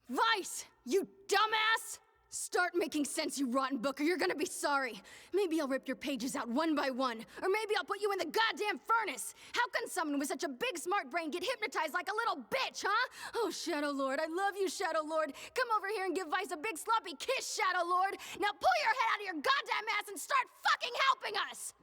Vice, you dumbass! Start making sense, you rotten book, or you're gonna be sorry. Maybe I'll rip your pages out one by one, or maybe I'll put you in the goddamn furnace. How can someone with such a big smart brain get hypnotized like a little bitch, huh? Oh, Shadow Lord, I love you, Shadow Lord. Come over here and give Vice a big sloppy kiss, Shadow Lord. Now pull your head out of your goddamn ass and start fucking helping us!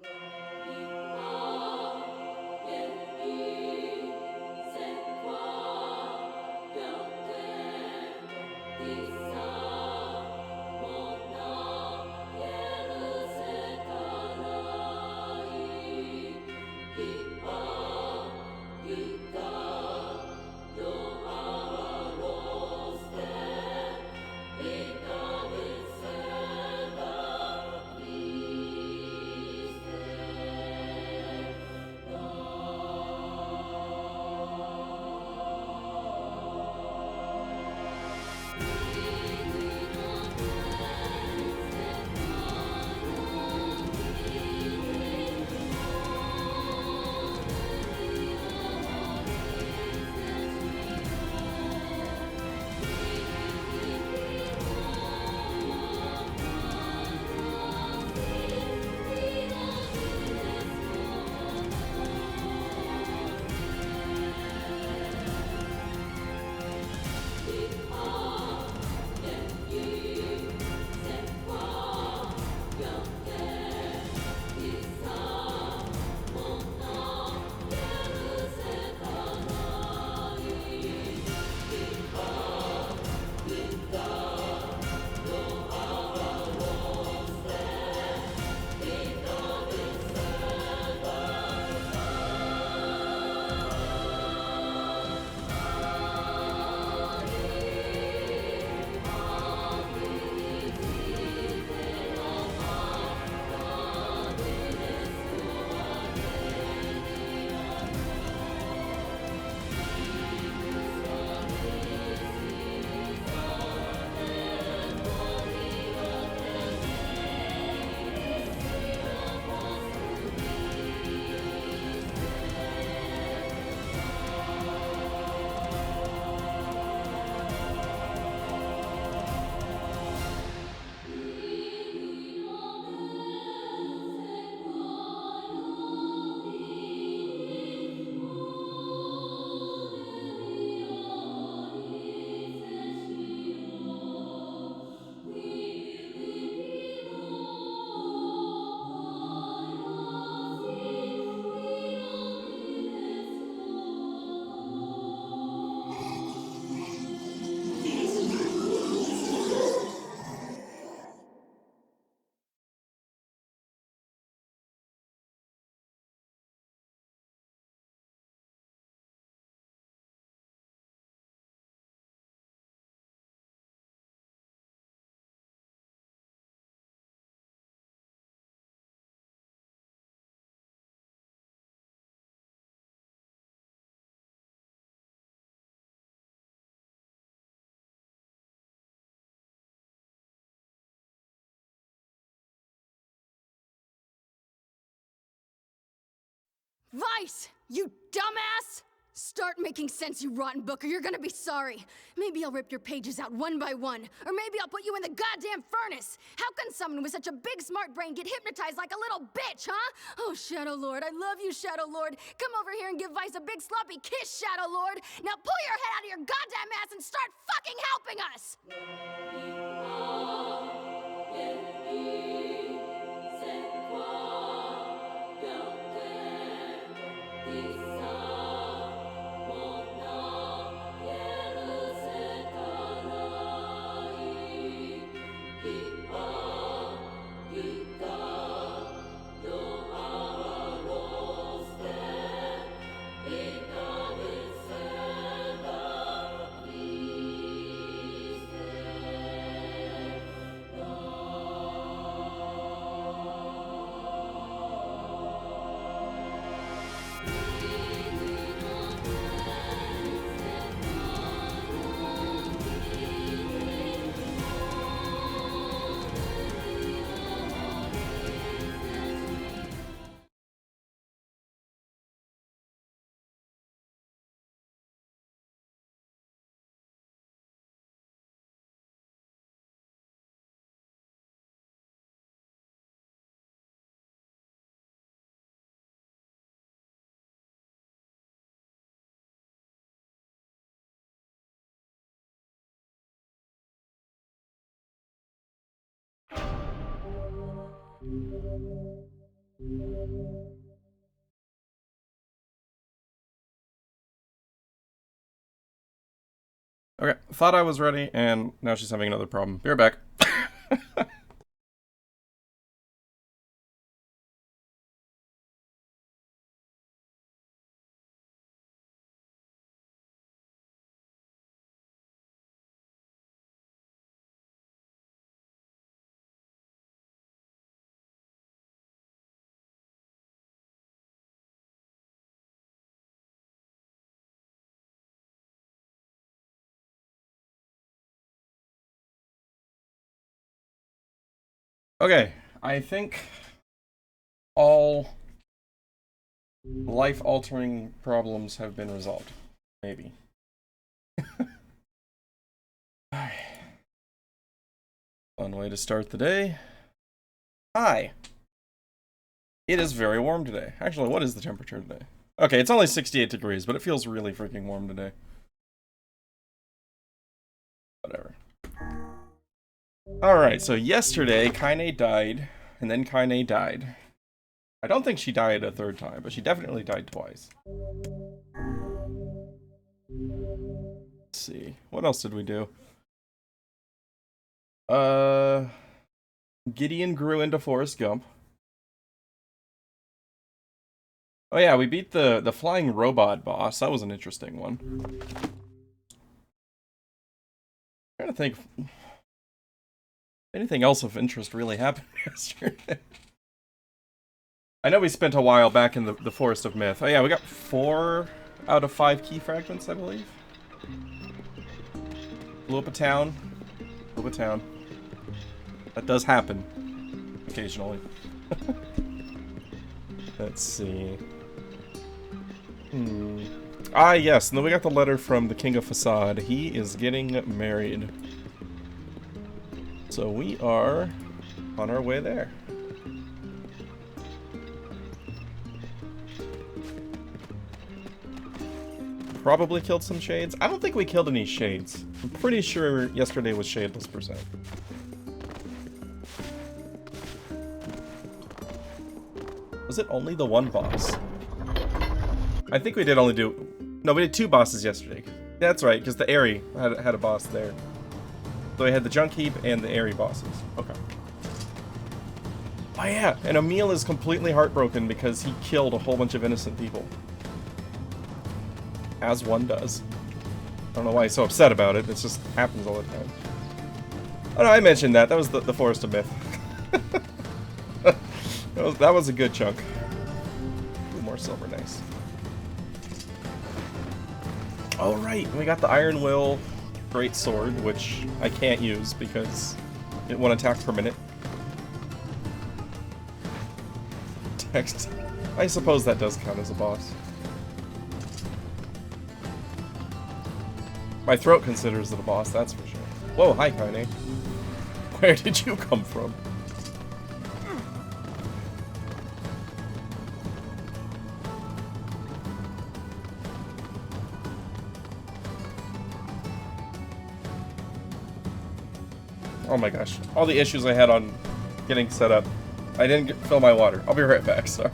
Vice, you dumbass! Start making sense, you rotten book, or you're gonna be sorry. Maybe I'll rip your pages out one by one, or maybe I'll put you in the goddamn furnace. How can someone with such a big smart brain get hypnotized like a little bitch, huh? Oh, Shadow Lord, I love you, Shadow Lord. Come over here and give Vice a big sloppy kiss, Shadow Lord. Now pull your head out of your goddamn ass and start fucking helping us! Okay, thought I was ready, and now she's having another problem. Be right back. Okay, I think all life-altering problems have been resolved. Maybe. Fun way to start the day. Hi. It is very warm today. Actually, what is the temperature today? Okay, it's only 68 degrees, but it feels really freaking warm today. Whatever. Alright, so yesterday, Kaine died, and then Kaine died. I don't think she died a third time, but she definitely died twice. Let's see. What else did we do? Gideon grew into Forrest Gump. Oh yeah, we beat the flying robot boss. That was an interesting one. I'm trying to think if anything else of interest really happened yesterday. I know we spent a while back in the Forest of Myth. Oh yeah, we got 4 out of 5 key fragments, I believe. Blew up a town. Blew up a town. That does happen. Occasionally. Let's see. Ah, yes, and then we got the letter from the King of Facade. He is getting married. So we are on our way there. Probably killed some shades. I don't think we killed any shades. I'm pretty sure yesterday was shadeless %. Was it only the one boss? I think we did only do... No, we did 2 bosses yesterday. That's right, because the Airy had a boss there. So we had the Junk Heap and the Airy bosses. Okay. Oh yeah, and Emil is completely heartbroken because he killed a whole bunch of innocent people. As one does. I don't know why he's so upset about it. It just happens all the time. Oh no, I mentioned that. That was the Forest of Myth. that was a good chunk. Ooh, more silver, nice. Oh right, we got the Iron Will Great Sword, which I can't use because it 1 attack per minute. Text. I suppose that does count as a boss. My throat considers it a boss, that's for sure. Whoa, hi, Kaine. Where did you come from? Oh my gosh. All the issues I had on getting set up. I didn't fill my water. I'll be right back, sorry.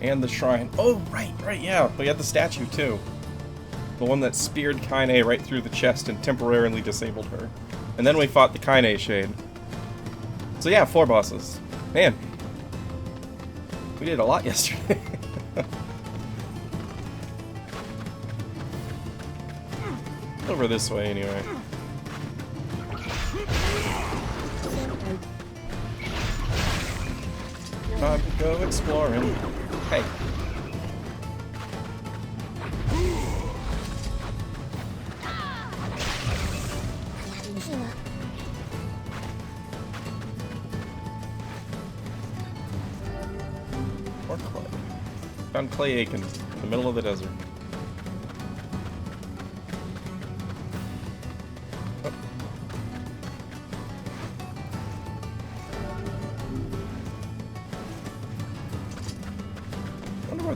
And the shrine. Oh, right, yeah. We had the statue, too. The one that speared Kaine right through the chest and temporarily disabled her. And then we fought the Kaine Shade. So yeah, 4 bosses. Man. We did a lot yesterday. Over this way, anyway. Time to go exploring. Hey. More clay. Found Clay Aiken in the middle of the desert.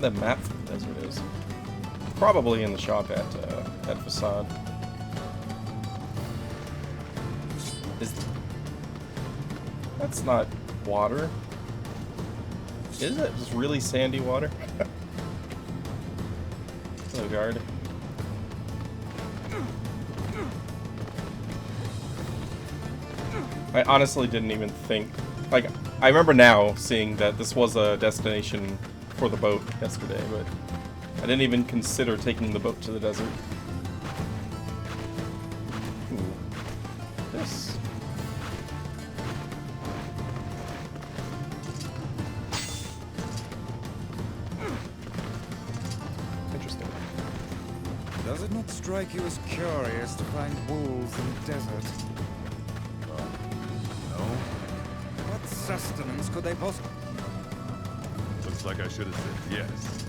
the map for the desert is. Probably in the shop at Facade. That's not water. Is it just really sandy water? Oh, guard. I honestly didn't even think. Like, I remember now seeing that this was a destination for the boat yesterday, but I didn't even consider taking the boat to the desert. Ooh. This. Interesting. Does it not strike you as curious to find wolves in the desert? No. What sustenance could they possibly... Looks like I should have said yes.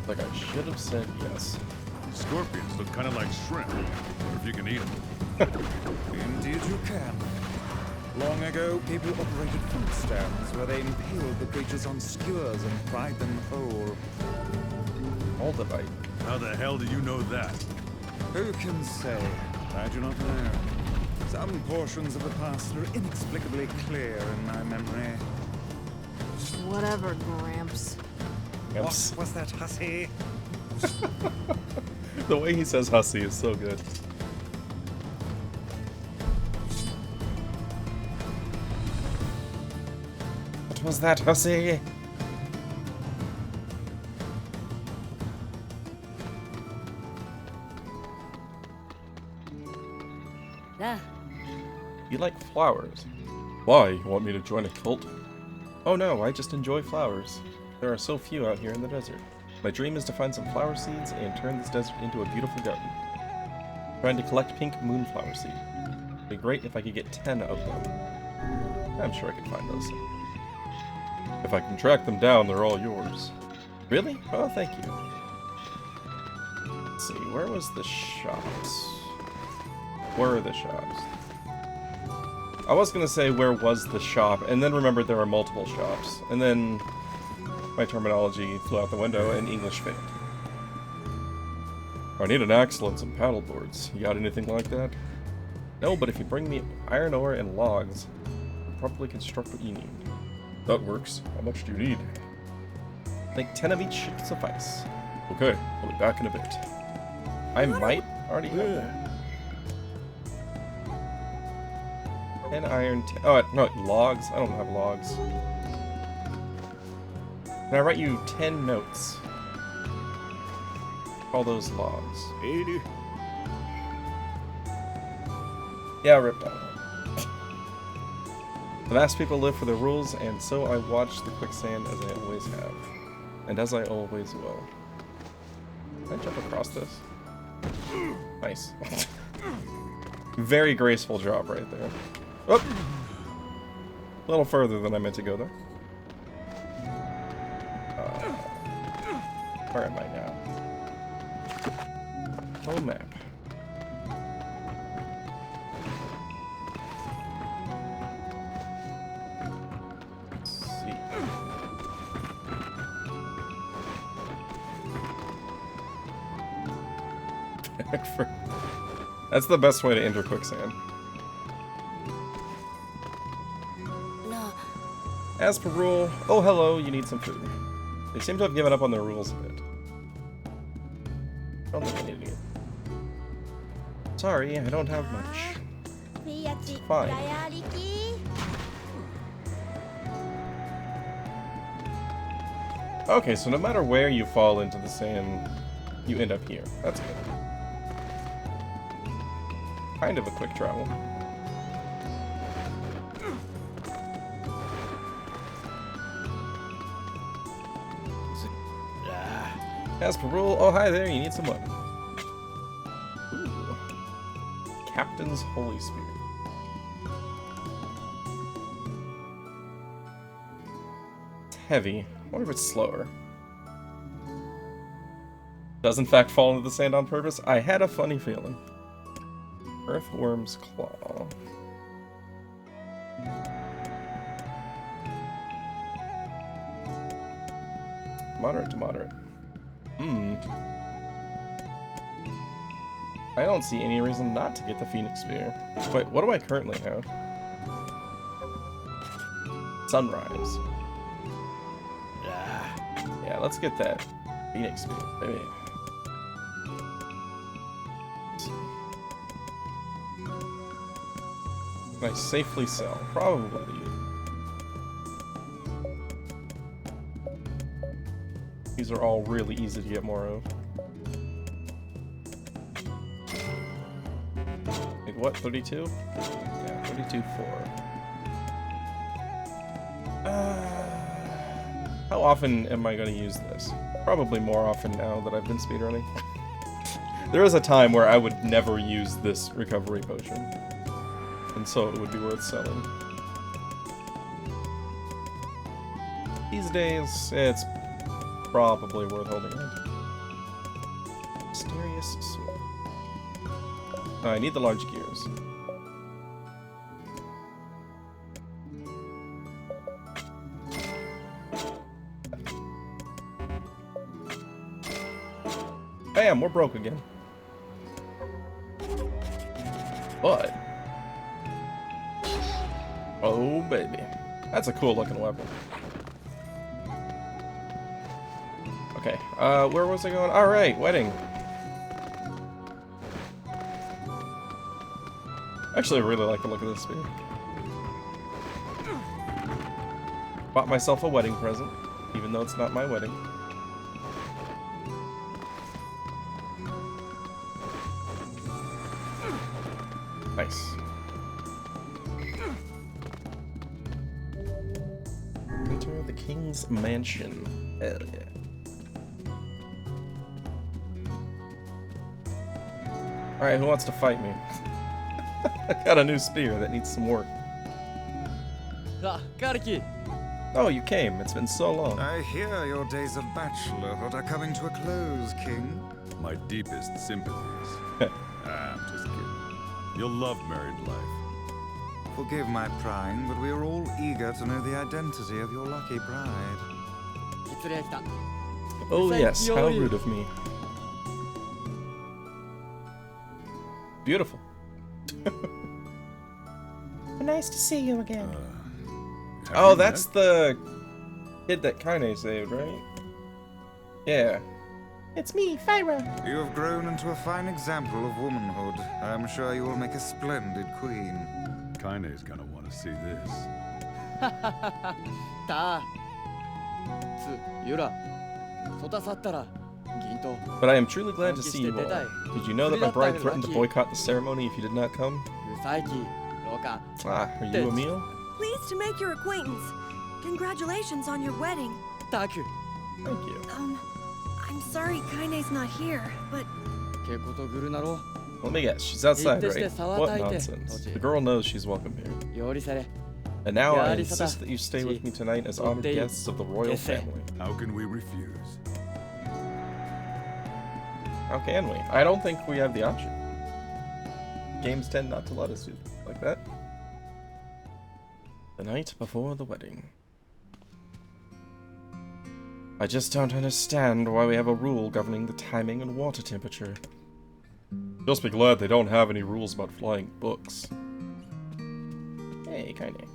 Like I should have said yes. Scorpions look kind of like shrimp, or if you can eat them. Indeed you can. Long ago, people operated food stands where they impaled the creatures on skewers and fried them whole. Hold the bite. How the hell do you know that? Who can say? I do not know. Some portions of the past are inexplicably clear in my memory. Whatever, Gramps. Gramps. What was that, hussy? The way he says hussy is so good. What was that, hussy? You like flowers. Why? You want me to join a cult? Oh no, I just enjoy flowers. There are so few out here in the desert. My dream is to find some flower seeds and turn this desert into a beautiful garden. Trying to collect pink moonflower seed. It'd be great if I could get 10 of them. I'm sure I could find those. If I can track them down, they're all yours. Really? Oh, thank you. Let's see, where was the shops? Where are the shops? I was gonna say where was the shop, and then remembered there are multiple shops, and then my terminology flew out the window and English failed. I need an axle and some paddle boards. You got anything like that? No, but if you bring me iron ore and logs, I'll probably construct what you need. That works. How much do you need? I think 10 of each should suffice. Okay, I'll be back in a bit. I might already have that. 10 iron, oh, no, logs? I don't have logs. Can I write you 10 notes? Call those logs. 80. Yeah, rip that one. The masked people live for the rules, and so I watch the quicksand as I always have. And as I always will. Can I jump across this? Nice. Very graceful drop right there. Oh! A little further than I meant to go, though. Where am I now? Oh, map. Let's see. That's the best way to enter quicksand. As per rule, oh hello, you need some food. They seem to have given up on their rules a bit. I don't think I need it. Sorry, I don't have much. It's fine. Okay, so no matter where you fall into the sand, you end up here. That's good. Kind of a quick travel. As per rule, oh hi there, you need some weapons. Ooh. Captain's Holy Spear. It's heavy. I wonder if it's slower. Does in fact fall into the sand on purpose? I had a funny feeling. Earthworm's Claw. Moderate to moderate. I don't see any reason not to get the Phoenix Spear. Wait, what do I currently have? Sunrise. Yeah, let's get that Phoenix Spear, baby. Can I safely sell? Probably. These are all really easy to get more of. Like what, 32? Yeah, 32.4. How often am I going to use this? Probably more often now that I've been speedrunning. There was a time where I would never use this recovery potion. And so it would be worth selling. These days, it's probably worth holding on. Mysterious sword. Oh, I need the large gears. Bam, we're broke again. But oh baby, that's a cool looking weapon. Okay, where was I going? All right, wedding. Actually, I really like the look of this spear. Bought myself a wedding present, even though it's not my wedding. Nice. Enter the king's mansion. Hell yeah. Alright, who wants to fight me? I got a new spear that needs some work. Oh, you came. It's been so long. I hear your days of bachelorhood are coming to a close, King. My deepest sympathies. I'm just kidding. You'll love married life. Forgive my prying, but we are all eager to know the identity of your lucky bride. Oh yes, how rude of me. Beautiful. Nice to see you again. Oh, that's the kid that Kaine saved, right? Yeah. It's me, Fyra. You have grown into a fine example of womanhood. I'm sure you will make a splendid queen. Kaine's gonna want to see this. But I am truly glad to see you all. Did you know that my bride threatened to boycott the ceremony if you did not come? Ah, are you Emil? Pleased to make your acquaintance. Congratulations on your wedding. Thank you. I'm sorry Kaine's not here, but Let me guess, she's outside, right? What nonsense. The girl knows she's welcome here. And now I insist that you stay with me tonight as honored guests of the royal family. How can we refuse? How can we? I don't think we have the option. Games tend not to let us do like that. The night before the wedding. I just don't understand why we have a rule governing the timing and water temperature. Just be glad they don't have any rules about flying books. Hey, Kaine.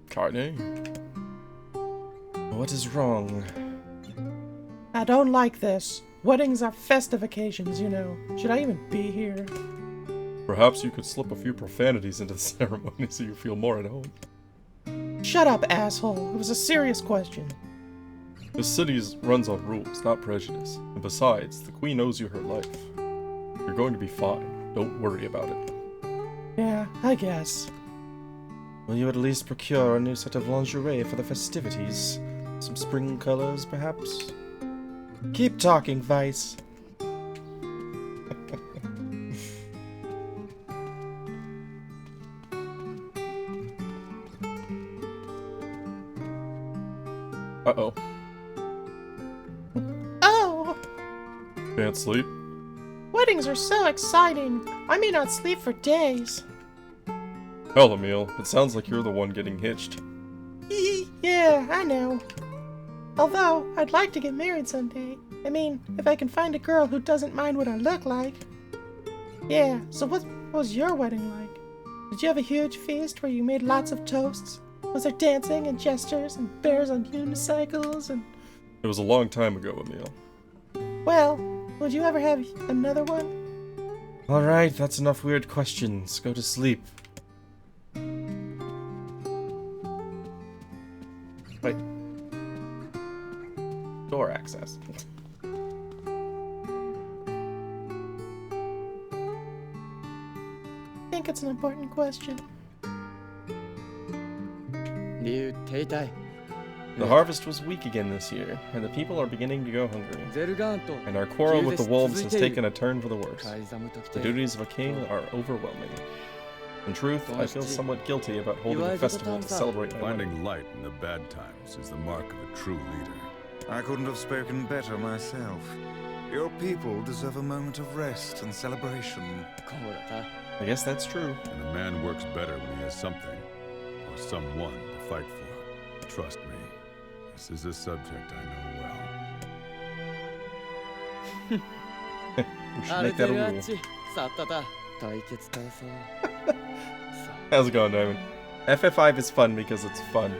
Kaine? What is wrong? I don't like this. Weddings are festive occasions, you know. Should I even be here? Perhaps you could slip a few profanities into the ceremony so you feel more at home. Shut up, asshole. It was a serious question. The city runs on rules, not prejudice. And besides, the queen owes you her life. You're going to be fine. Don't worry about it. Yeah, I guess. Will you at least procure a new set of lingerie for the festivities? Some spring colors, perhaps? Keep talking, Vice. Uh-oh. Oh! Can't sleep? Weddings are so exciting. I may not sleep for days. Hell, Emil, it sounds like you're the one getting hitched. Yeah, I know. Although, I'd like to get married someday. I mean, if I can find a girl who doesn't mind what I look like. Yeah, so what was your wedding like? Did you have a huge feast where you made lots of toasts? Was there dancing and gestures and bears on unicycles and... It was a long time ago, Emil. Well, would you ever have another one? Alright, that's enough weird questions. Go to sleep. Wait. Door access. I think it's an important question. NieR停滞 The harvest was weak again this year, and the people are beginning to go hungry. ゼルガント And our quarrel with the wolves has 続いている taken a turn for the worse. カイザムとき The て duties of a king are overwhelming. In truth, I feel somewhat guilty about holding a festival to celebrate my wedding. Finding light in the bad times is the mark of a true leader. I couldn't have spoken better myself. Your people deserve a moment of rest and celebration. こうだな I guess that's true. And a man works better when he has something, or someone to fight for. Trust me, this is a subject I know well. We should アル make テ that ルア a ッ rule. チさっただ対決闘争 How's it going, Diamond? FF5 is fun because it's fun.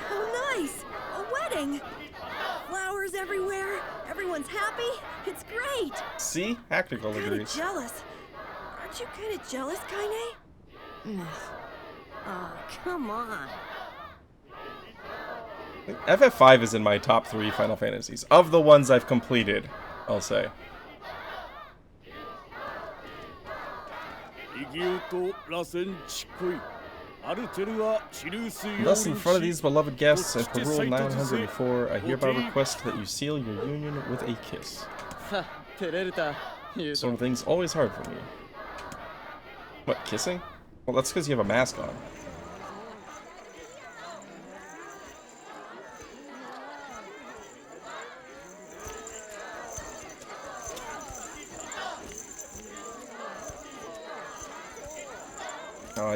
Oh, nice! A wedding! Flowers everywhere. Everyone's happy. It's great. See? Hactical Kinda agrees. jealous. Aren't you kind of jealous, Kaine? Oh, come on. FF5 is in my top 3 Final Fantasies. Of the ones I've completed, I'll say. Thus, in front of these beloved guests and for Rule 904, I hereby request that you seal your union with a kiss. さ照れるた言う This と sort of thing's always hard for me. What, kissing? Well, that's because you have a mask on.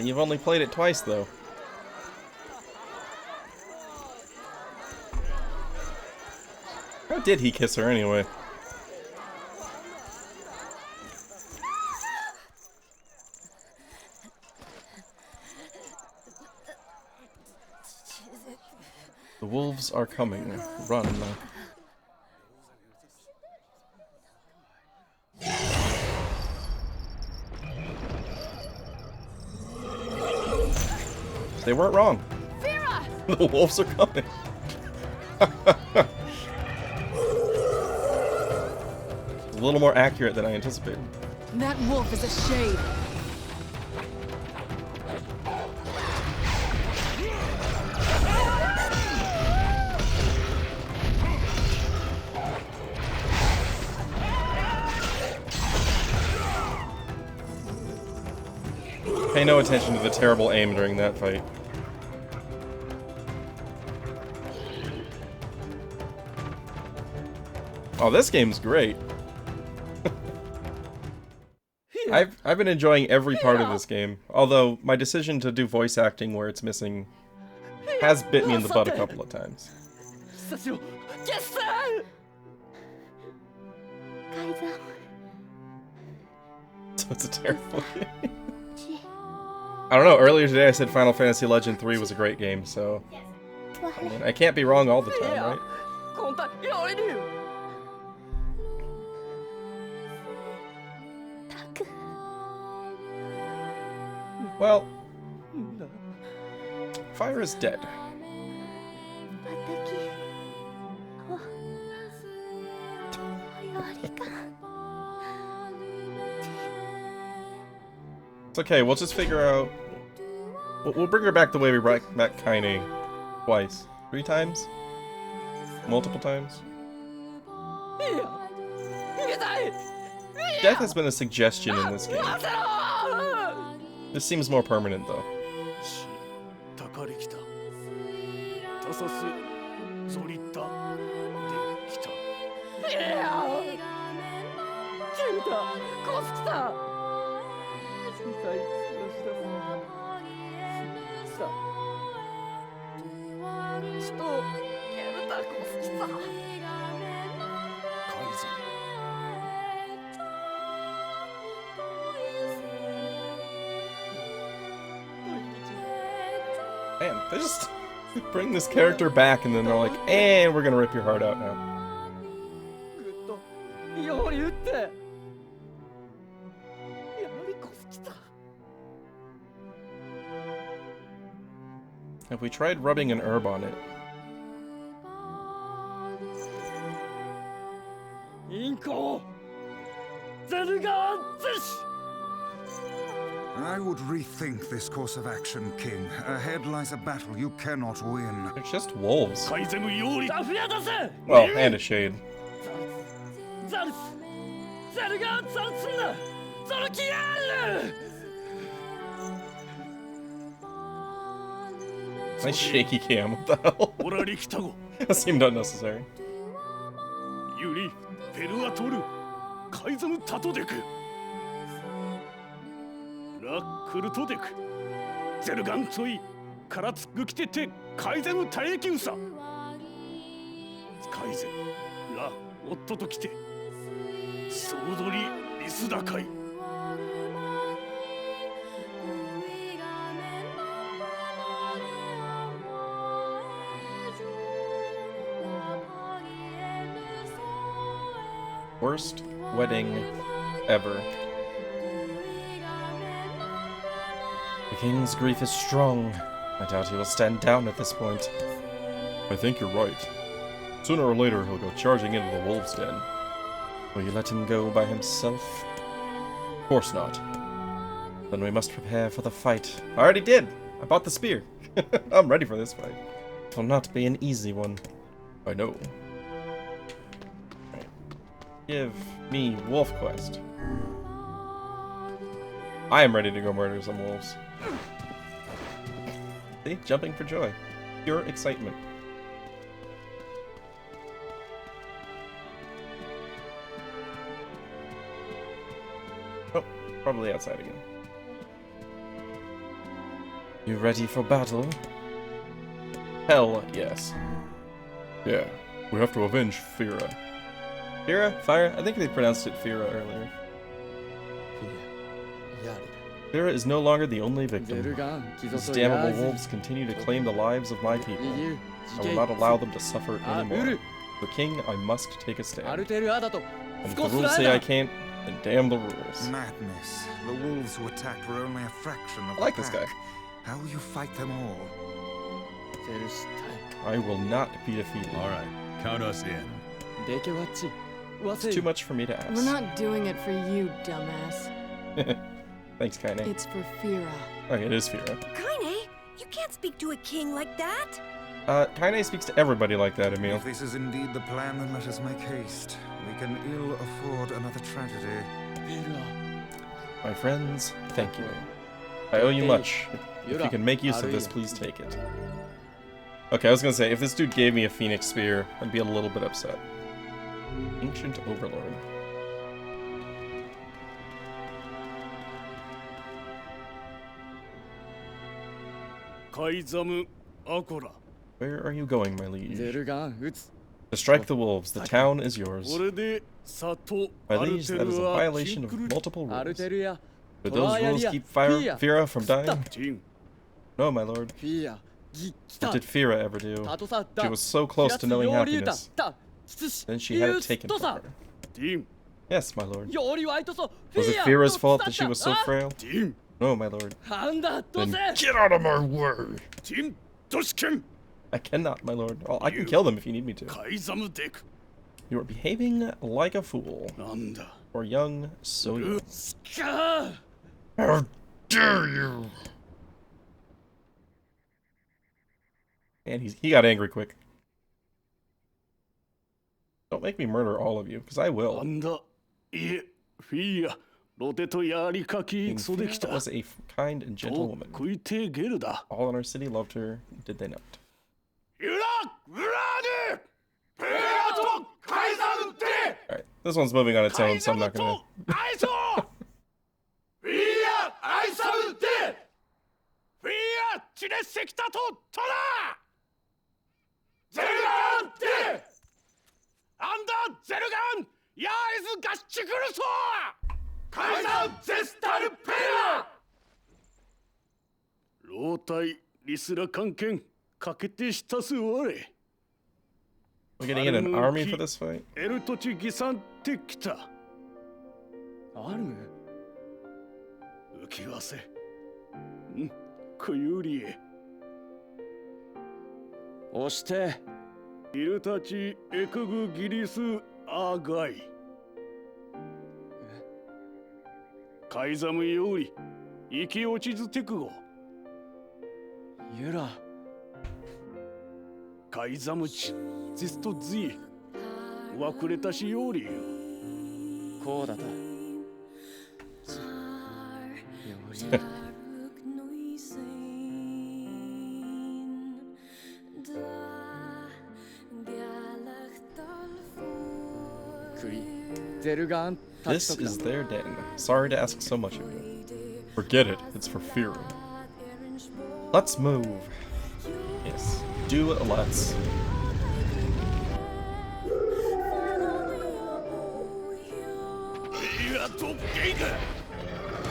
You've only played it twice, though. How did he kiss her, anyway? The wolves are coming. Run. They weren't wrong. Vera! The wolves are coming. A little more accurate than I anticipated. That wolf is a shade. Pay no attention to the terrible aim during that fight. Oh, this game's great. I've been enjoying every part of this game, although my decision to do voice acting where it's missing has bit me in the butt a couple of times. さしろ決戦 So it's a terrible game. I don't know, earlier today I said Final Fantasy Legend 3 was a great game, so... I mean, I can't be wrong all the time, right? コンタやれる Well... Fire is dead. It's okay, we'll just figure out... We'll bring her back the way we brought back Kaine twice. 3 times? Multiple times? いや逃げたい Death has been a suggestion in this game. 待てろ This seems more permanent, though. 高りきたタサスゾリタできたいや君たコスキさん小さい話ださちょっとゲルタコスキさんカイザム Man, they just bring this character back and then they're like, and we're gonna rip your heart out now. ぐっとより打ってやはりコスキさん Have we tried rubbing an herb on it? インコゼルガーゼシ I would rethink this course of action, King. Ahead lies a battle you cannot win. They're just wolves. カイゼムより ダフリア出せ Well, and a shade. ザルスゼルガーザルスンだゾルキアール Nice shaky cam. What the hell? オラリキタゴ That seemed unnecessary. ユリペルアトルカイゼムタトデクラックルトデクゼルガンツォイカラツグキテテカイゼムタエキウサカイゼムラオットときてソードリリスダカイ Worst wedding ever. The king's grief is strong. I doubt he will stand down at this point. I think you're right. Sooner or later he'll go charging into the wolves' den. Will you let him go by himself? Of course not. Then we must prepare for the fight. I already did! I bought the spear. I'm ready for this fight. It will not be an easy one. I know. Give me Wolf Quest. I am ready to go murder some wolves. See? Jumping for joy. Pure excitement. Oh, probably outside again. You ready for battle? Hell yes. Yeah, we have to avenge Fira. Fira? Fire? I think they pronounced it Fira earlier. Fira is no longer the only victim. These damnable wolves continue to claim the lives of my people. I will not allow them to suffer anymore. The king, I must take a stand. And if the rules say I can't, then damn the rules. Madness. The wolves who attacked were only a fraction of I like the this pack. guy. How will you fight them all? I will not be defeated. Alright, count us in. It's too much for me to ask. We're not doing it for you, dumbass. Thanks, Kaine. It's for Fira. Oh, it is Fira. Kaine, you can't speak to a king like that. Kaine speaks to everybody like that, Emil. If this is indeed the plan, then let us make haste. We can ill afford another tragedy. My friends, thank you. I owe you much. If you can make use of this, please take it. Okay, I was gonna say, if this dude gave me a phoenix spear, I'd be a little bit upset. Ancient Overlord. Kaizamu Akora. Where are you going, my liege? To strike the wolves. The town is yours. My liege, that is a violation of multiple rules. Would those rules keep Fira from dying? No, my lord. What did Fira ever do? She was so close to knowing happiness. Then she had it taken from her. Yes, my lord. Was it Fira's fault that she was so frail? No, my lord. Then get out of my way! I cannot, my lord. Oh, I can kill them if you need me to. You are behaving like a fool. Or young, so young. How dare you! And he got angry quick. Don't make me murder all of you, because I will. King Fira was a kind and gentle woman. All in our city loved her, did they not? Alright. This one's moving on its own, so I'm not gonna. 愛想 We are 愛さうで We are チレセキタとトラゼルガンでアンダーゼルガンヤーイズガッチクルソーカイザーゼスタルペラ老体リスラ関係かけてしたすわれ We're getting in an army for this fight? エルトチギサンテキタアルム浮きわせんクユリエ押してイルタチエクグギリスアーガイカイザムより生き落ちずテクゴユラカイザムチゼストズイわくれたしよりよこうだたよりThis is their den. Sorry to ask so much of you. Forget it. It's for fear. Let's move. Yes. Do it, let's.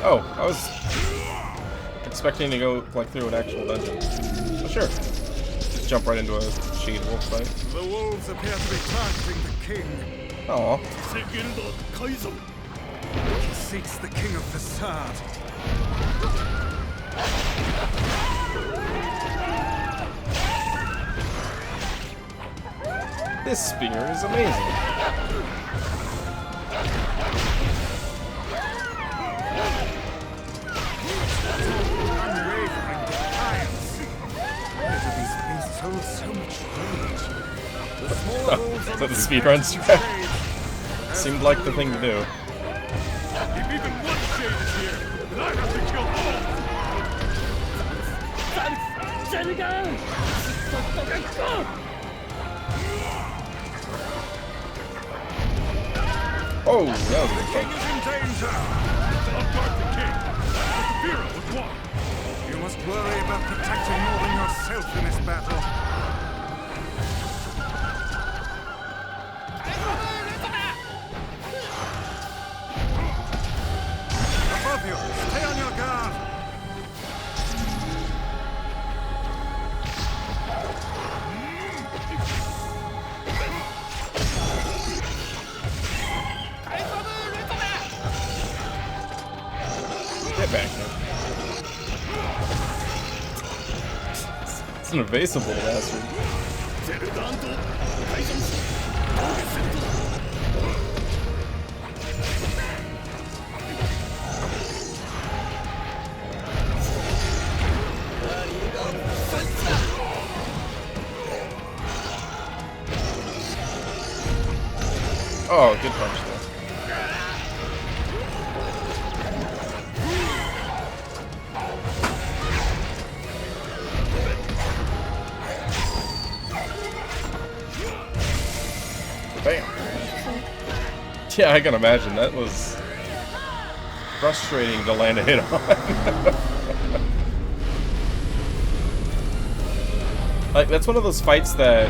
Oh, I was expecting to go like through an actual dungeon. Oh, sure. Just jump right into a shade wolf fight. The wolves appear to be targeting the king. Aw. He seeks the king of Facade. This spear is amazing. Unwavering defiance. Why do these beasts hold so much rage? The smaller wolves Is on that the the speedrun spectrum strat? shades. Seemed like the thing to do. If even one shade is here, then I have to kill all! ゼルガンとっとけっこ Oh, that was a good King fight. is in danger. I'll guard the king. But the Bureau would want. You must worry about protecting more than yourself in this battle. Above you, stay on your guard. Get back here. It's an evasive little bastard. ゼルガンと改造し攻撃セット Oh, good punch there. Bam. Yeah, I can imagine that was frustrating to land a hit on. Like, that's one of those fights that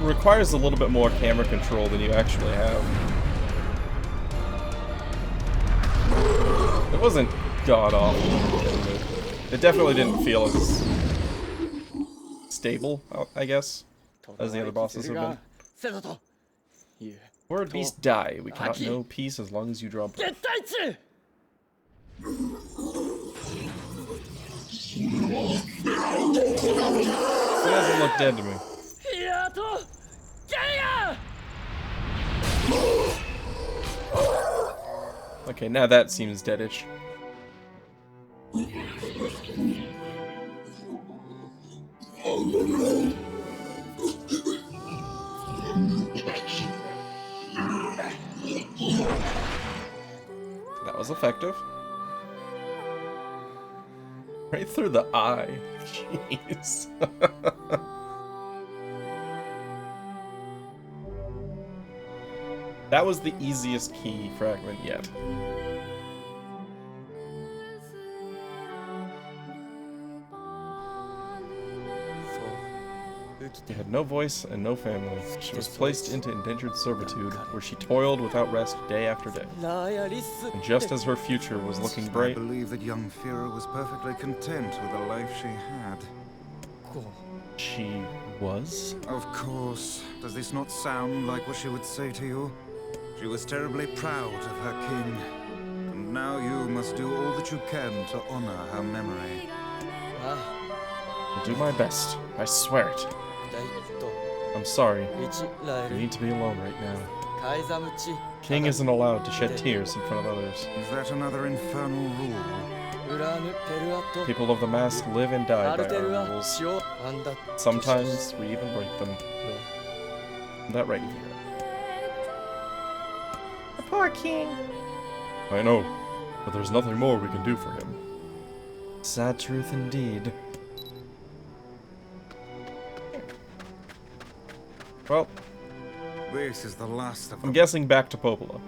requires a little bit more camera control than you actually have. It wasn't god-awful. It definitely didn't feel as stable, I guess, as the other bosses have been. Word beast die. We cannot know peace as long as you draw breath. 絶対値 He doesn't look dead to me. ヒアとゲイガ Okay, now that seems deadish. That was effective. Right through the eye. Jeez. That was the easiest key fragment yet. She had no voice and no family. She was placed into indentured servitude, where she toiled without rest day after day. And just as her future was looking bright, I believe that young Fira was perfectly content with the life she had. she was? Of course. Does this not sound like what she would say to you? She was terribly proud of her king. And now you must do all that you can to honor her memory. I'll do my best. I swear it. I'm sorry. We need to be alone right now. King isn't allowed to shed tears in front of others. Is that another infernal rule? People of the mask live and die by our rules. Sometimes we even break them. Is that right here? The poor king. I know, but there's nothing more we can do for him. Sad truth indeed. Well, This is the last of them. I'm guessing back to Popola.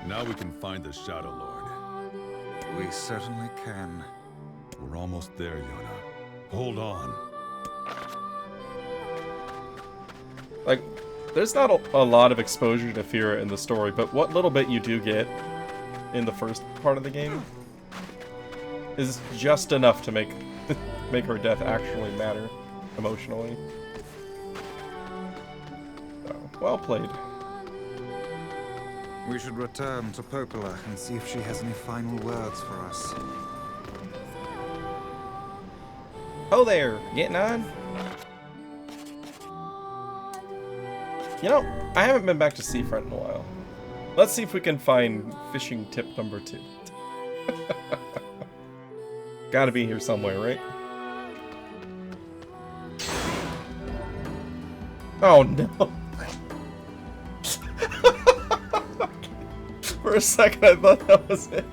Now we can find the Shadow Lord. We certainly can. We're almost there, Yona. Hold on. Like, there's not a lot of exposure to Fira in the story, but what little bit you do get in the first part of the game is just enough to make her death actually matter emotionally. So, well played. We should return to Popola and see if she has any final words for us. Oh there, getting on? You know, I haven't been back to Seafront in a while. Let's see if we can find fishing tip number 2. Gotta be here somewhere, right? Oh no! For a second I thought that was it.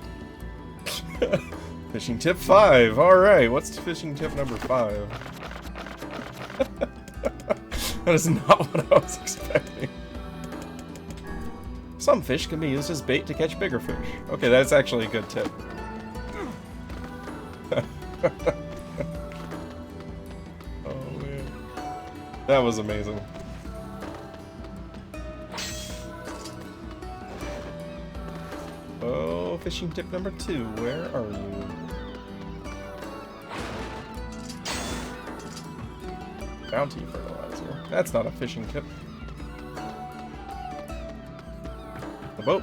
Fishing tip 5, alright, what's fishing tip number 5? That is not what I was expecting. Some fish can be used as bait to catch bigger fish. Okay, that's actually a good tip. Oh man. That was amazing. Oh, fishing tip number 2, where are you? Bounty fertilizer. That's not a fishing tip. The boat.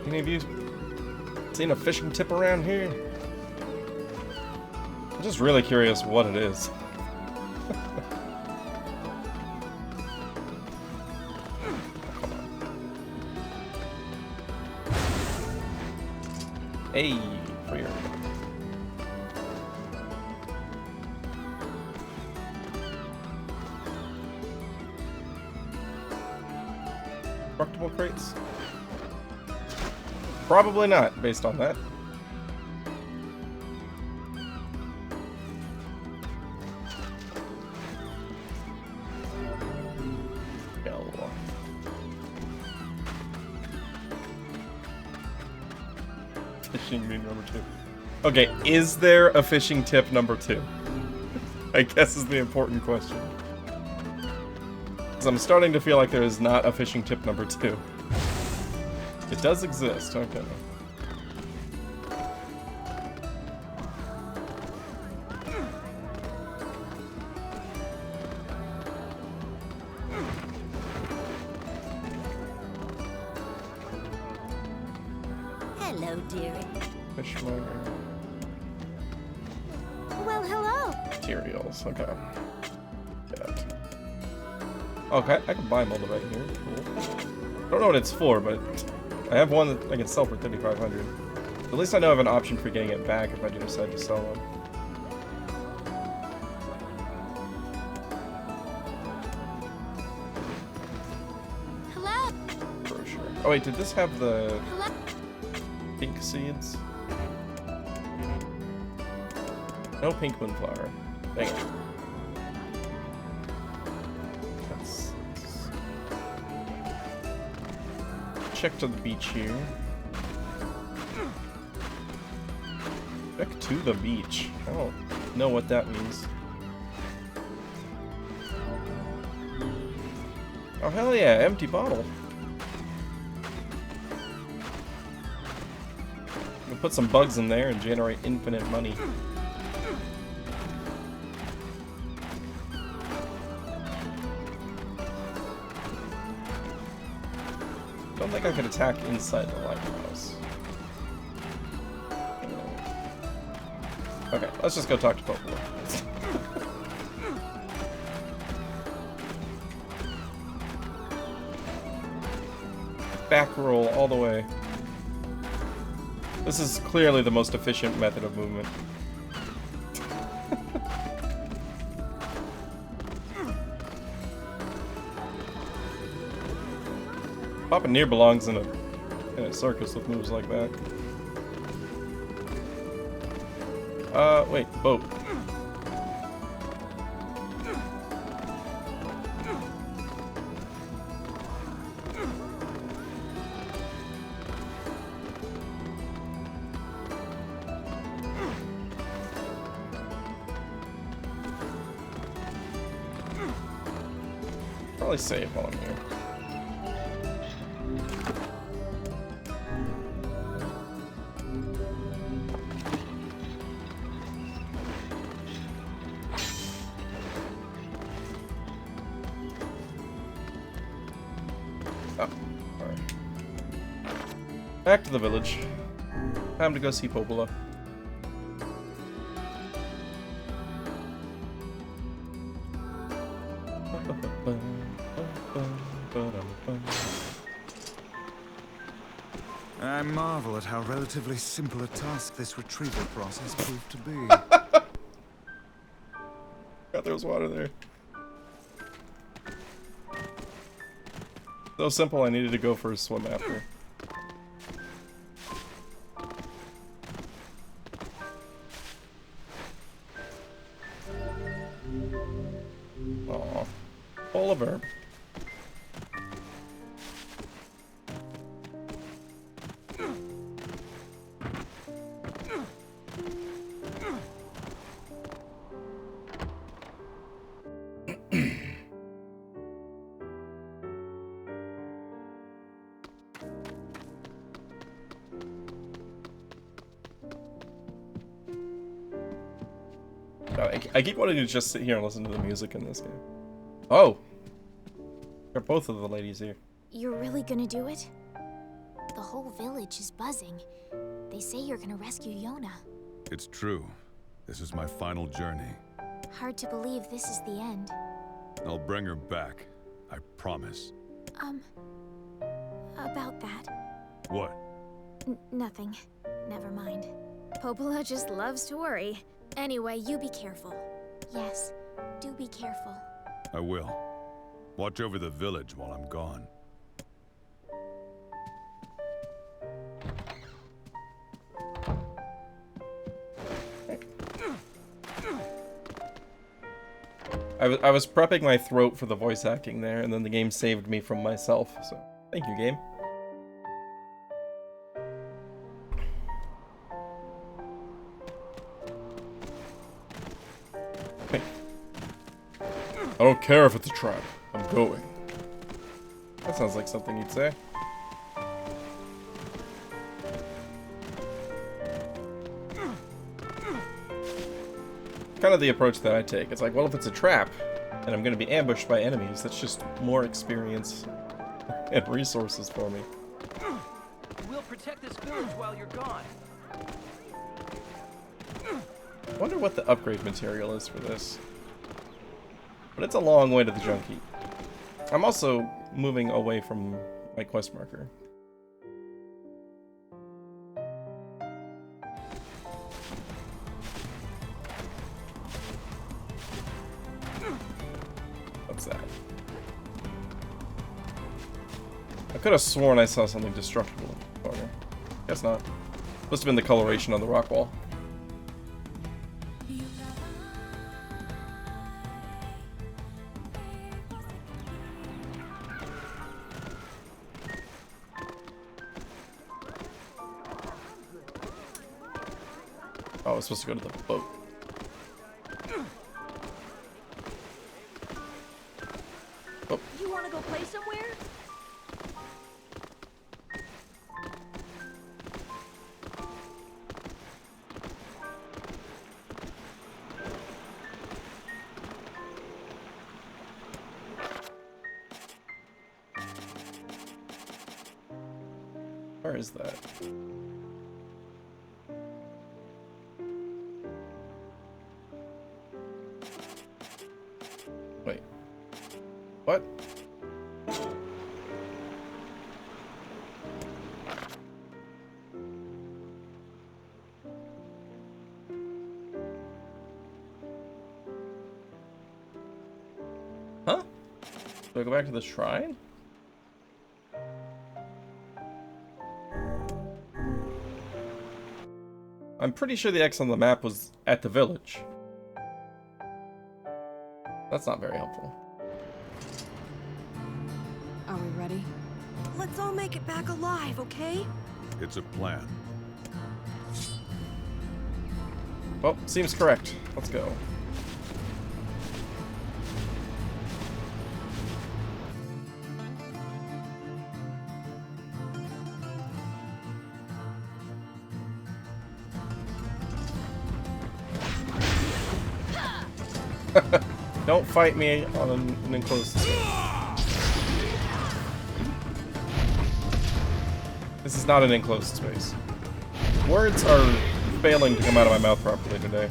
Any of you seen a fishing tip around here? I'm just really curious what it is. Hey, for your... Destructible crates? Probably not, based on that. Fishing mean number 2. Okay, is there a fishing tip number 2? I guess is the important question. Because I'm starting to feel like there is not a fishing tip number 2. It does exist, okay. Hello, dearie. Fish miner. Well, hello. Materials, okay. That. Okay, I can buy moldavite here. Cool. I don't know what it's for, but I have one that I can sell for 3,500. At least I know I have an option for getting it back if I do decide to sell one. Hello? Brochure. Oh wait, did this have the Hello? pink seeds? No pink moonflower. Dang it. Let's check to the beach here. Check to the beach. I don't know what that means. Oh hell yeah, empty bottle. We'll put some bugs in there and generate infinite money. Don't think I could attack inside the lighthouse. Okay, let's just go talk to Popola. Back roll all the way. This is clearly the most efficient method of movement. Papa NieR belongs in a circus with moves like that. Wait, boat. Probably save while I'm here. Back to the village. Time to go see Popola. I marvel at how relatively simple a task this retrieval process proved to be. God, there was water there. So simple, I needed to go for a swim after. Aw. Oliver. I keep wanting to just sit here and listen to the music in this game. Oh! Are both of the ladies here. You're really gonna do it? The whole village is buzzing. They say you're gonna rescue Yona. It's true. This is my final journey. Hard to believe this is the end. I'll bring her back. I promise. About that. What? Nothing. Never mind. Popola just loves to worry. Anyway, you be careful. Yes, do be careful. I will. Watch over the village while I'm gone. I was prepping my throat for the voice acting there, and then the game saved me from myself, so thank you, game. Hey. I don't care if it's a trap. I'm going. That sounds like something you'd say. Kind of the approach that I take. It's like, well, if it's a trap and I'm going to be ambushed by enemies, that's just more experience and resources for me. We'll protect this village while you're gone. I wonder what the upgrade material is for this. But it's a long way to the junk heap. I'm also moving away from my quest marker. What's that? I could have sworn I saw something destructible in the corner. Guess not. Must have been the coloration on the rock wall. was supposed to go to the boat. Oh. You want to go play somewhere? Where is that? Wait. What? Huh? Do I go back to the shrine? I'm pretty sure the X on the map was at the village. That's not very helpful. Are we ready? Let's all make it back alive, okay? It's a plan. Well, seems correct. Let's go. Don't fight me on an enclosed space. This is not an enclosed space. Words are failing to come out of my mouth properly today.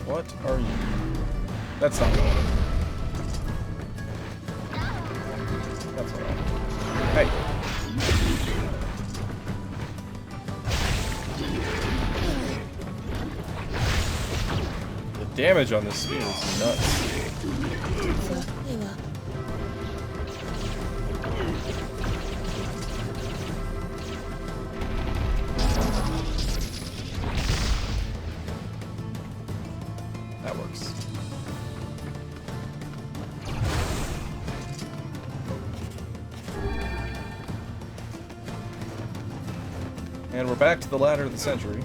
What are you? That's not wrong. That's wrong. Hey. The damage on this spear is nuts. That works. And we're back to the ladder of the century.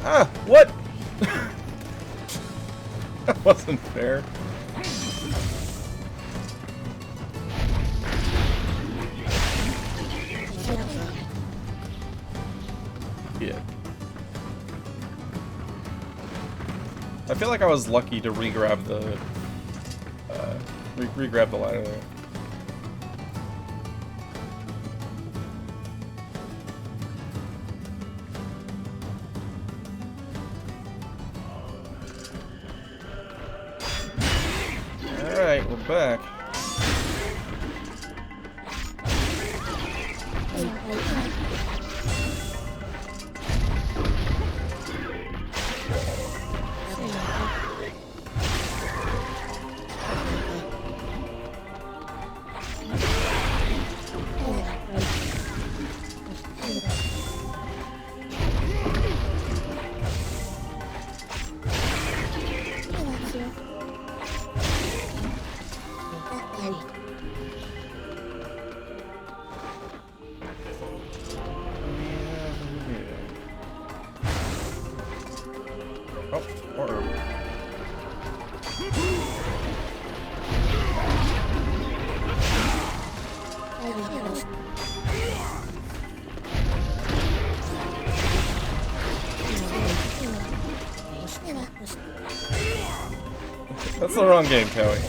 Ah, what? That wasn't fair. Yeah. I feel like I was lucky to re-grab the re-grab the ladder there. Alright, we're back. Oh, more herb. That's the wrong game, Kelly.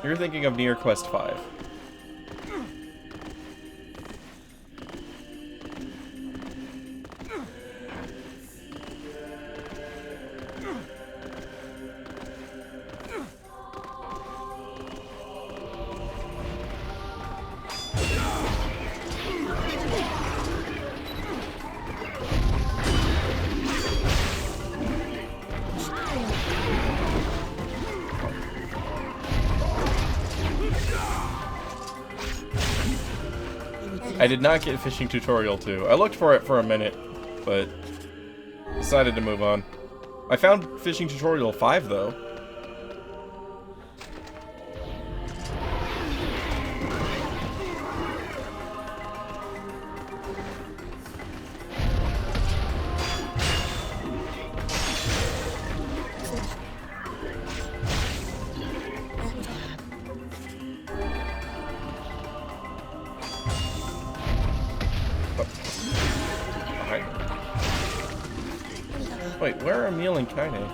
You're thinking of NieR Quest 5. I did not get Fishing Tutorial 2. I looked for it for a minute, but decided to move on. I found Fishing Tutorial 5, though. Wait, where are Emil and Kaine?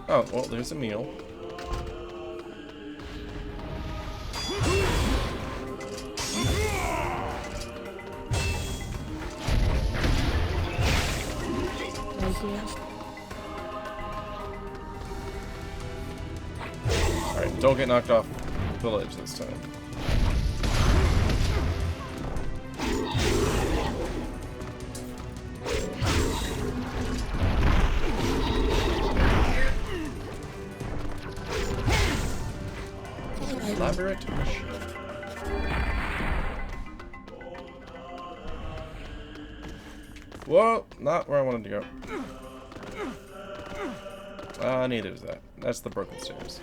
Oh, well, there's Emil. Alright, don't get knocked off the ledge this time. Elaborate mission. Whoa, not where I wanted to go. Neither is that. That's the broken stairs.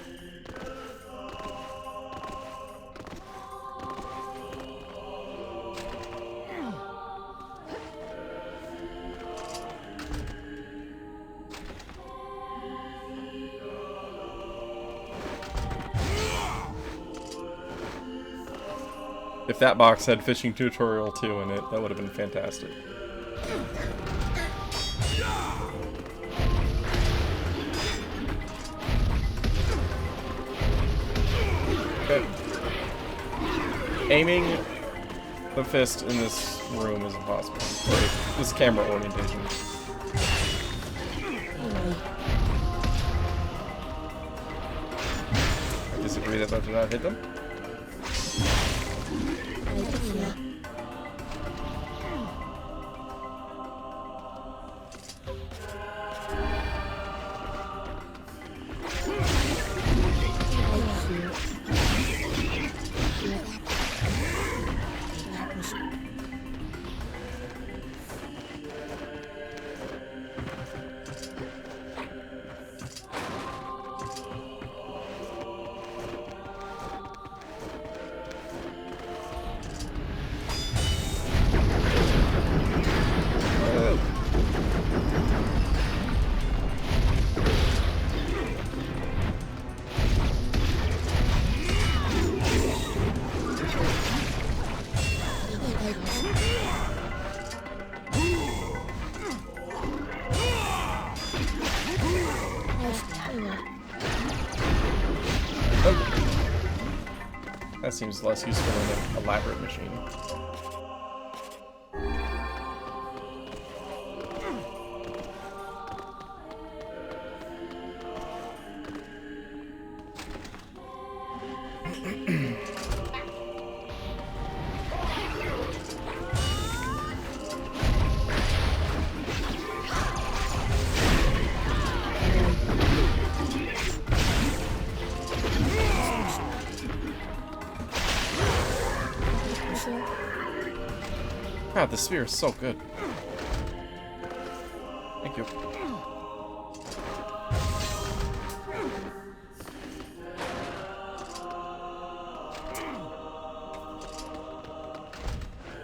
If that box had Fishing Tutorial 2 in it, that would have been fantastic. Okay. Aiming the fist in this room is impossible. Or this camera orientation. I disagree that those do not hit them. That seems less useful than an elaborate machine. God, the sphere is so good. Thank you.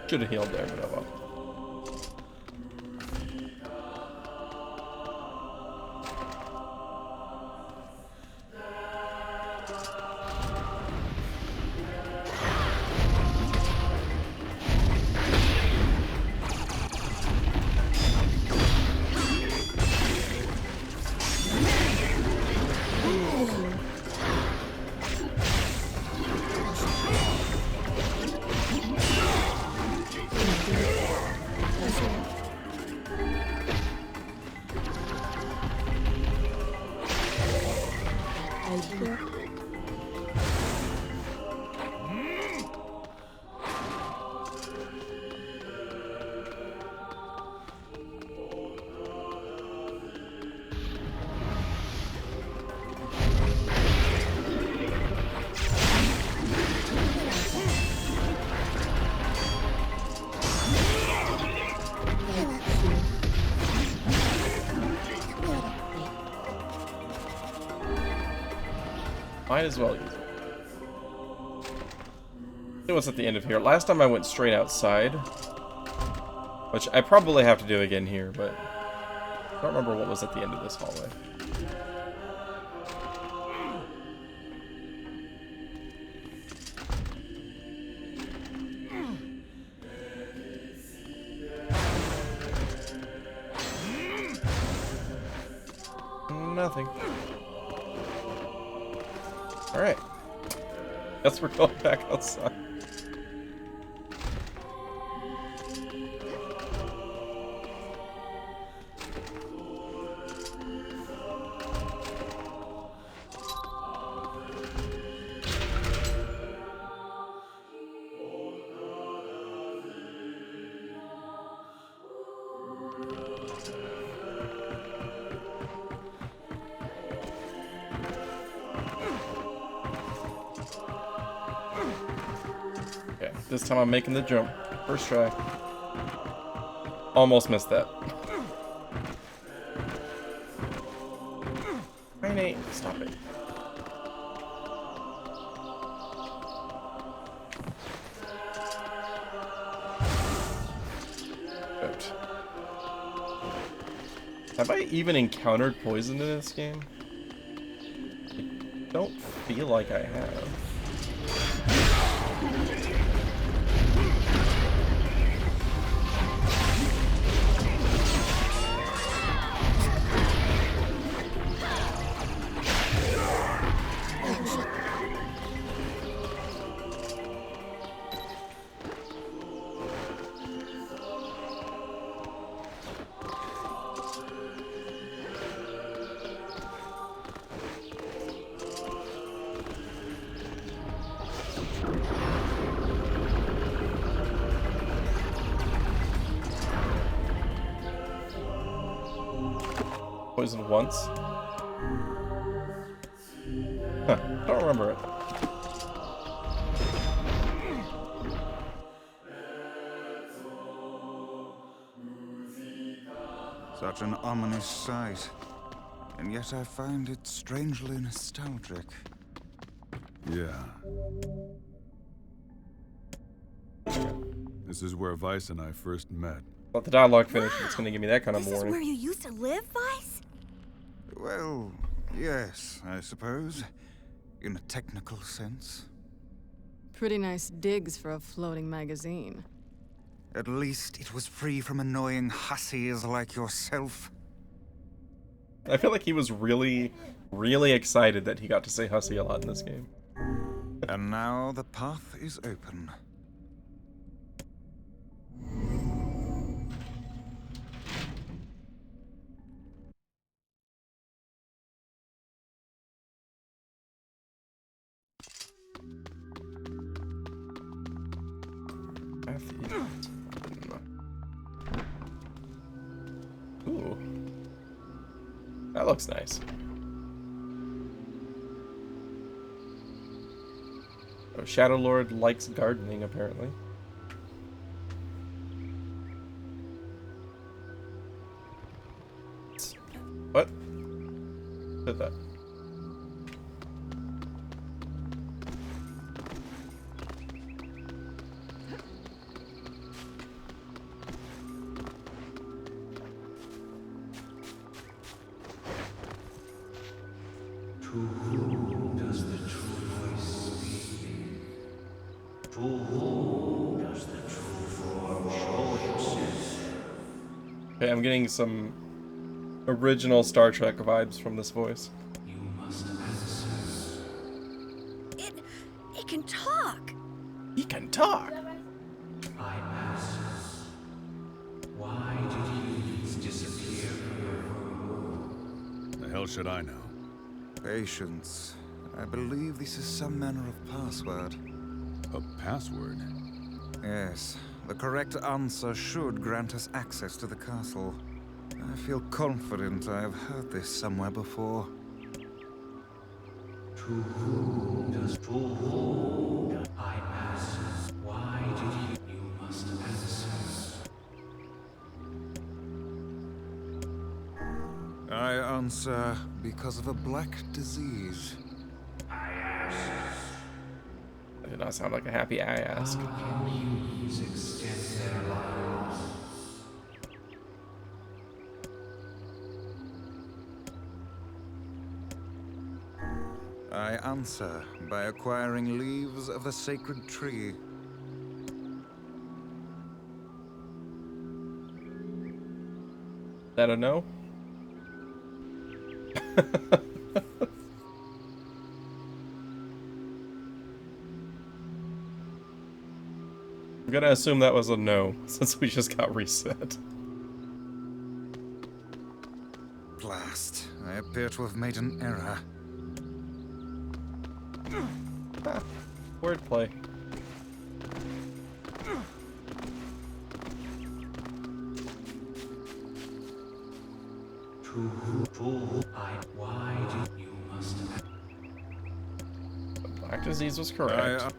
Should have healed there, but oh well. you. Might as well use it. It was at the end of here. Last time I went straight outside, which I probably have to do again here, but I don't remember what was at the end of this hallway. Nothing. Alright. Guess we're going back outside. Okay, this time I'm making the jump. First try. Almost missed that. Hi, Nate. Stop it. Oops. Have I even encountered poison in this game? I don't feel like I have. Poisoned once. Huh, don't remember it. Such an ominous sight. And yet I find it strangely nostalgic. Yeah. This is where Vice and I first met. Let the dialogue finish. It's gonna give me that kind of This is warning. where you used to live, Vice? Well, yes, I suppose. In a technical sense. Pretty nice digs for a floating magazine. At least it was free from annoying hussies like yourself. I feel like he was really, really excited that he got to say hussy a lot in this game. And now the path is open. Ooh. That looks nice. Oh, Shadow Lord likes gardening, apparently. What? Did that? To whom does the true voice speak? To whom does the true form show itself? Okay, I'm getting some original Star Trek vibes from this voice. You must answer. It can talk. He can talk! I ask, why did humans disappear from your world? The hell should I know? Patience. I believe this is some manner of password. A password? Yes, the correct answer should grant us access to the castle. I feel confident I have heard this somewhere before. To whom I ask? Why did you must answer? I answer because of a black disease. That did not sound like a happy I ask. How can humans extend their lives? I answer by acquiring leaves of a sacred tree. Is that a no? I'm gonna assume that was a no, since we just got reset. Blast. I appear to have made an error. Wordplay. Why did you must The black disease was correct.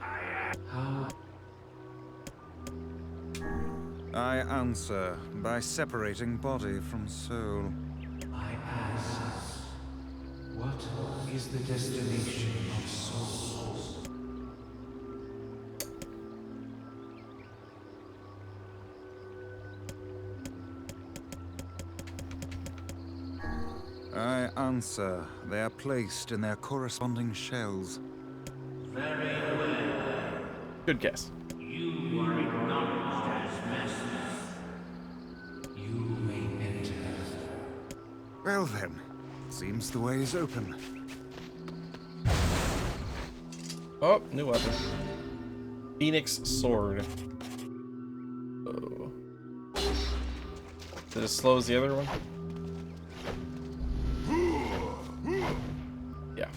I answer by separating body from soul. I ask, what is the destination of souls? I answer they are placed in their corresponding shells. Very well. Good guess. You are acknowledged as master. You may enter. Well then, seems the way is open. Oh, new weapon. Phoenix sword. Oh. Is it as slow as the other one? Yeah.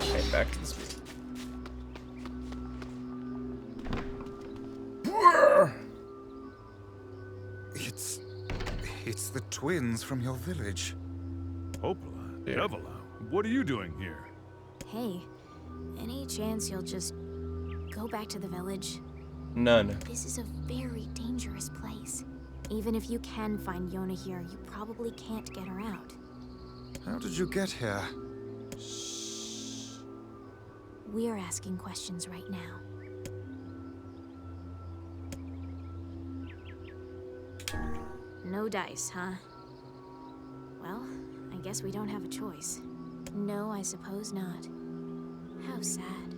Okay, back to the speed. It's the twins from your village. Popola? Yeah. Devila? What are you doing here? Hey, any chance you'll just go back to the village? None. This is a very dangerous place. Even if you can find Yona here, you probably can't get her out. How did you get here? Shh. We're asking questions right now. No dice, huh? Well, I guess we don't have a choice. No, I suppose not. How sad.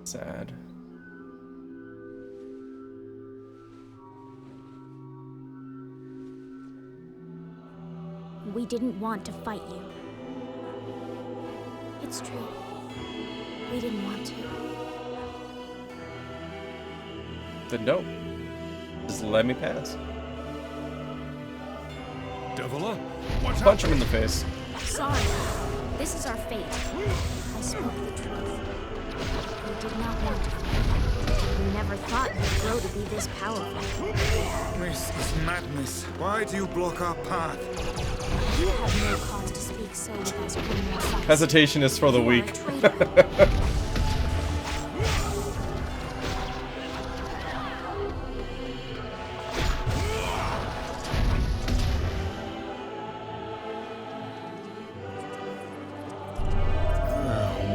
Sad. We didn't want to fight you. It's true. We didn't want to. Then no. Just let me pass. Devila? What's Punch him happening? in the face. Sorry. This is our fate. I spoke the truth. We did not want to fight. We never thought you'd grow to be this powerful. This is madness. Why do you block our path? You have no cause to speak so with us criminal thoughts. Hesitation is for the You are a weak. traitor.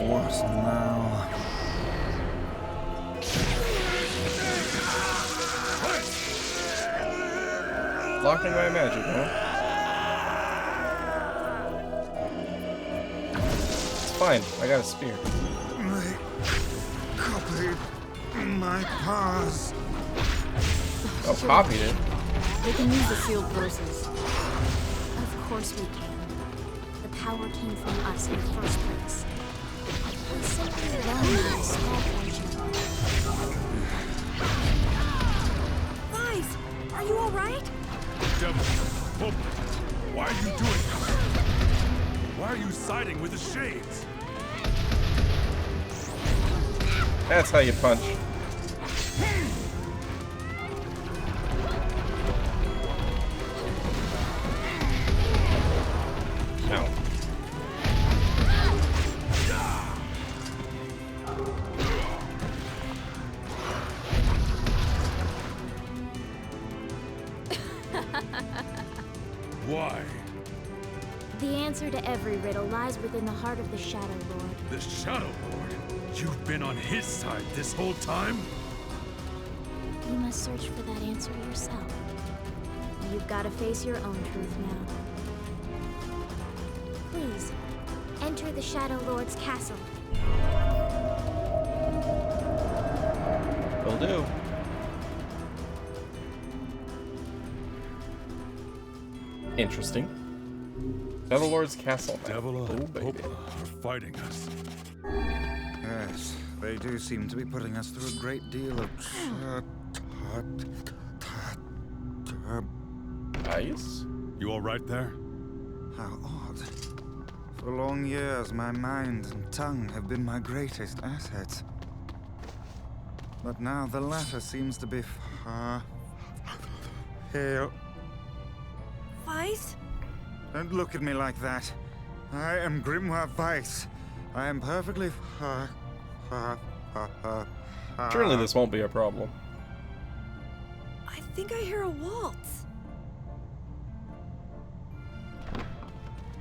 What now? Blocking my magic, huh? It's fine. I got a spear. They copied my paws. Oh, copied it. They can use the sealed verses. Of course we can. The power came from us in the first place. We simply learned a small portion. Guys, are you all right? Devila, Popola, why are you doing this? Why are you siding with the Shades? That's how you punch. Ow. Why? The answer to every riddle lies within the heart of the Shadow Lord. The Shadow Lord? You've been on his side this whole time? You must search for that answer yourself. You've got to face your own truth now. Please, enter the Shadow Lord's castle. Will do. Interesting. Shadow Lord's castle. Devil Oh, and baby. Popa are fighting us. Yes, they do seem to be putting us through a great deal of Nice. You all right there? How odd. For long years, my mind and tongue have been my greatest assets. But now the latter seems to be here. Weiss? Don't look at me like that. I am Grimoire Weiss. I am perfectly Surely this won't be a problem. I think I hear a waltz.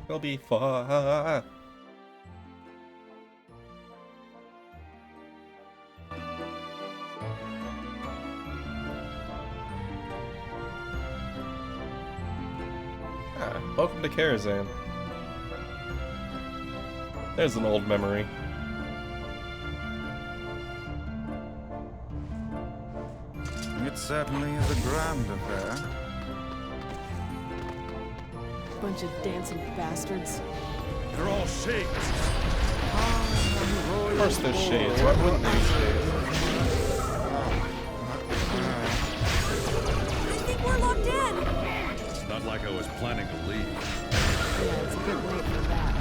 It'll be fun. Welcome to Karazhan. There's an old memory. It certainly is a grand affair. Bunch of dancing bastards. They're all Shades. Of course there's Shades. Why wouldn't there be Shades? I think we're locked in. It's not like I was planning to leave. Yeah, it's a bit late for that.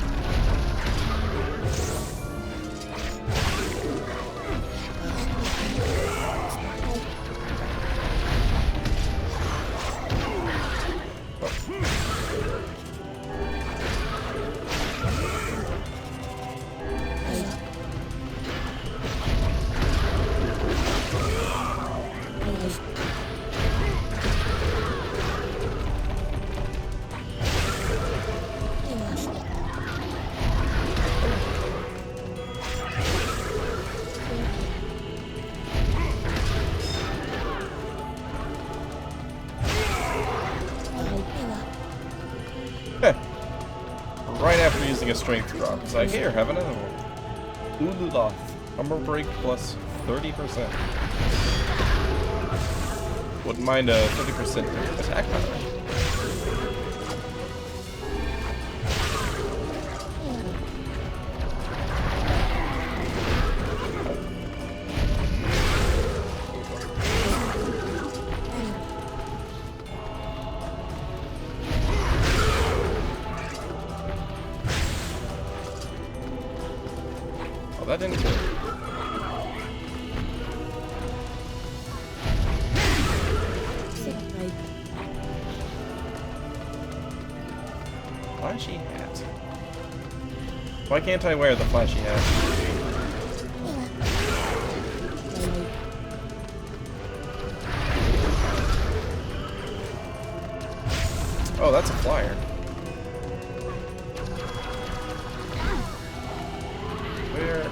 Right after using a strength drop, it's like, here, have another one. Ululath. Armor break plus 30%. Wouldn't mind a 30% attack power. That didn't work. Flashy hat. Why can't I wear the flashy hat? Oh, that's a flyer. Where?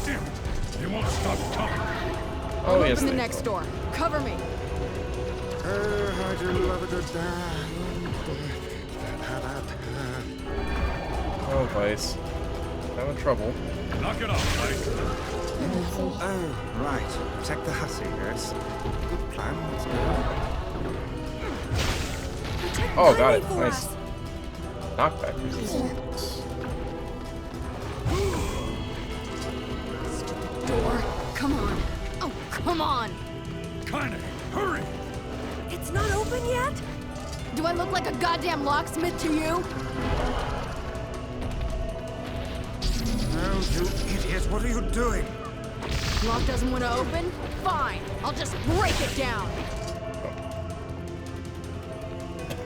Damn it! They won't stop coming. Oh, yes. Open the they next will. door. Cover me. Oh, I do love a good Oh, Vice. Having trouble. Knock it off, Weiss. Oh, right. Protect the hussy, yes. Good plan, let's go. Protect Oh, got Tiny it. for Nice. us. Knockback resistance. Come on! Kaine, hurry! It's not open yet? Do I look like a goddamn locksmith to you? No, you idiot! What are you doing? Lock doesn't want to open? Fine, I'll just break it down.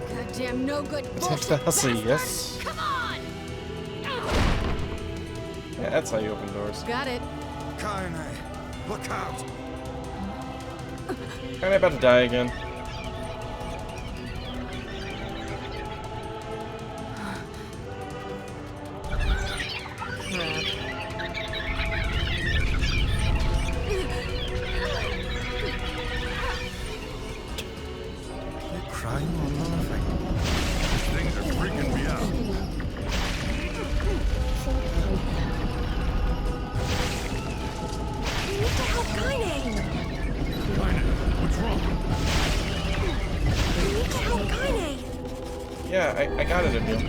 Goddamn no good bullshit That's a bastard. yes. Come on! Yeah, that's how you open doors. Got it. Kaine, look out! Kinda about to die again. Crap. You're crying or laughing? These things are freaking me out. We need to help Kaine! Kaine, what's wrong? We need to help Kaine! Yeah, I got it, Emil.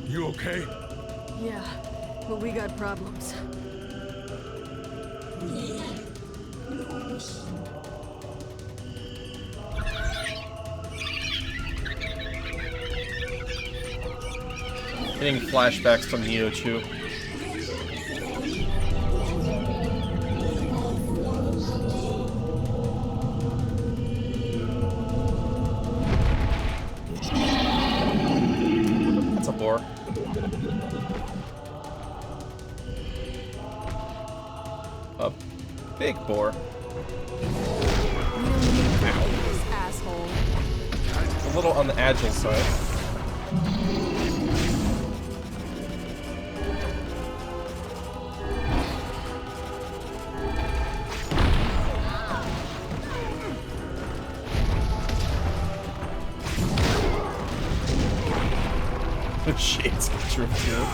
You okay? Yeah, but we got problems. Getting flashbacks from Neo-Chu. That's a boar. A big boar. This asshole. A little on the agile side. The shades get your too.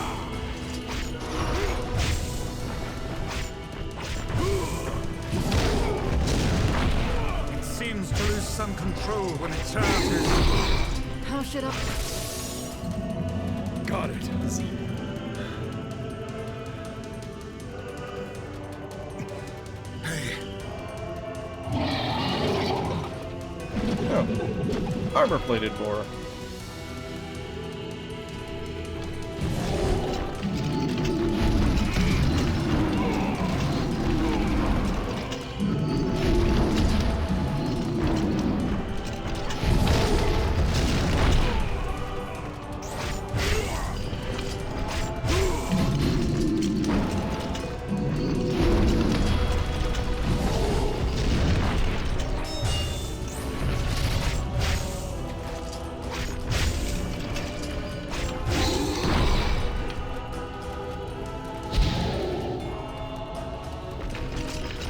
It seems to lose some control when it charges. How should I... Got it. Hey, Oh. Armor-plated boar.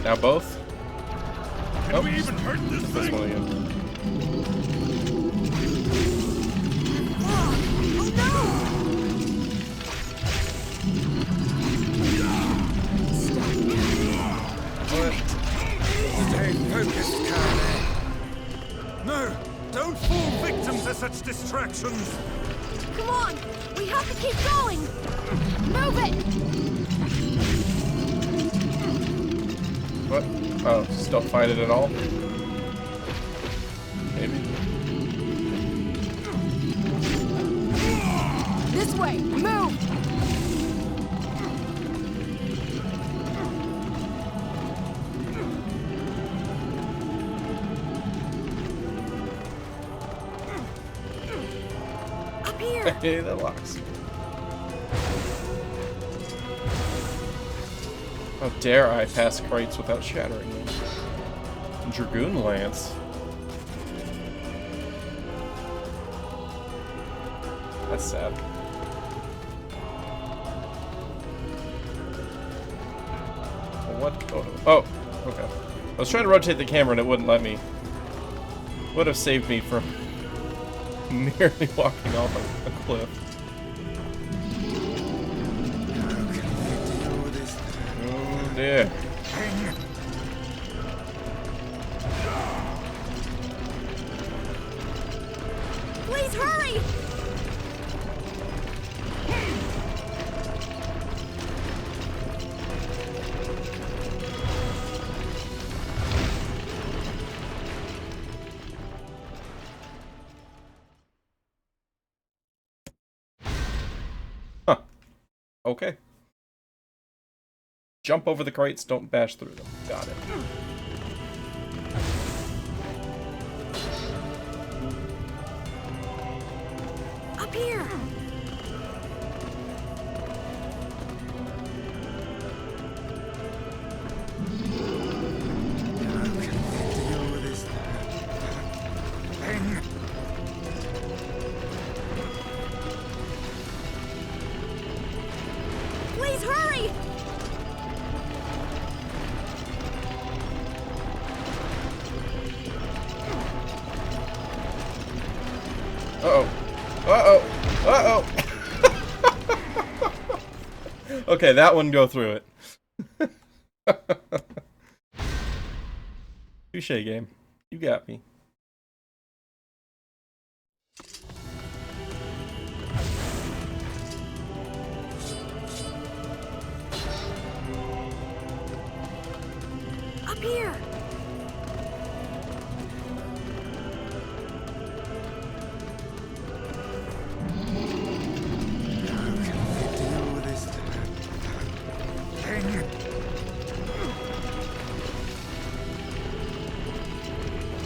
Now both? Can we even hurt this This thing? one again. What? stay focused, Kaine. No, don't fall victim to such distractions. Come on! We have to keep going! Move it! What? Oh, just don't fight it at all? Maybe. This way! Move! Up here! Hey, that locks. How dare I pass crates without shattering them? Dragoon Lance. That's sad. What? Oh, okay. I was trying to rotate the camera and it wouldn't let me. Would have saved me from nearly walking off a cliff. Oh dear. Okay. Jump over the crates, don't bash through them. Got it. Up here! Please hurry! Uh-oh. Uh-oh. Uh-oh. Okay, that one go through it. Touche game. You got me. Up here!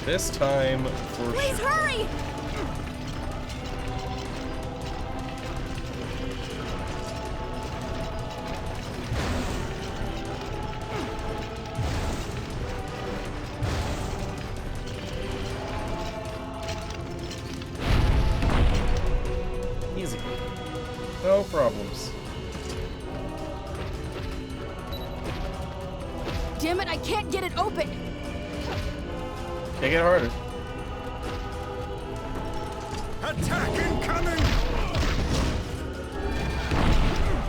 This time for Please sure. hurry! Easy. No problems. Damn it, I can't get it open! Can't get harder. Attack incoming!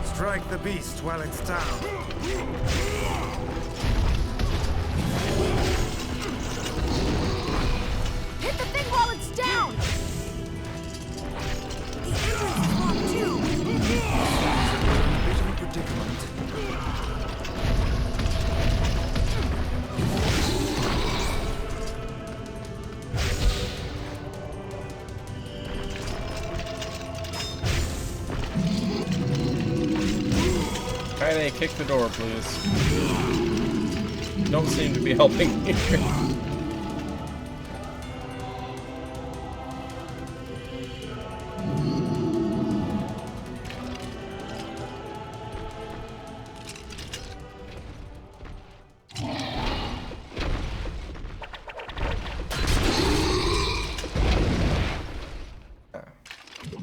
Strike the beast while it's down. Hit the thing while it's down! The entrance is locked too! Bit of a predicament. Kaine, kick the door, please. Don't seem to be helping me.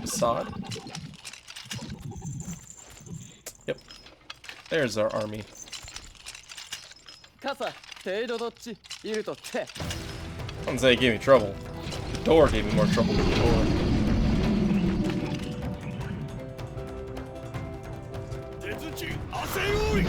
Sod? Yep. There's our army. 傘程度どっちいるとって I wouldn't say it gave me trouble. The door gave me more trouble than the door. 出づち汗よい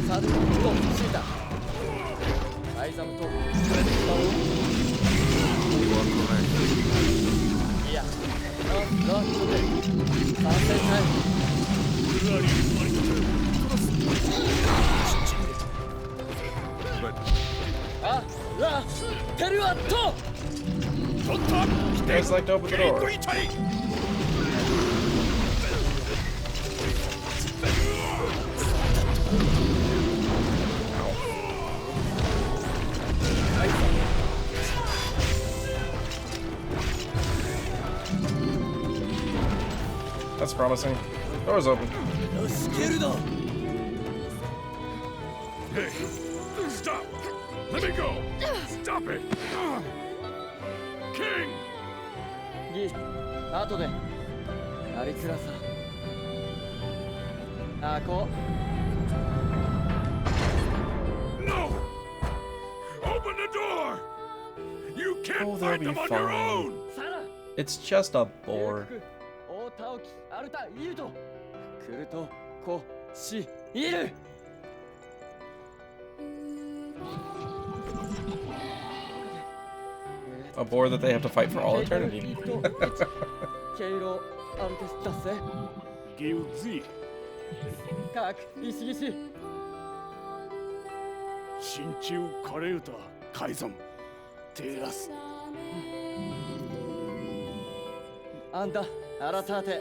サルとシータアイザムとフレッドいやラストで参戦タイムあラテルアット Guys like to open the door. That's promising. Door's open. Hey, stop! Let me go! Stop it! King! ギ後でやりづらさあこ No! Open the door! You can't Oh, they'll fight be them on your fine. own! サラ It's just a board. 大田沖アルタイルトクルトコシイル a bore that they have to fight for all eternity. 毛色アルテスだぜ。ギウズイ、かく石ぎし。新中カレウタ改ざんテーラス。あんた改て。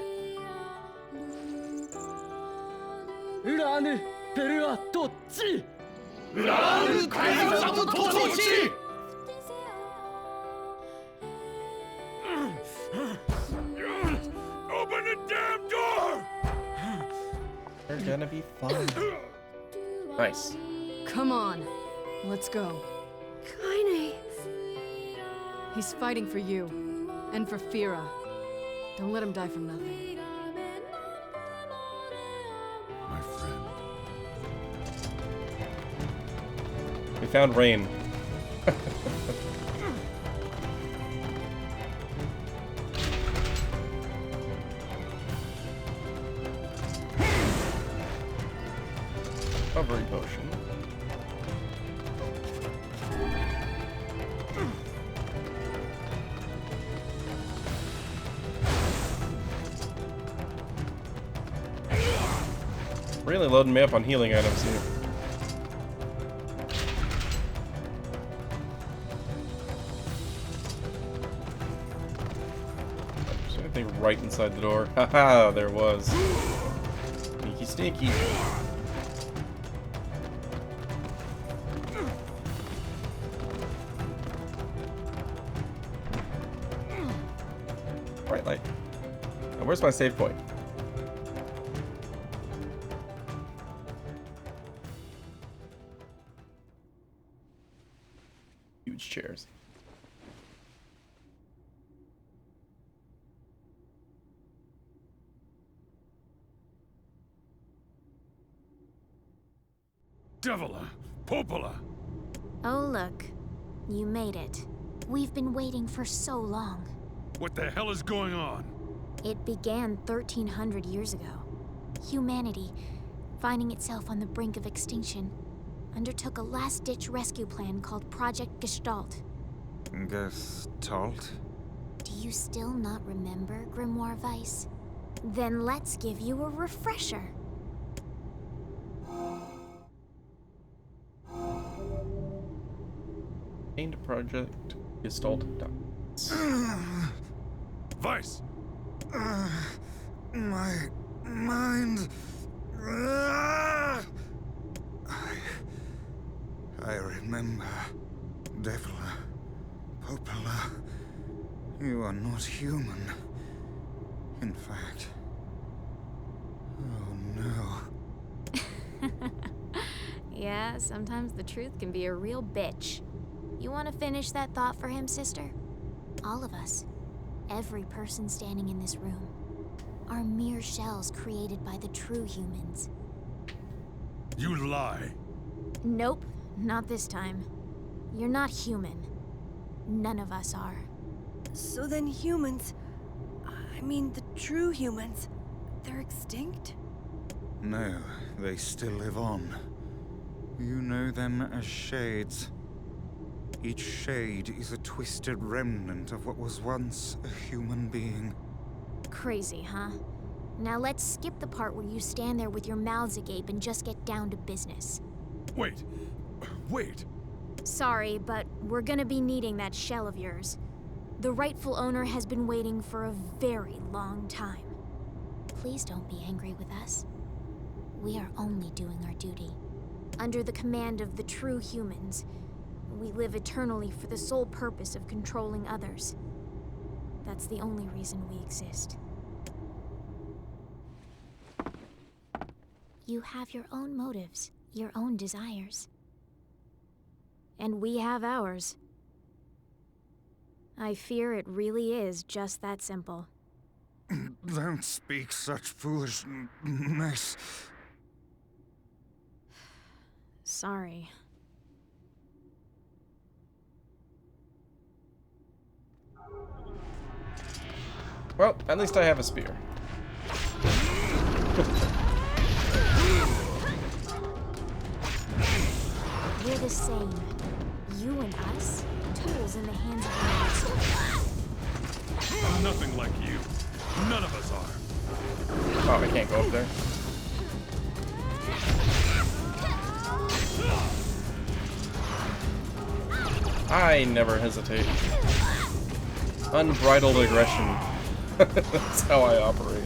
ウラーヌペルアどっち？ウラール海賊団とどっち？Open the damn door! They're gonna be fun. Nice. Come on, let's go. Kaine. He's fighting for you, and for Fira. Don't let him die for nothing. My friend. We found Rain. Recovery potion. Really loading me up on healing items here. Is there anything right inside the door? Haha, there was. Sneaky, sneaky. Bright light. Now, where's my save point? Huge chairs. Devila! Popola! Oh, look. You made it. We've been waiting for so long. What the hell is going on? It began 1,300 years ago. Humanity, finding itself on the brink of extinction, undertook a last-ditch rescue plan called Project Gestalt. Gestalt? Do you still not remember, Grimoire Weiss? Then let's give you a refresher. Named Project Gestalt documents. Weiss! My mind. I remember. Devila. Popola. You are not human. In fact. Oh no. Yeah, sometimes the truth can be a real bitch. You want to finish that thought for him, sister? All of us, every person standing in this room, are mere shells created by the true humans. You lie! Nope, not this time. You're not human. None of us are. So then humans, I mean the true humans, they're extinct? No, they still live on. You know them as shades. Each shade is a twisted remnant of what was once a human being. Crazy, huh? Now let's skip the part where you stand there with your mouths agape and just get down to business. Wait! Wait! Sorry, but we're gonna be needing that shell of yours. The rightful owner has been waiting for a very long time. Please don't be angry with us. We are only doing our duty. Under the command of the true humans, we live eternally for the sole purpose of controlling others. That's the only reason we exist. You have your own motives, your own desires. And we have ours. I fear it really is just that simple. Don't speak such foolishness. Sorry. Well, at least I have a spear. We're the same. You and us? tools in the hands of the master. I'm nothing like you. None of us are. Oh, I can't go up there. I never hesitate. Unbridled aggression. That's how I operate.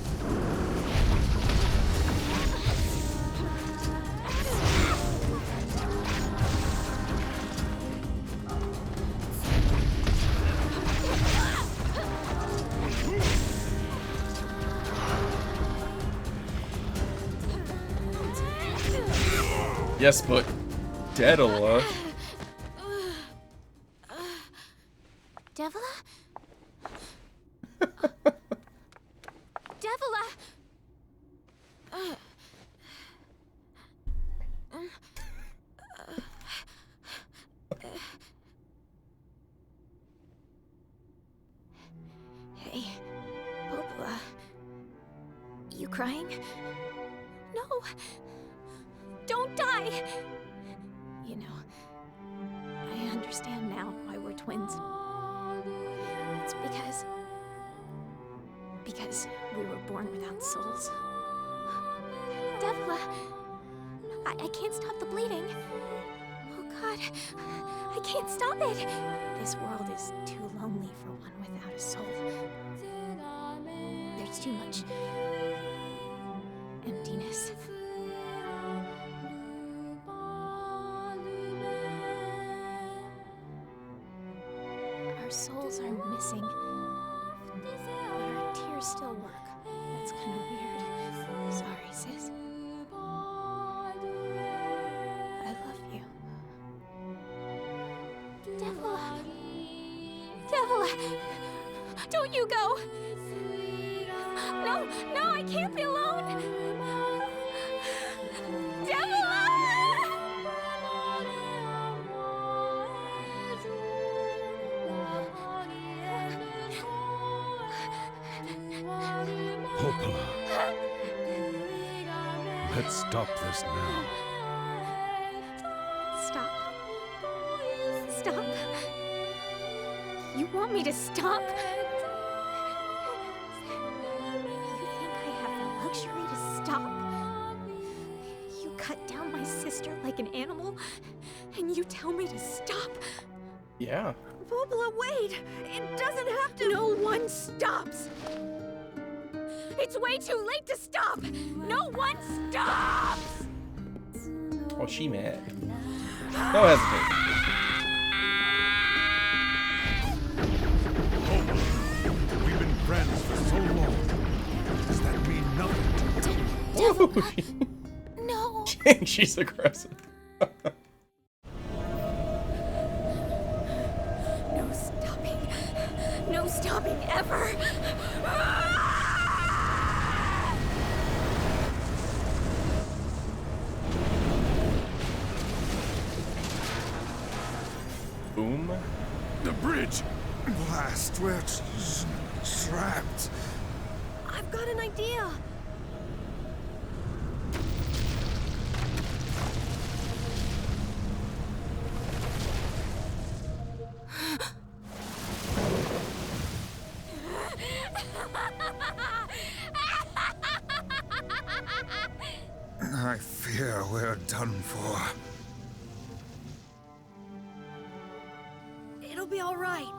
Yes, but Daedala. Devila? Devila! Hey, Popola. You crying? No! Don't die! You know, I understand now why we're twins. It's because we were born without souls. Devila, I can't stop the bleeding. Oh God, I can't stop it. This world is too lonely for one without a soul. There's too much emptiness. Our souls are missing, but our tears still work. That's kind of weird. Sorry, sis. I love you. Devila! Devila! Don't you go! No, no, I can't be alone! Devila! Popola. Let's stop this now. Stop. Stop. You want me to stop? You think I have the luxury to stop? You cut down my sister like an animal, and you tell me to stop? Yeah. Popola, wait! It doesn't have to. No one stops! It's way too late to stop! No one stops! Oh, she mad. No hesitate. Popola, we've been friends for so long. Does that mean nothing to you? No! She's aggressive. No stopping. No stopping ever! Boom. The bridge! Blast, we're trapped. I've got an idea. I fear we're done for. It'll be all right.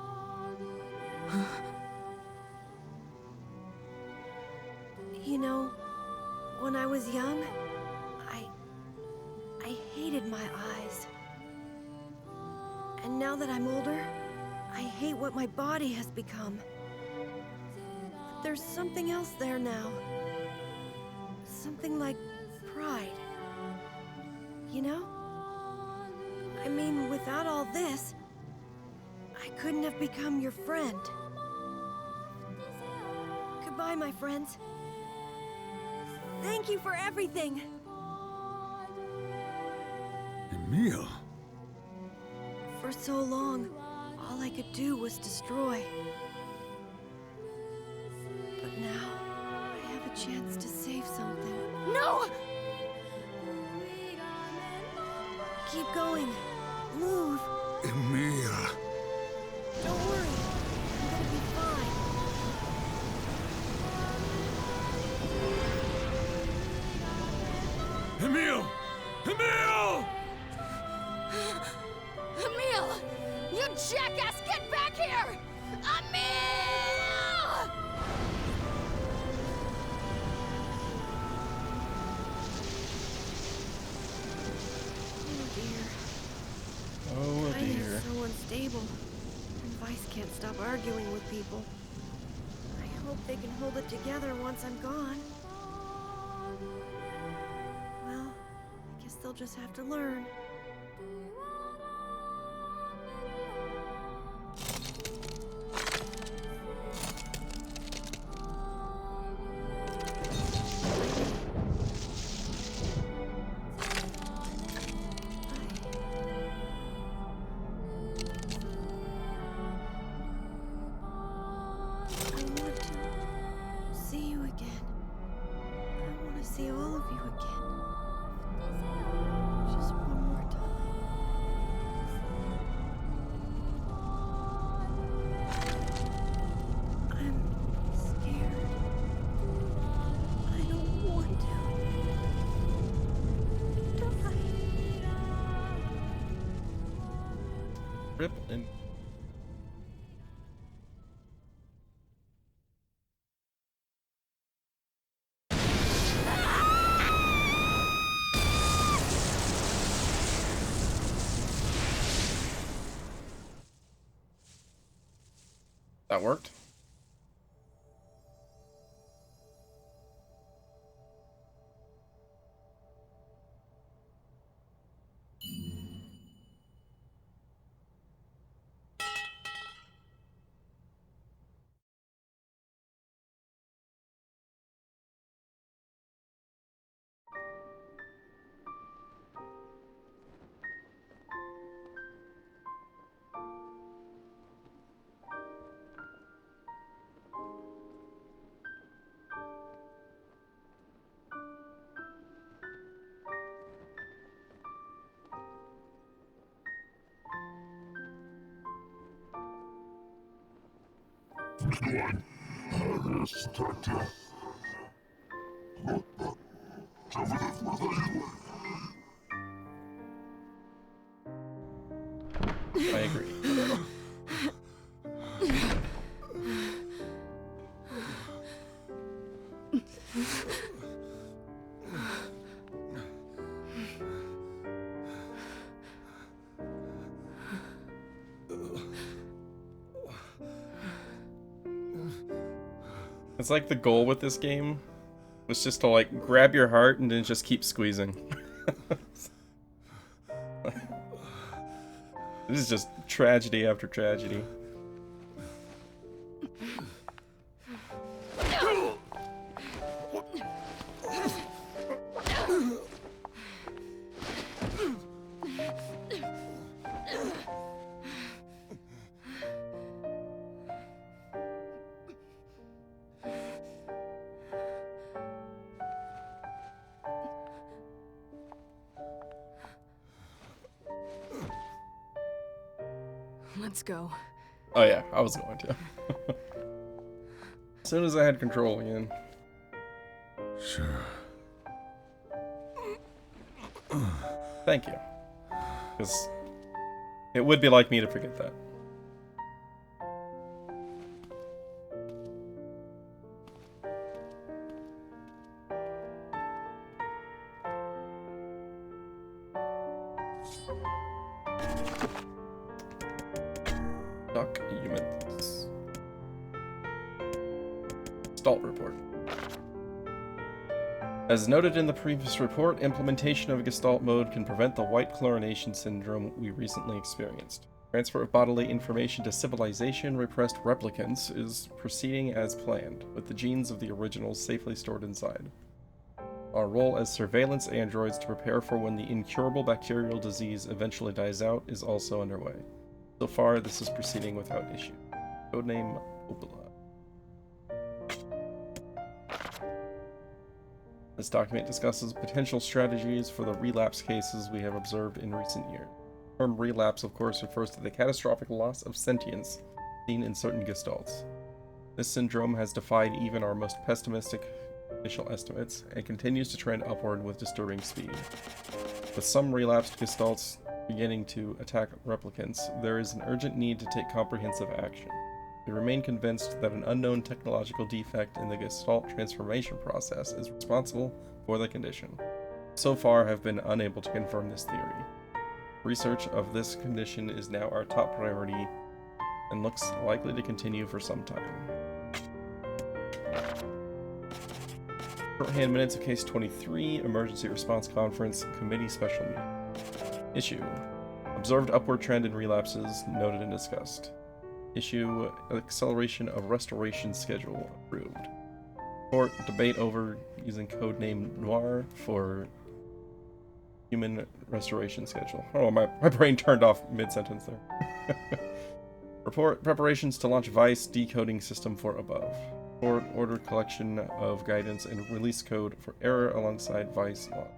You know, when I was young, I hated my eyes. And now that I'm older, I hate what my body has become. But there's something else there now. Something like pride. You know? I mean, without all this, I couldn't have become your friend. Goodbye, my friends. Thank you for everything. Emil. For so long, all I could do was destroy. But now, I have a chance to save something. No! Keep going. Move. Emil, Don't worry. I'm gonna be fine. Emil! Emil! Emil! You jackass, get back here! Emil! Oh dear. Oh Kaine dear. is so unstable. And Vice can't stop arguing with people. I hope they can hold it together once I'm gone. Well, I guess they'll just have to learn. I want to see you again. I want to see all of you again. Just one more time. I'm scared. I don't want to. Rip and that worked. I agree. It's like the goal with this game was just to like grab your heart and then just keep squeezing. This is just tragedy after tragedy. Let's go. Oh yeah, I was going to. As soon as I had control again. Sure. Thank you. Because it would be like me to forget that. Documents. Gestalt report. As noted in the previous report, implementation of Gestalt mode can prevent the white chlorination syndrome we recently experienced. Transfer of bodily information to civilization repressed replicants is proceeding as planned, with the genes of the originals safely stored inside. Our role as surveillance androids to prepare for when the incurable bacterial disease eventually dies out is also underway. So far, this is proceeding without issue. Codename Opala. This document discusses potential strategies for the relapse cases we have observed in recent years. The term relapse, of course, refers to the catastrophic loss of sentience seen in certain gestalts. This syndrome has defied even our most pessimistic initial estimates, and continues to trend upward with disturbing speed. With some relapsed gestalts beginning to attack replicants, there is an urgent need to take comprehensive action. We remain convinced that an unknown technological defect in the gestalt transformation process is responsible for the condition. So far, have been unable to confirm this theory. Research of this condition is now our top priority and looks likely to continue for some time. Shorthand minutes of Case 23, Emergency Response Conference, Committee Special Meeting. Issue: observed upward trend in relapses, noted and discussed. Issue: acceleration of restoration schedule, approved. Report: debate over using codename NieR for human restoration schedule. Oh, my brain turned off mid-sentence there. Report: preparations to launch Vice decoding system for above. Report: ordered collection of guidance and release code for error alongside Vice launch.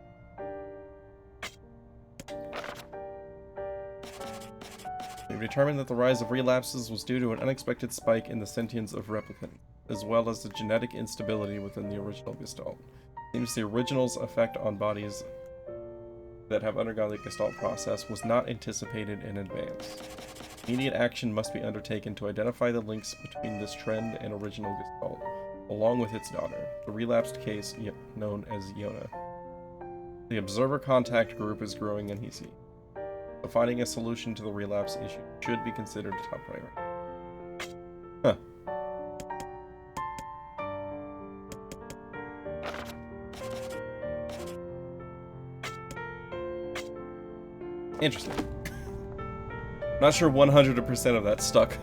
We've determined that the rise of relapses was due to an unexpected spike in the sentience of replicants, as well as the genetic instability within the original gestalt. It seems the original's effect on bodies that have undergone the gestalt process was not anticipated in advance. Immediate action must be undertaken to identify the links between this trend and original gestalt, along with its daughter, the relapsed case known as Yona. The observer contact group is growing in Hisi, so finding a solution to the relapse issue should be considered a top priority. Huh. Interesting. Not sure 100% of that stuck.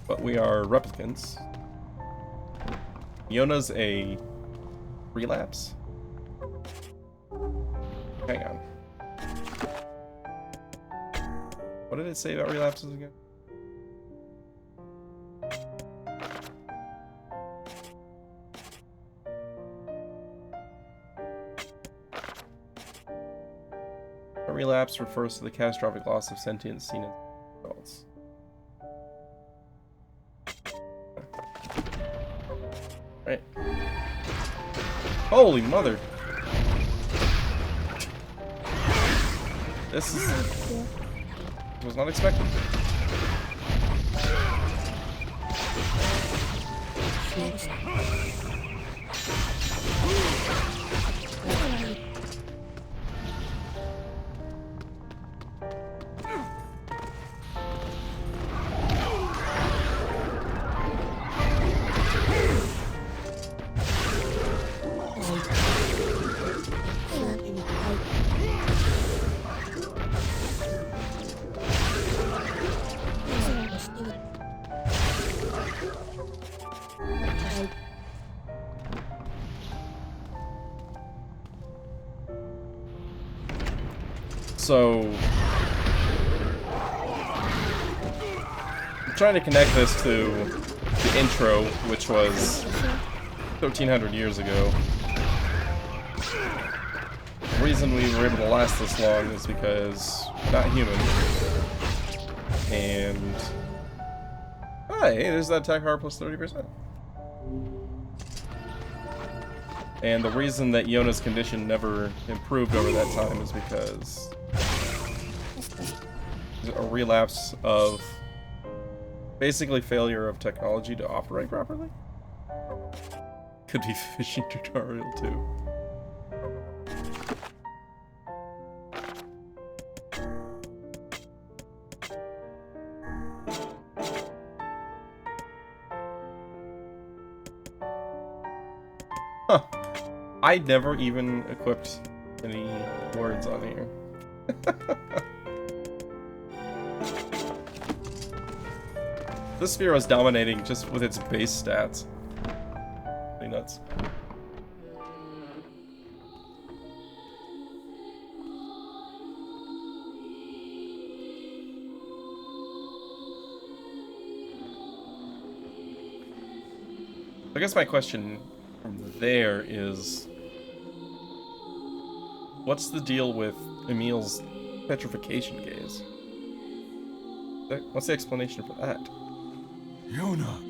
But we are replicants. Yona's a relapse? Hang on. What did it say about relapses again? A relapse refers to the catastrophic loss of sentience seen in adults. Right. Holy mother! This was not expected. So, I'm trying to connect this to the intro, which was 1,300 years ago. The reason we were able to last this long is because we're not human. And hey, there's that attack power plus 30%. And the reason that Yona's condition never improved over that time is because a relapse of basically failure of technology to operate properly. Could be fishing tutorial too. Huh. I never even equipped any words on here. This sphere was dominating just with its base stats. Pretty nuts. I guess my question from there is, what's the deal with Emil's petrification gaze? What's the explanation for that? Yona!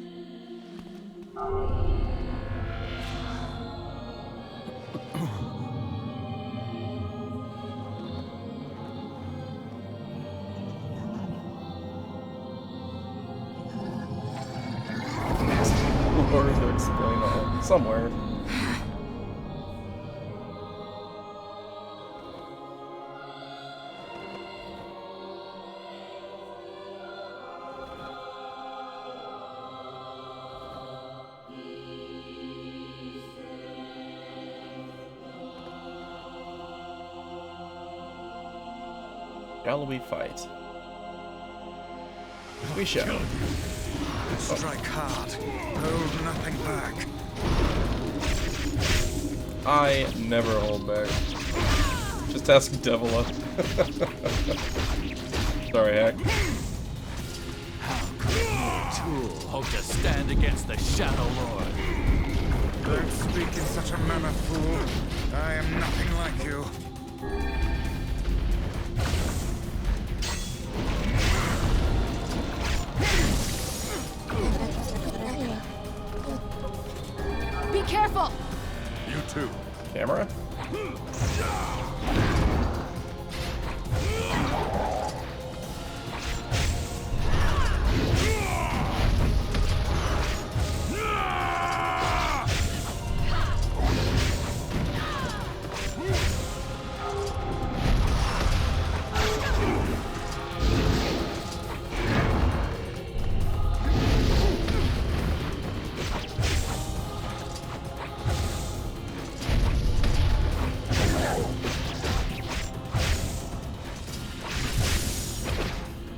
Or to explain all somewhere. Shall we fight? We shall. Strike hard. Hold nothing back. I never hold back. Just ask Devila. Sorry, Hack. How could a mere tool hope to stand against the Shadow Lord? Don't speak in such a manner, fool. I am nothing like you. Be careful! You too. Camera?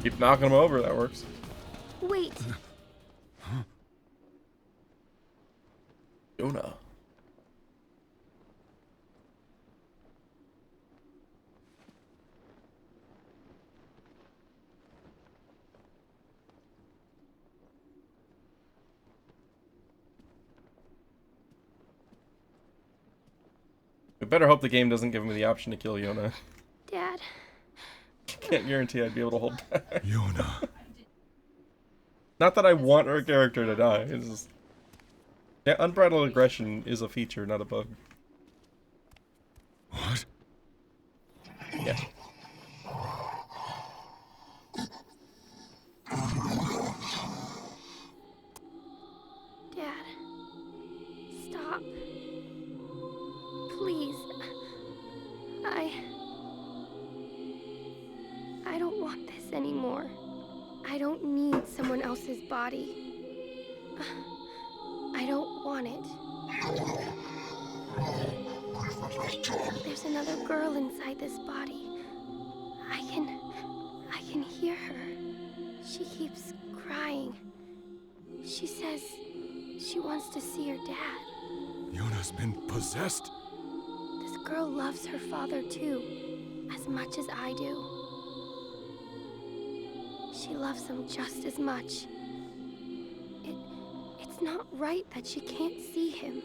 Keep knocking them over, that works. Wait. Yona. We better hope the game doesn't give me the option to kill Yona. Dad. Can't guarantee I'd be able to hold back. Yona. Not that I want our character to die. It's just... Yeah, unbridled aggression is a feature, not a bug. What? Yeah. Dad. Stop. Please. I don't want this anymore. I don't need someone else's body. I don't want it. There's another girl inside this body. I can hear her. She keeps crying. She says she wants to see her dad. Yona's been possessed? This girl loves her father too, as much as I do. She loves him just as much. It's not right that she can't see him.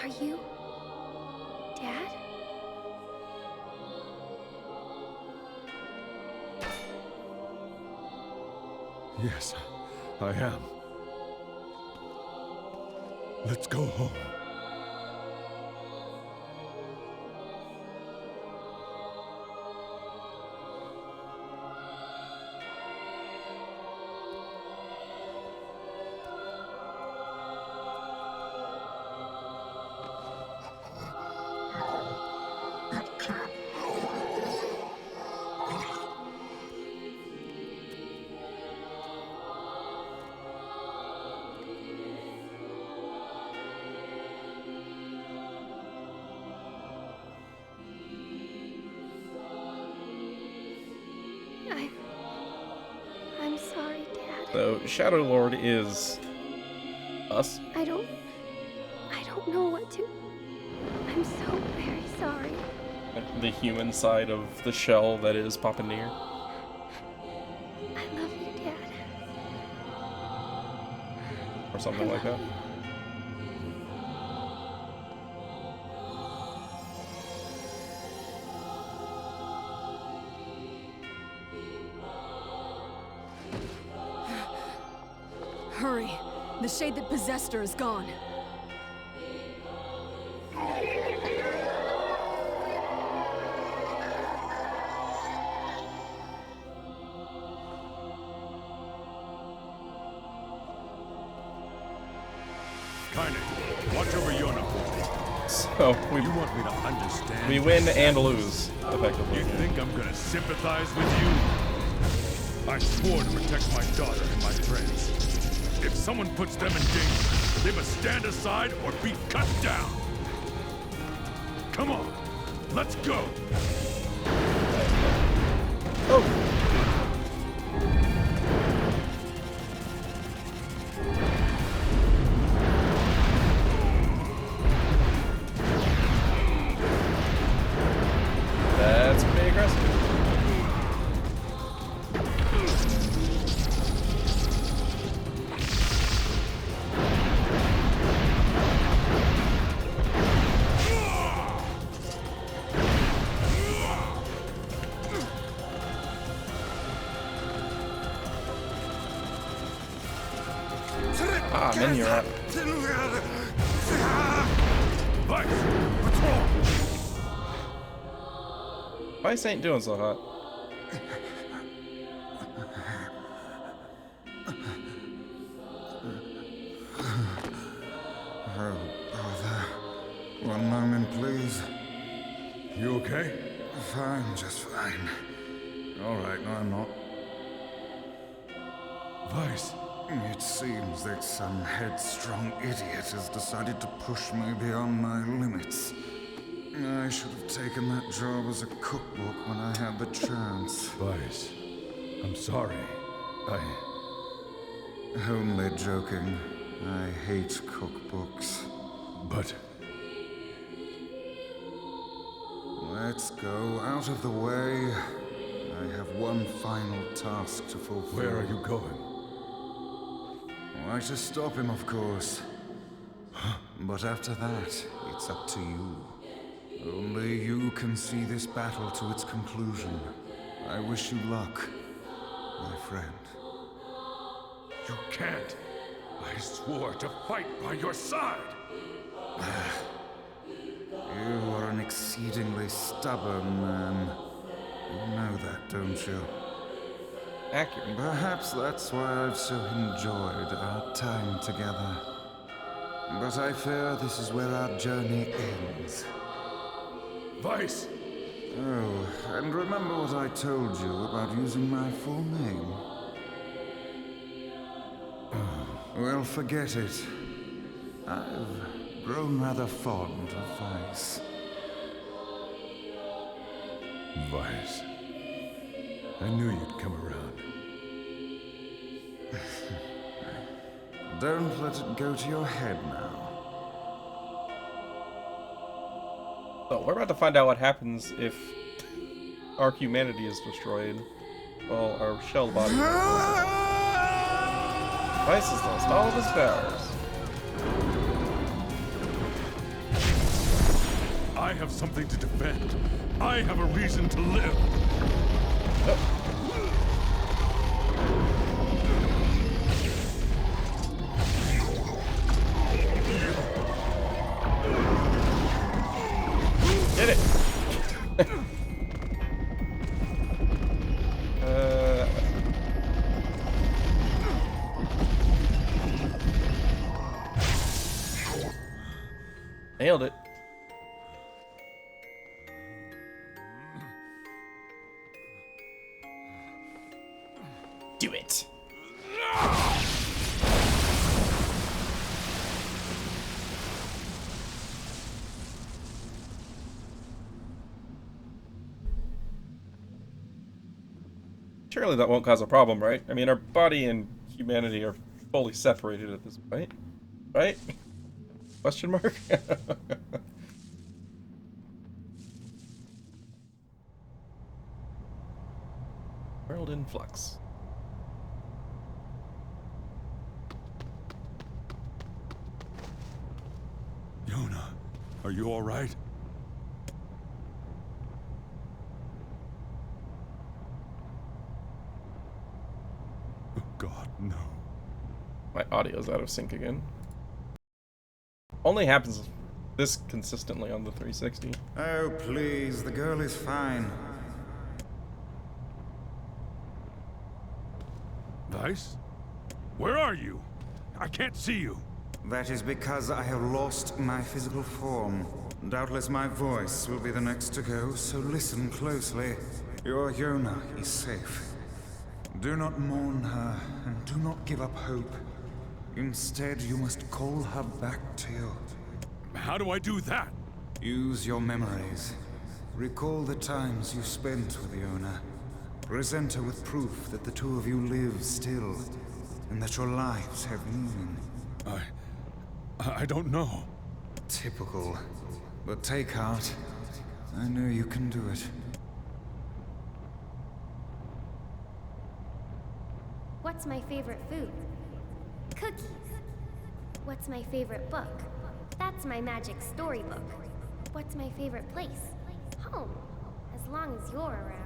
Are you Dad? Yes, I am. Let's go home. I'm sorry, Dad. So, Shadow Lord is... us? I don't know what to... I'm so very sorry. The human side of the shell that is Papa NieR. I love you, Dad. Or something like that. Hurry. The shade that possessed her is gone. Kaine, watch over Yona. So You want me to understand? we win and lose, effectively. You think I'm gonna sympathize with you? I swore to protect my daughter and my friends. If someone puts them in danger, they must stand aside or be cut down. Come on, let's go. Oh. That's pretty aggressive. Ah, then you're up. Vice, what's wrong? Vice ain't doing so hot. Oh, brother. One moment, please. You okay? Fine, just fine. All right, no, I'm not. Vice. It seems that some headstrong idiot has decided to push me beyond my limits. I should have taken that job as a cookbook when I had the chance. Vice, I'm sorry. Only joking. I hate cookbooks. But Let's go out of the way. I have one final task to fulfill. where are you going? Why, to stop him, of course. But after that, it's up to you. Only you can see this battle to its conclusion. I wish you luck, my friend. You can't. I swore to fight by your side. You are an exceedingly stubborn man. You know that, don't you? Accurate. Perhaps that's why I've so enjoyed our time together. But I fear this is where our journey ends. Vice! Oh, and remember what I told you about using my full name? Well, forget it. I've grown rather fond of Vice. Vice. I knew you'd come around. Don't let it go to your head now. So we're about to find out what happens if our humanity is destroyed. Well, our shell body. Vice has lost all of his powers. I have something to defend. I have a reason to live. Get it! Nailed it. Do it. Surely that won't cause a problem, right? I mean, our body and humanity are fully separated at this point, right? Question mark? World in flux. Yona, are you all right? Oh God, no. My audio's out of sync again. Only happens this consistently on the 360. Oh, please, the girl is fine. Weiss? Where are you? I can't see you. That is because I have lost my physical form. Doubtless my voice will be the next to go, so listen closely. Your Yona is safe. Do not mourn her, and do not give up hope. Instead, you must call her back to you. How do I do that? Use your memories. Recall the times you spent with Yona. Present her with proof that the two of you live still, and that your lives have meaning. I don't know. Typical. But take heart. I know you can do it. What's my favorite food? Cookies. What's my favorite book? That's my magic storybook. What's my favorite place? Home, as long as you're around.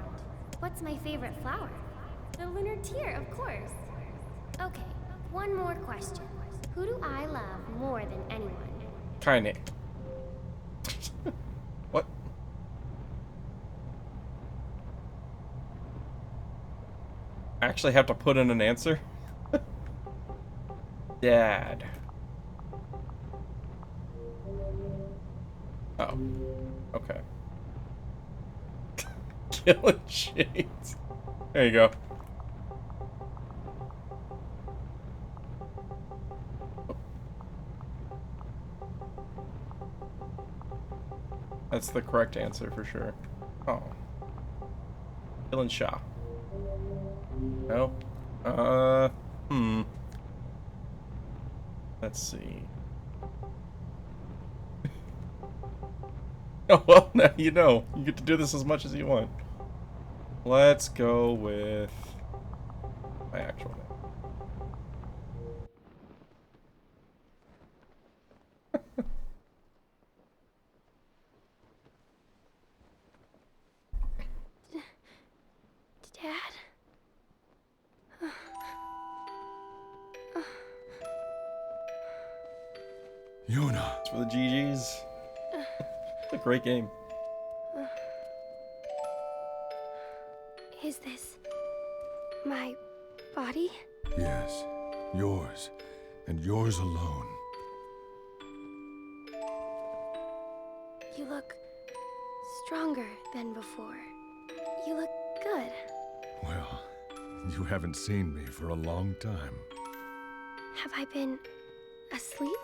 What's my favorite flower? The lunar tear, of course. Okay, one more question. Who do I love more than anyone? Kaine. What? I actually have to put in an answer? Dad. Oh. Okay. Killing shades. There you go. That's the correct answer for sure. Oh. Killing Shaw. No? Let's see. Oh, well, now you know. You get to do this as much as you want. Let's go with my actual name. Dad? Yona. It's for the GGs. It's a great game. Is this my body? Yes, yours, and yours alone. You look stronger than before. You look good. Well, you haven't seen me for a long time. Have I been asleep?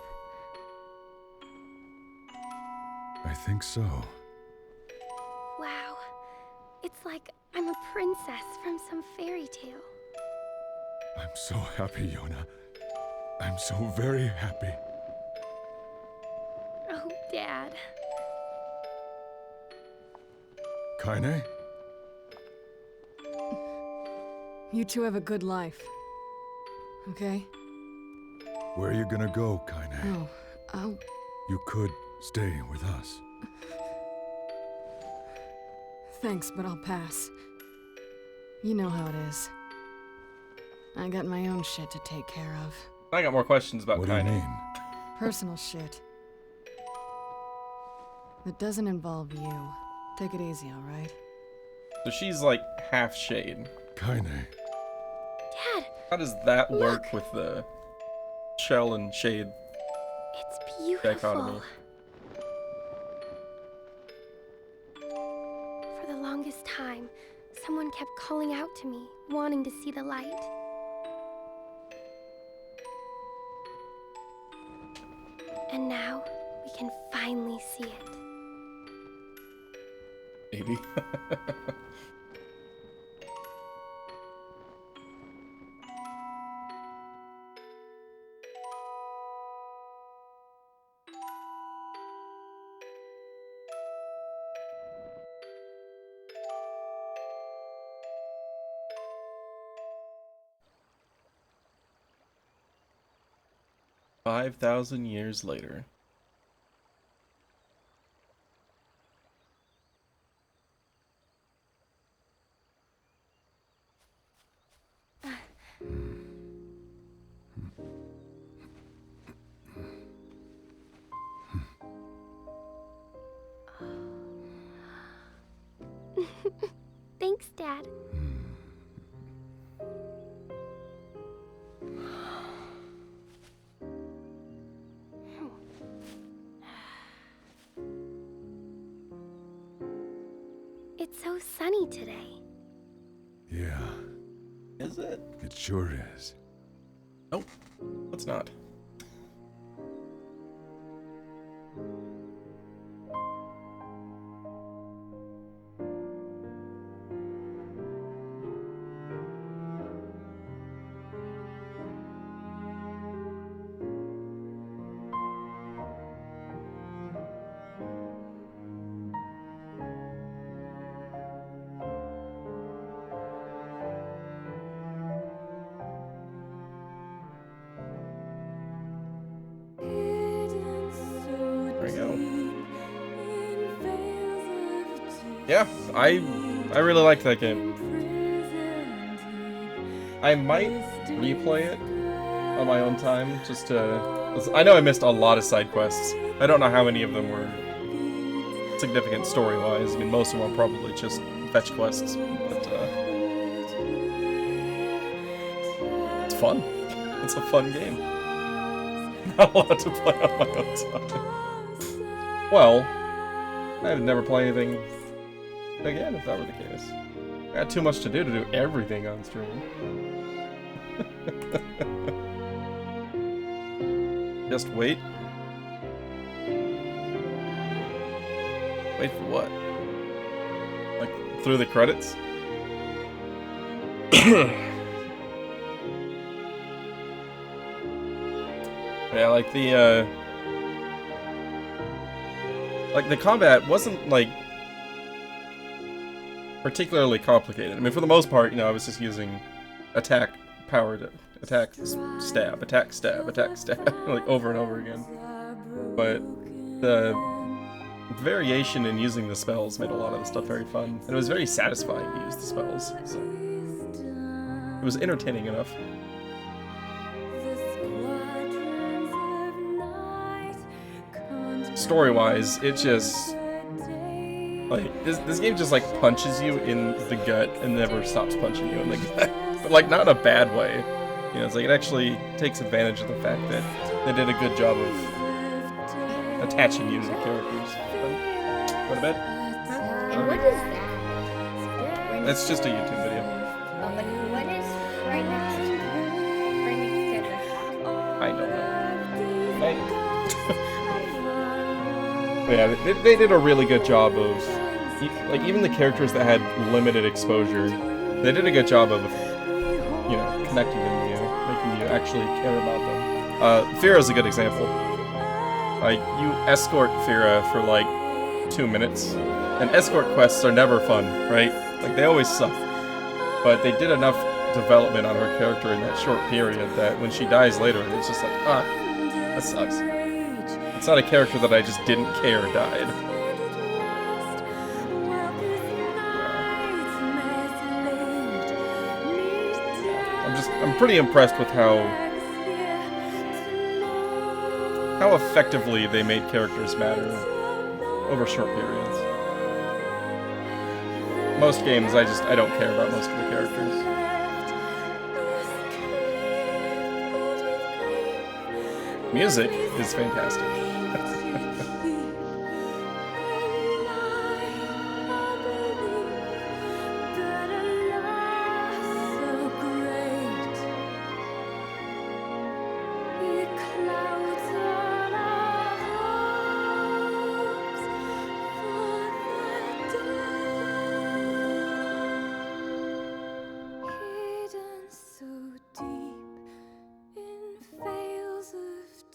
I think so. Wow. It's like I'm a princess from some fairy tale. I'm so happy, Yona. I'm so very happy. Oh, Dad. Kaine? You two have a good life. Okay? Where are you gonna go, Kaine? No, I'll... You could stay with us. Thanks, but I'll pass. You know how it is. I got my own shit to take care of. I got more questions about What do you Kaine. mean? Personal shit. That doesn't involve you. Take it easy, alright? So she's like half shade. Kaine. Dad, How does that work Look. with the shell and shade it's beautiful. dichotomy? For the longest time, someone kept calling out to me, wanting to see the light. And now, we can finally see it. Maybe. 5,000 years later. Thanks, Dad. It's so sunny today. Yeah, Is it? it sure is. Nope. It's not. There we go. Yeah, I really liked that game. I might replay it on my own time, just to... I know I missed a lot of side quests. I don't know how many of them were significant story-wise. I mean, most of them are probably just fetch quests, but it's fun. It's a fun game. Not a lot to play on my own time. Well, I'd never play anything again if that were the case. I had too much to do everything on stream. Just wait. Wait for what? Like, through the credits? Yeah, like the combat wasn't, like, particularly complicated. I mean, for the most part, you know, I was just using attack power to attack, stab, attack, stab, attack, stab, like, over and over again. But the variation in using the spells made a lot of the stuff very fun. And it was very satisfying to use the spells, so it was entertaining enough. Story-wise, it just... like, this game just, like, punches you in the gut and never stops punching you in the gut. But, like, not in a bad way. You know, it's like, it actually takes advantage of the fact that they did a good job of attaching you to the characters. Go to bed? And what is that? It's just a YouTube video. Oh, but what is right next to the I don't know. But yeah, they did a really good job of, like, even the characters that had limited exposure, they did a good job of, you know, connecting them to you, making you actually care about them. Fira's a good example. Like, you escort Fira for, like, 2 minutes, and escort quests are never fun, right? Like, they always suck. But they did enough development on her character in that short period that when she dies later, it's just like, ah, that sucks. It's not a character that I just didn't care died. I'm pretty impressed with how effectively they made characters matter over short periods. Most games, I don't care about most of the characters. Music is fantastic.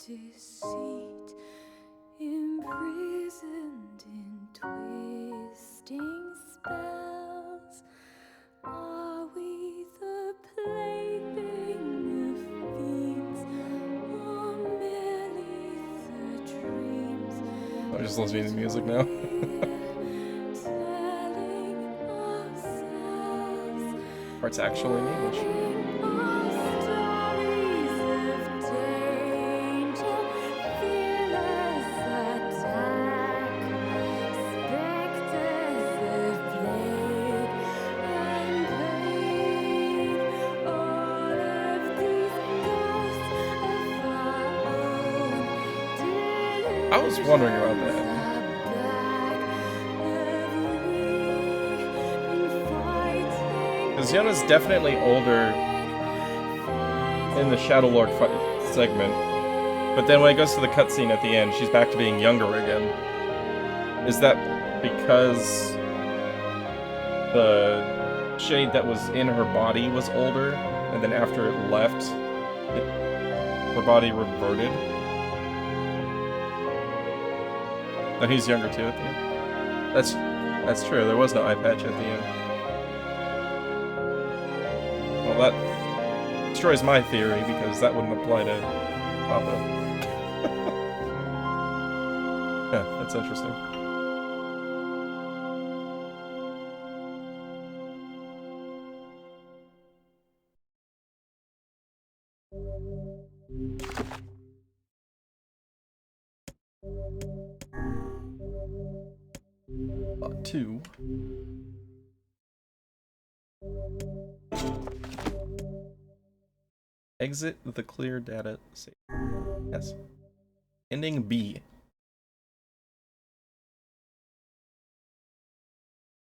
Deceit, imprisoned in twisting spells. Are we the plaything of fiends or I'm just listening to music now. Part's actually in English. I was wondering about that. Because Yona's definitely older in the Shadow Lord segment, but then when it goes to the cutscene at the end, she's back to being younger again. Is that because the shade that was in her body was older, and then after it left, her body reverted? No, he's younger too at the end. That's true. There was no eye patch at the end. Well, that destroys my theory because that wouldn't apply to Papa. Yeah, that's interesting. Lot 2. Exit the clear data save. Yes. Ending B.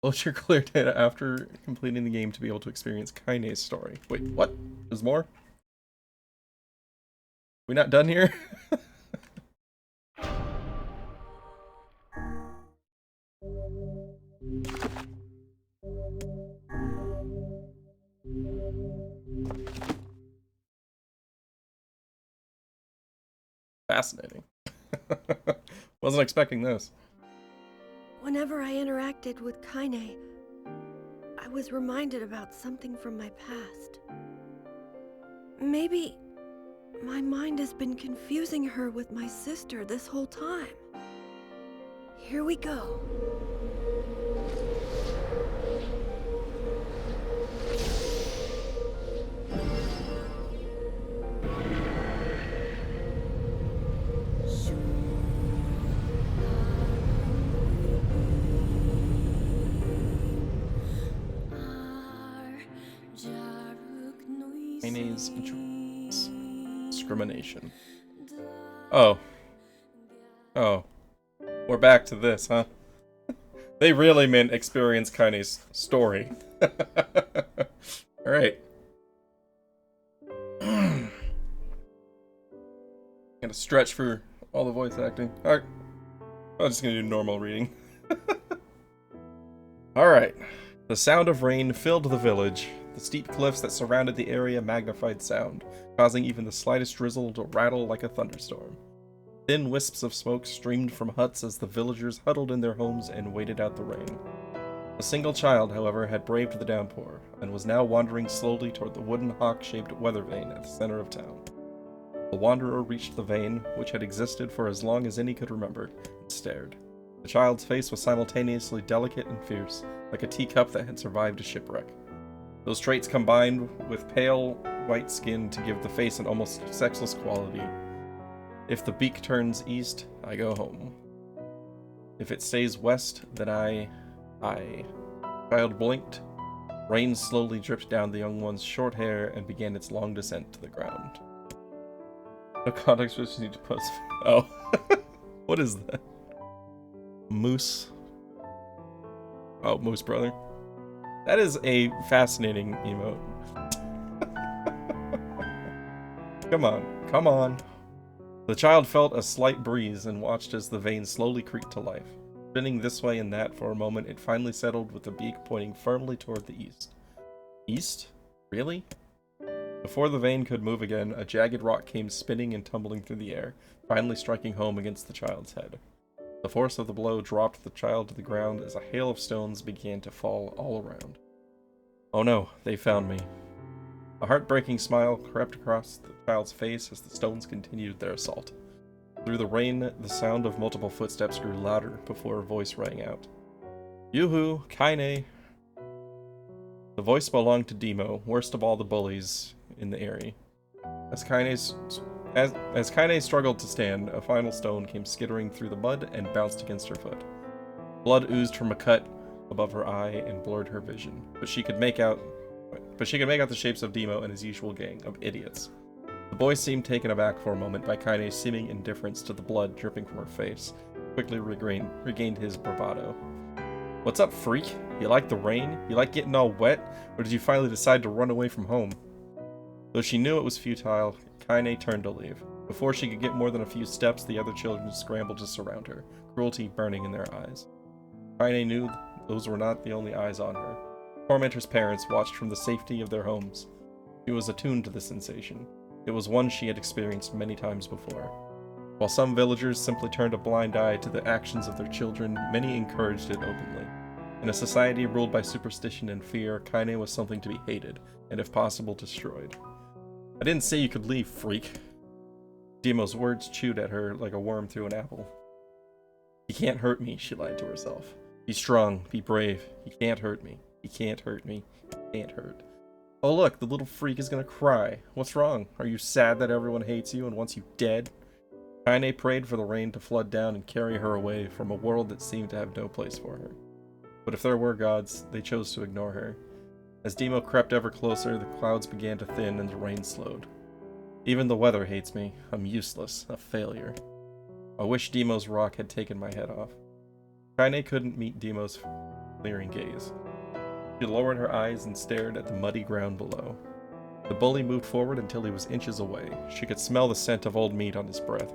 Load your clear data after completing the game to be able to experience Kaine's story. Wait, what? There's more? We not done here? Fascinating. Wasn't expecting this. Whenever I interacted with Kaine, I was reminded about something from my past. Maybe my mind has been confusing her with my sister this whole time. Here we go. Kaine's discrimination. Oh. Oh. We're back to this, huh? They really meant experience Kaine's story. Alright. Gotta stretch for all the voice acting. Alright. I'm just gonna do normal reading. Alright. The sound of rain filled the village. The steep cliffs that surrounded the area magnified sound, causing even the slightest drizzle to rattle like a thunderstorm. Thin wisps of smoke streamed from huts as the villagers huddled in their homes and waited out the rain. A single child, however, had braved the downpour, and was now wandering slowly toward the wooden hawk-shaped weather vane at the center of town. The wanderer reached the vane, which had existed for as long as any could remember, and stared. The child's face was simultaneously delicate and fierce, like a teacup that had survived a shipwreck. Those traits combined with pale, white skin to give the face an almost sexless quality. If the beak turns east, I go home. If it stays west, then I... Child blinked. Rain slowly dripped down the young one's short hair and began its long descent to the ground. No context, we just need to post... Oh. What is that? Moose. Oh, Moose Brother. That is a fascinating emote. Come on, come on. The child felt a slight breeze and watched as the vane slowly creaked to life. Spinning this way and that for a moment, it finally settled with the beak pointing firmly toward the east. East? Really? Before the vane could move again, a jagged rock came spinning and tumbling through the air, finally striking home against the child's head. The force of the blow dropped the child to the ground as a hail of stones began to fall all around. Oh no, they found me. A heartbreaking smile crept across the child's face as the stones continued their assault. Through the rain, the sound of multiple footsteps grew louder before a voice rang out. Yoo-hoo, Kaine! The voice belonged to Demo, worst of all the bullies in the area. As Kaine struggled to stand, a final stone came skittering through the mud and bounced against her foot. Blood oozed from a cut above her eye and blurred her vision, but she could make out the shapes of Demo and his usual gang of idiots. The boy seemed taken aback for a moment by Kaine's seeming indifference to the blood dripping from her face, quickly regained his bravado. What's up, freak? You like the rain? You like getting all wet? Or did you finally decide to run away from home? Though she knew it was futile, Kaine turned to leave. Before she could get more than a few steps, the other children scrambled to surround her, cruelty burning in their eyes. Kaine knew those were not the only eyes on her. Tormentor's parents watched from the safety of their homes. She was attuned to the sensation. It was one she had experienced many times before. While some villagers simply turned a blind eye to the actions of their children, many encouraged it openly. In a society ruled by superstition and fear, Kaine was something to be hated, and if possible, destroyed. I didn't say you could leave, freak. Demo's words chewed at her like a worm through an apple. He can't hurt me, she lied to herself. Be strong, be brave. He can't hurt me. He can't hurt me. He can't hurt. Oh look, the little freak is gonna cry. What's wrong? Are you sad that everyone hates you and wants you dead? Kaine prayed for the rain to flood down and carry her away from a world that seemed to have no place for her. But if there were gods, they chose to ignore her. As Demo crept ever closer, the clouds began to thin and the rain slowed. Even the weather hates me. I'm useless, a failure. I wish Demo's rock had taken my head off. Kaine couldn't meet Demo's leering gaze. She lowered her eyes and stared at the muddy ground below. The bully moved forward until he was inches away. She could smell the scent of old meat on his breath.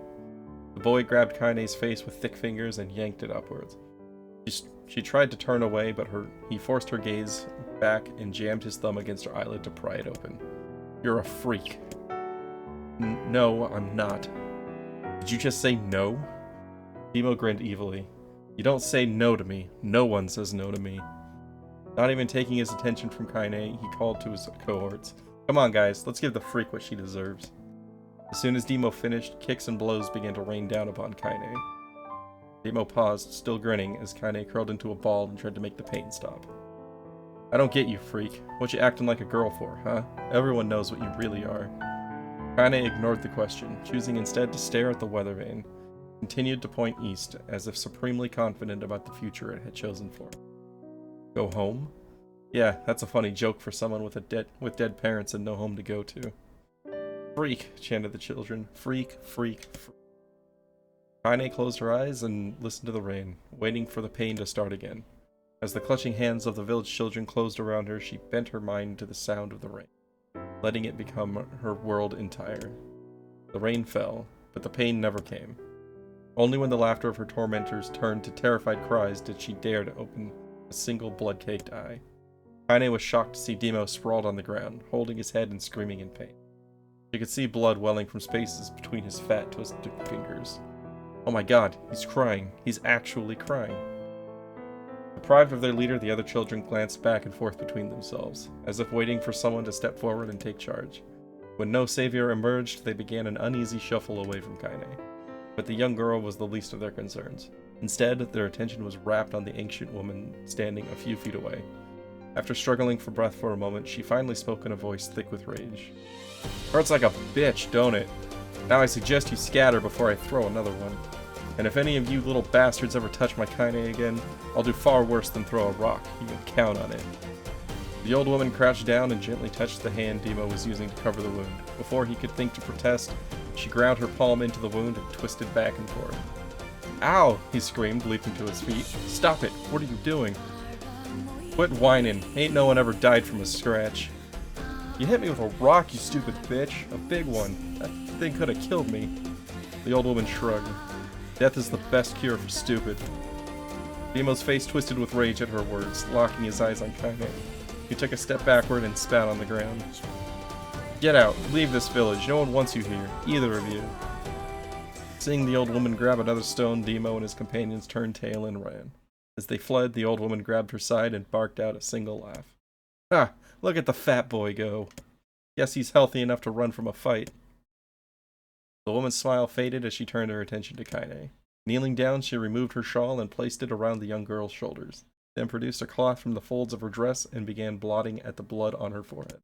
The boy grabbed Kaine's face with thick fingers and yanked it upwards. She tried to turn away, but he forced her gaze back and jammed his thumb against her eyelid to pry it open. You're a freak. No, I'm not. Did you just say no? Demo grinned evilly. You don't say no to me. No one says no to me. Not even taking his attention from Kaine, he called to his cohorts. Come on, guys, let's give the freak what she deserves. As soon as Demo finished, kicks and blows began to rain down upon Kaine. Demo paused, still grinning, as Kaine curled into a ball and tried to make the pain stop. I don't get you, freak. What you acting like a girl for, huh? Everyone knows what you really are. Kaine ignored the question, choosing instead to stare at the weather vane. Continued to point east, as if supremely confident about the future it had chosen for. Go home? Yeah, that's a funny joke for someone with dead parents and no home to go to. Freak, chanted the children. Freak, freak, freak. Kaine closed her eyes and listened to the rain, waiting for the pain to start again. As the clutching hands of the village children closed around her, she bent her mind to the sound of the rain, letting it become her world entire. The rain fell, but the pain never came. Only when the laughter of her tormentors turned to terrified cries did she dare to open a single blood-caked eye. Kaine was shocked to see Demo sprawled on the ground, holding his head and screaming in pain. She could see blood welling from spaces between his fat, twisted fingers. Oh my god, he's crying. He's actually crying. Deprived of their leader, the other children glanced back and forth between themselves, as if waiting for someone to step forward and take charge. When no savior emerged, they began an uneasy shuffle away from Kaine. But the young girl was the least of their concerns. Instead, their attention was rapt on the ancient woman standing a few feet away. After struggling for breath for a moment, she finally spoke in a voice thick with rage. Hurts like a bitch, don't it? Now I suggest you scatter before I throw another one. And if any of you little bastards ever touch my Kaine again, I'll do far worse than throw a rock. You can count on it. The old woman crouched down and gently touched the hand Demo was using to cover the wound. Before he could think to protest, she ground her palm into the wound and twisted back and forth. Ow! He screamed, leaping to his feet. Stop it! What are you doing? Quit whining. Ain't no one ever died from a scratch. You hit me with a rock, you stupid bitch. A big one. That thing could have killed me. The old woman shrugged. Death is the best cure for stupid. Demo's face twisted with rage at her words, locking his eyes on Kaine. He took a step backward and spat on the ground. Get out. Leave this village. No one wants you here. Either of you. Seeing the old woman grab another stone, Demo and his companions turned tail and ran. As they fled, the old woman grabbed her side and barked out a single laugh. Ha! Look at the fat boy go. Guess he's healthy enough to run from a fight. The woman's smile faded as she turned her attention to Kaine. Kneeling down, she removed her shawl and placed it around the young girl's shoulders, then produced a cloth from the folds of her dress and began blotting at the blood on her forehead.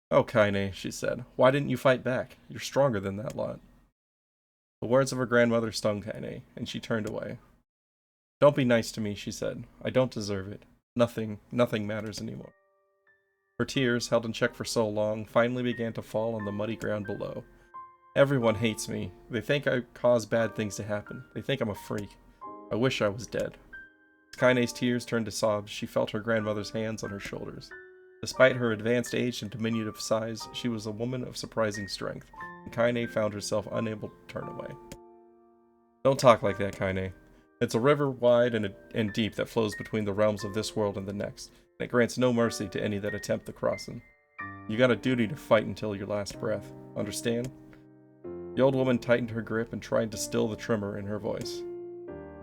"Oh, Kaine," she said, "why didn't you fight back? You're stronger than that lot." The words of her grandmother stung Kaine, and she turned away. "Don't be nice to me," she said. "I don't deserve it. Nothing matters anymore." Her tears, held in check for so long, finally began to fall on the muddy ground below. "Everyone hates me. They think I cause bad things to happen. They think I'm a freak. I wish I was dead." As Kaine's tears turned to sobs, she felt her grandmother's hands on her shoulders. Despite her advanced age and diminutive size, she was a woman of surprising strength, and Kaine found herself unable to turn away. "Don't talk like that, Kaine. It's a river wide and deep that flows between the realms of this world and the next, and it grants no mercy to any that attempt the crossing. You got a duty to fight until your last breath. Understand?" The old woman tightened her grip and tried to still the tremor in her voice.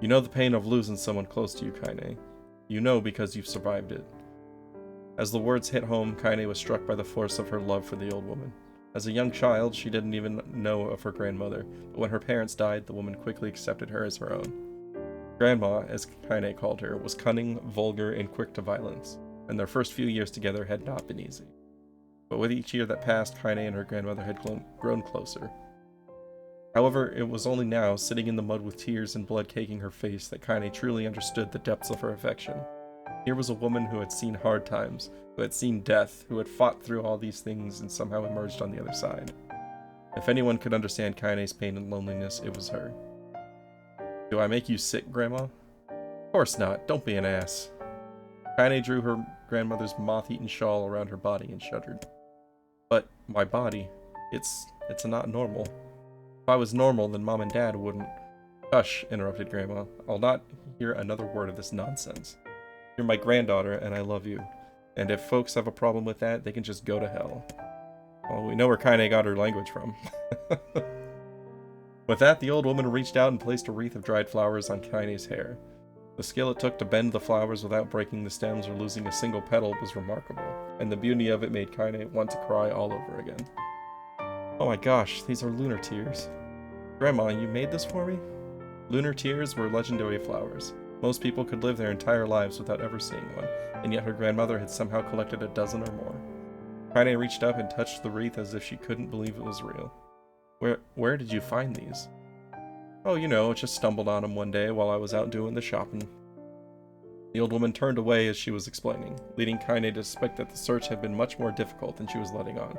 "You know the pain of losing someone close to you, Kaine. You know because you've survived it." As the words hit home, Kaine was struck by the force of her love for the old woman. As a young child, she didn't even know of her grandmother, but when her parents died, the woman quickly accepted her as her own. Grandma, as Kaine called her, was cunning, vulgar, and quick to violence, and their first few years together had not been easy. But with each year that passed, Kaine and her grandmother had grown closer. However, it was only now, sitting in the mud with tears and blood caking her face, that Kaine truly understood the depths of her affection. Here was a woman who had seen hard times, who had seen death, who had fought through all these things and somehow emerged on the other side. If anyone could understand Kaine's pain and loneliness, it was her. "Do I make you sick, Grandma?" "Of course not. Don't be an ass." Kaine drew her grandmother's moth-eaten shawl around her body and shuddered. "But my body, it's not normal. If I was normal, then Mom and Dad wouldn't—" "Hush," interrupted Grandma. "I'll not hear another word of this nonsense. You're my granddaughter, and I love you. And if folks have a problem with that, they can just go to hell." Well, we know where Kaine got her language from. With that, the old woman reached out and placed a wreath of dried flowers on Kaine's hair. The skill it took to bend the flowers without breaking the stems or losing a single petal was remarkable, and the beauty of it made Kaine want to cry all over again. "Oh my gosh, these are lunar tears. Grandma, you made this for me?" Lunar tears were legendary flowers. Most people could live their entire lives without ever seeing one, and yet her grandmother had somehow collected a dozen or more. Kaine reached up and touched the wreath as if she couldn't believe it was real. Where did you find these?" "Oh, you know, just stumbled on them one day while I was out doing the shopping." The old woman turned away as she was explaining, leading Kaine to suspect that the search had been much more difficult than she was letting on.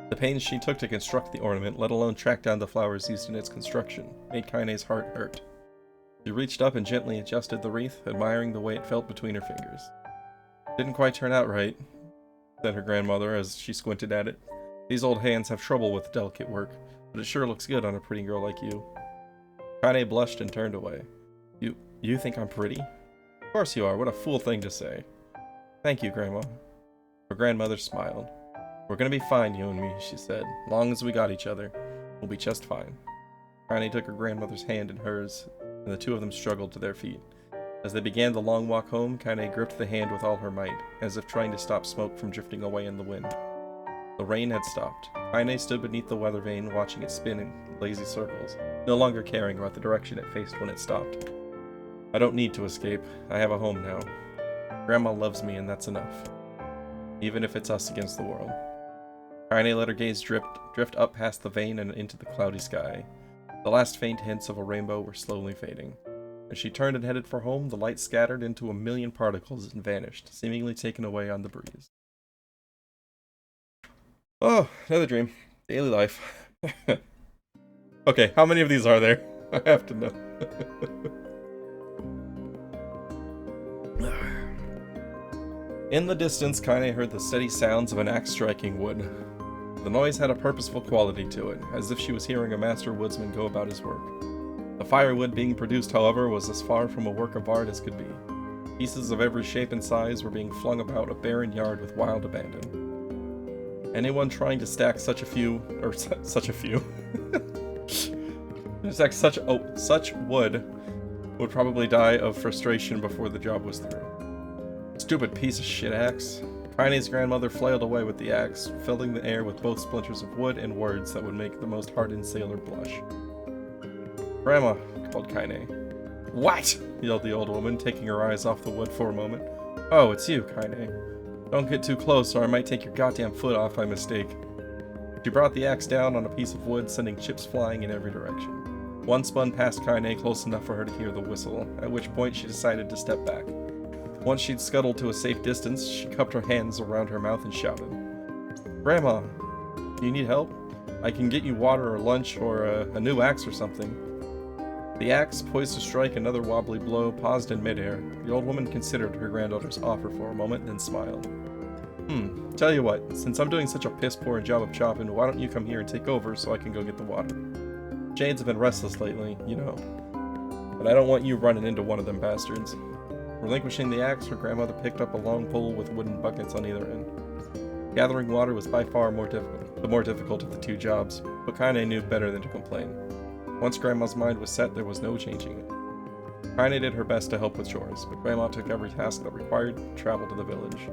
The pains she took to construct the ornament, let alone track down the flowers used in its construction, made Kaine's heart hurt. She reached up and gently adjusted the wreath, admiring the way it felt between her fingers. "Didn't quite turn out right," said her grandmother as she squinted at it. "These old hands have trouble with delicate work, but it sure looks good on a pretty girl like you." Kaine blushed and turned away. You think I'm pretty?" "Of course you are. What a fool thing to say." "Thank you, Grandma." Her grandmother smiled. "We're gonna be fine, you and me," she said. "Long as we got each other, we'll be just fine." Kaine took her grandmother's hand in hers, and the two of them struggled to their feet. As they began the long walk home, Kaine gripped the hand with all her might, as if trying to stop smoke from drifting away in the wind. The rain had stopped. Kaine stood beneath the weather vane, watching it spin in lazy circles, no longer caring about the direction it faced when it stopped. "I don't need to escape. I have a home now. Grandma loves me, and that's enough. Even if it's us against the world." Kaine let her gaze drift up past the vane and into the cloudy sky. The last faint hints of a rainbow were slowly fading. As she turned and headed for home, the light scattered into a million particles and vanished, seemingly taken away on the breeze. Oh, another dream. Daily life. Okay, how many of these are there? I have to know. In the distance, Kaine heard the steady sounds of an axe striking wood. The noise had a purposeful quality to it, as if she was hearing a master woodsman go about his work. The firewood being produced, however, was as far from a work of art as could be. Pieces of every shape and size were being flung about a barren yard with wild abandon. Anyone trying to stack such a few stack such wood would probably die of frustration before the job was through. "Stupid piece of shit axe. Kaine's grandmother flailed away with the axe, filling the air with both splinters of wood and words that would make the most hardened sailor blush. Grandma, called Kaine. What? Yelled the old woman, taking her eyes off the wood for a moment. Oh, it's you, Kaine. Don't get too close or I might take your goddamn foot off by mistake. She brought the axe down on a piece of wood, sending chips flying in every direction. One spun past Kaine close enough for her to hear the whistle, at which point she decided to step back. Once she'd scuttled to a safe distance, she cupped her hands around her mouth and shouted. Grandma, do you need help? I can get you water or lunch or a new axe or something. The axe, poised to strike another wobbly blow, paused in midair. The old woman considered her granddaughter's offer for a moment, then smiled. Tell you what, since I'm doing such a piss-poor job of chopping, why don't you come here and take over so I can go get the water? Shades have been restless lately, you know. But I don't want you running into one of them bastards. Relinquishing the axe, her grandmother picked up a long pole with wooden buckets on either end. Gathering water was by far the more difficult of the two jobs, but Kaine knew better than to complain. Once Grandma's mind was set, there was no changing it. Kaine did her best to help with chores, but Grandma took every task that required travel to the village.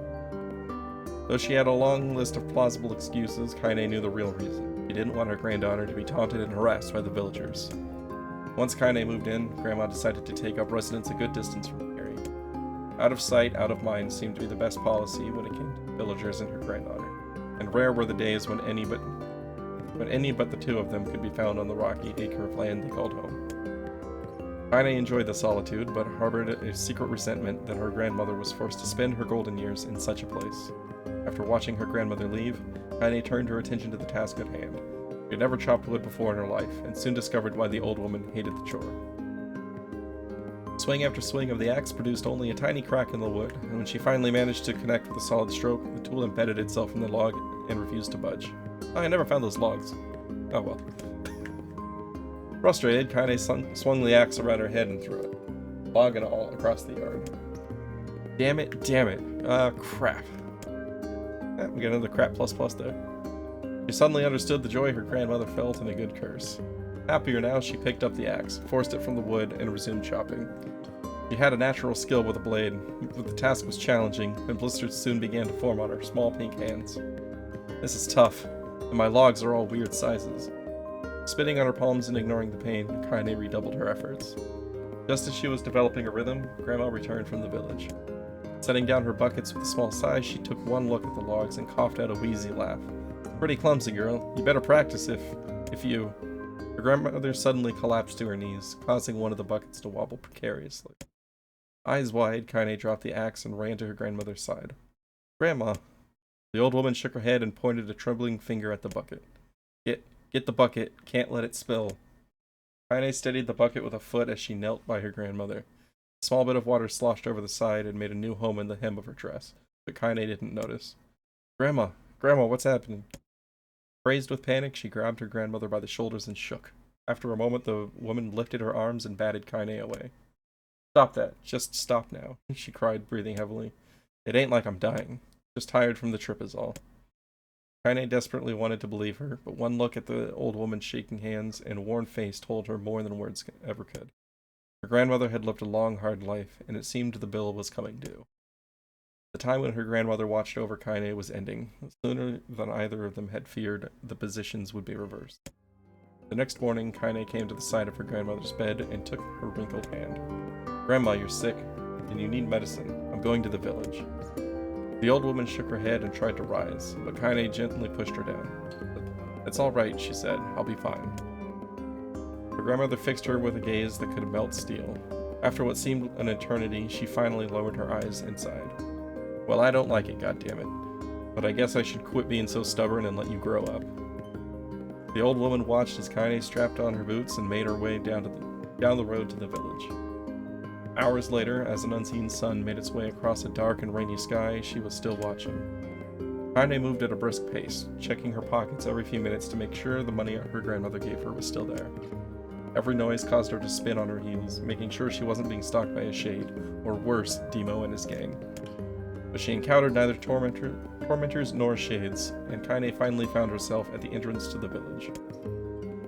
Though she had a long list of plausible excuses, Kaine knew the real reason. She didn't want her granddaughter to be taunted and harassed by the villagers. Once Kaine moved in, Grandma decided to take up residence a good distance from the area. Out of sight, out of mind seemed to be the best policy when it came to the villagers and her granddaughter, and rare were the days when any but the two of them could be found on the rocky acre of land they called home. Kaine enjoyed the solitude, but harbored a secret resentment that her grandmother was forced to spend her golden years in such a place. After watching her grandmother leave, Kaine turned her attention to the task at hand. She had never chopped wood before in her life, and soon discovered why the old woman hated the chore. Swing after swing of the axe produced only a tiny crack in the wood, and when she finally managed to connect with a solid stroke, the tool embedded itself in the log and refused to budge. I never found those logs. Oh well. Frustrated, Kaine swung the axe around her head and threw it, log and all, across the yard. Damn it, damn it. Crap. We got another crap plus there. She suddenly understood the joy her grandmother felt and a good curse. Happier now, she picked up the axe, forced it from the wood, and resumed chopping. She had a natural skill with a blade, but the task was challenging, and blisters soon began to form on her small pink hands. This is tough, and my logs are all weird sizes. Spitting on her palms and ignoring the pain, Kaine redoubled her efforts. Just as she was developing a rhythm, Grandma returned from the village. Setting down her buckets with a small sigh, she took one look at the logs and coughed out a wheezy laugh. Pretty clumsy, girl. You better practice if you... Her grandmother suddenly collapsed to her knees, causing one of the buckets to wobble precariously. Eyes wide, Kaine dropped the axe and ran to her grandmother's side. Grandma. The old woman shook her head and pointed a trembling finger at the bucket. Get the bucket. Can't let it spill. Kaine steadied the bucket with a foot as she knelt by her grandmother. A small bit of water sloshed over the side and made a new home in the hem of her dress, but Kaine didn't notice. Grandma, what's happening? Crazed with panic, she grabbed her grandmother by the shoulders and shook. After a moment, the woman lifted her arms and batted Kaine away. Stop that. Just stop now, she cried, breathing heavily. It ain't like I'm dying. Just tired from the trip is all. Kaine desperately wanted to believe her, but one look at the old woman's shaking hands and worn face told her more than words ever could. Her grandmother had lived a long, hard life, and it seemed the bill was coming due. The time when her grandmother watched over Kaine was ending. Sooner than either of them had feared, the positions would be reversed. The next morning, Kaine came to the side of her grandmother's bed and took her wrinkled hand. Grandma, you're sick, and you need medicine. I'm going to the village. The old woman shook her head and tried to rise, but Kaine gently pushed her down. It's all right, she said. I'll be fine. Her grandmother fixed her with a gaze that could melt steel. After what seemed an eternity, she finally lowered her eyes and sighed. Well, I don't like it, goddammit. But I guess I should quit being so stubborn and let you grow up. The old woman watched as Kaine strapped on her boots and made her way down the road to the village. Hours later, as an unseen sun made its way across a dark and rainy sky, she was still watching. Kaine moved at a brisk pace, checking her pockets every few minutes to make sure the money her grandmother gave her was still there. Every noise caused her to spin on her heels, making sure she wasn't being stalked by a shade, or worse, Demo and his gang. But she encountered neither tormentors nor shades, and Kaine finally found herself at the entrance to the village.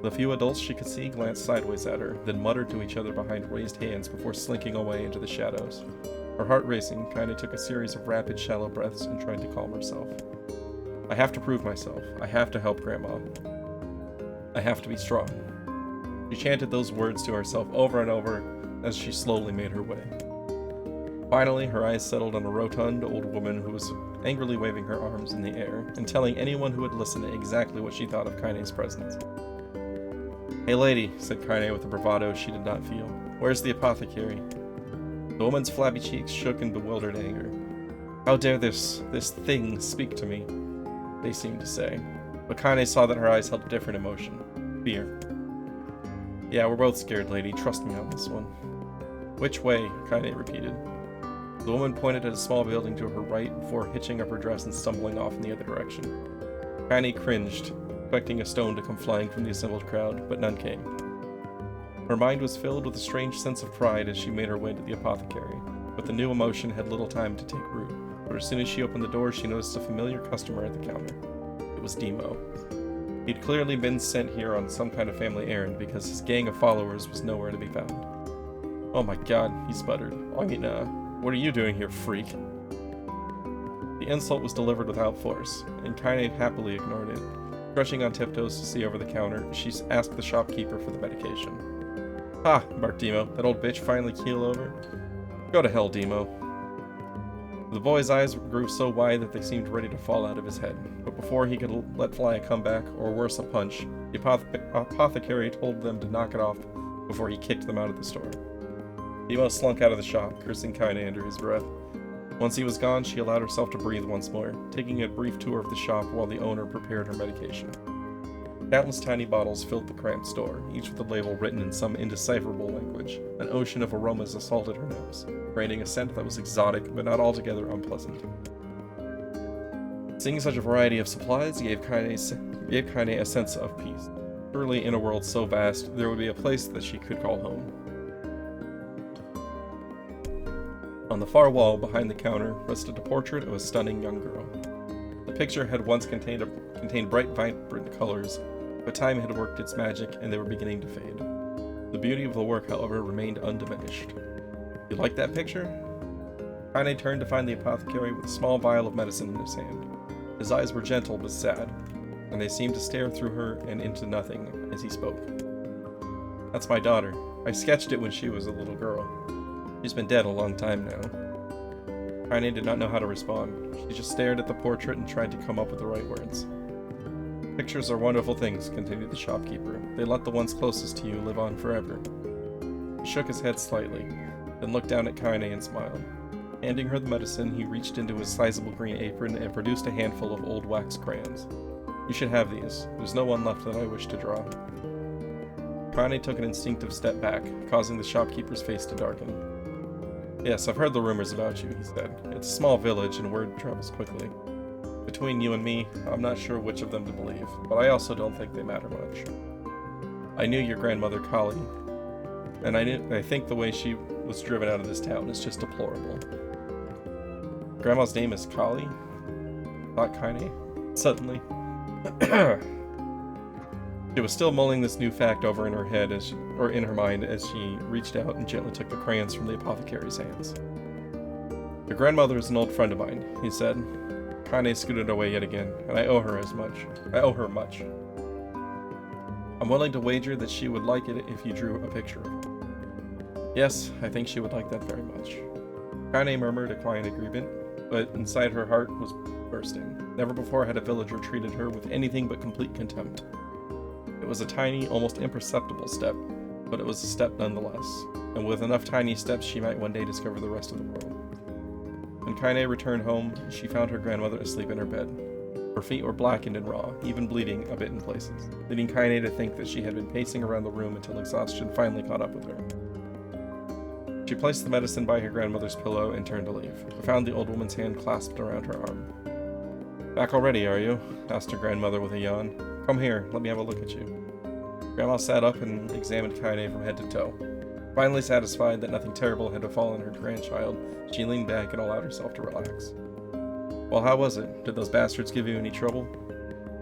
The few adults she could see glanced sideways at her, then muttered to each other behind raised hands before slinking away into the shadows. Her heart racing, Kaine took a series of rapid, shallow breaths and tried to calm herself. I have to prove myself. I have to help Grandma. I have to be strong. She chanted those words to herself over and over as she slowly made her way. Finally, her eyes settled on a rotund old woman who was angrily waving her arms in the air and telling anyone who would listen exactly what she thought of Kaine's presence. "Hey lady," said Kaine with a bravado she did not feel. "Where's the apothecary?" The woman's flabby cheeks shook in bewildered anger. "How dare this thing speak to me?" they seemed to say. But Kaine saw that her eyes held a different emotion. Fear. "Yeah, we're both scared, lady. Trust me on this one." "Which way?" Kaine repeated. The woman pointed at a small building to her right before hitching up her dress and stumbling off in the other direction. Kaine cringed, expecting a stone to come flying from the assembled crowd, but none came. Her mind was filled with a strange sense of pride as she made her way to the apothecary, but the new emotion had little time to take root. But as soon as she opened the door, she noticed a familiar customer at the counter. It was Demo. He'd clearly been sent here on some kind of family errand because his gang of followers was nowhere to be found. "Oh my god," he sputtered. "I mean, what are you doing here, freak?" The insult was delivered without force, and Kaine happily ignored it. Stretching on tiptoes to see over the counter, she asked the shopkeeper for the medication. "Ha!" barked Demo. "That old bitch finally keel over? Go to hell, Demo." The boy's eyes grew so wide that they seemed ready to fall out of his head, but before he could let fly a comeback, or worse, a punch, the apothecary told them to knock it off before he kicked them out of the store. Demo slunk out of the shop, cursing Kaine under his breath. Once he was gone, she allowed herself to breathe once more, taking a brief tour of the shop while the owner prepared her medication. Countless tiny bottles filled the cramped store, each with a label written in some indecipherable language. An ocean of aromas assaulted her nose, creating a scent that was exotic but not altogether unpleasant. Seeing such a variety of supplies gave Kaine a sense of peace. Surely, in a world so vast, there would be a place that she could call home. On the far wall behind the counter rested a portrait of a stunning young girl. The picture had once contained bright, vibrant colors, but time had worked its magic and they were beginning to fade. The beauty of the work, however, remained undiminished. "You like that picture?" Kaine turned to find the apothecary with a small vial of medicine in his hand. His eyes were gentle but sad, and they seemed to stare through her and into nothing as he spoke. "That's my daughter. I sketched it when she was a little girl. She's been dead a long time now." Kaine did not know how to respond. She just stared at the portrait and tried to come up with the right words. "Pictures are wonderful things," continued the shopkeeper. "They let the ones closest to you live on forever." He shook his head slightly, then looked down at Kaine and smiled. Handing her the medicine, he reached into his sizable green apron and produced a handful of old wax crayons. "You should have these. There's no one left that I wish to draw." Kaine took an instinctive step back, causing the shopkeeper's face to darken. "Yes, I've heard the rumors about you," he said. "It's a small village and word travels quickly. Between you and me, I'm not sure which of them to believe, but I also don't think they matter much. I knew your grandmother, Kali, and I think the way she was driven out of this town is just deplorable." "Grandma's name is Kali?" thought Kaine, suddenly. She was still mulling this new fact over in her head, in her mind, as she reached out and gently took the crayons from the apothecary's hands. "Your grandmother is an old friend of mine," he said. Kaine scooted away yet again, and I owe her much. "I'm willing to wager that she would like it if you drew a picture of her." "Yes, I think she would like that very much." Kaine murmured a quiet agreement, but inside her heart was bursting. Never before had a villager treated her with anything but complete contempt. It was a tiny, almost imperceptible step, but it was a step nonetheless, and with enough tiny steps she might one day discover the rest of the world. When Kaine returned home, she found her grandmother asleep in her bed. Her feet were blackened and raw, even bleeding a bit in places, leading Kaine to think that she had been pacing around the room until exhaustion finally caught up with her. She placed the medicine by her grandmother's pillow and turned to leave, but found the old woman's hand clasped around her arm. "Back already, are you?" asked her grandmother with a yawn. "Come here, let me have a look at you." Grandma sat up and examined Kaine from head to toe. Finally satisfied that nothing terrible had befallen her grandchild, she leaned back and allowed herself to relax. "Well, how was it? Did those bastards give you any trouble?"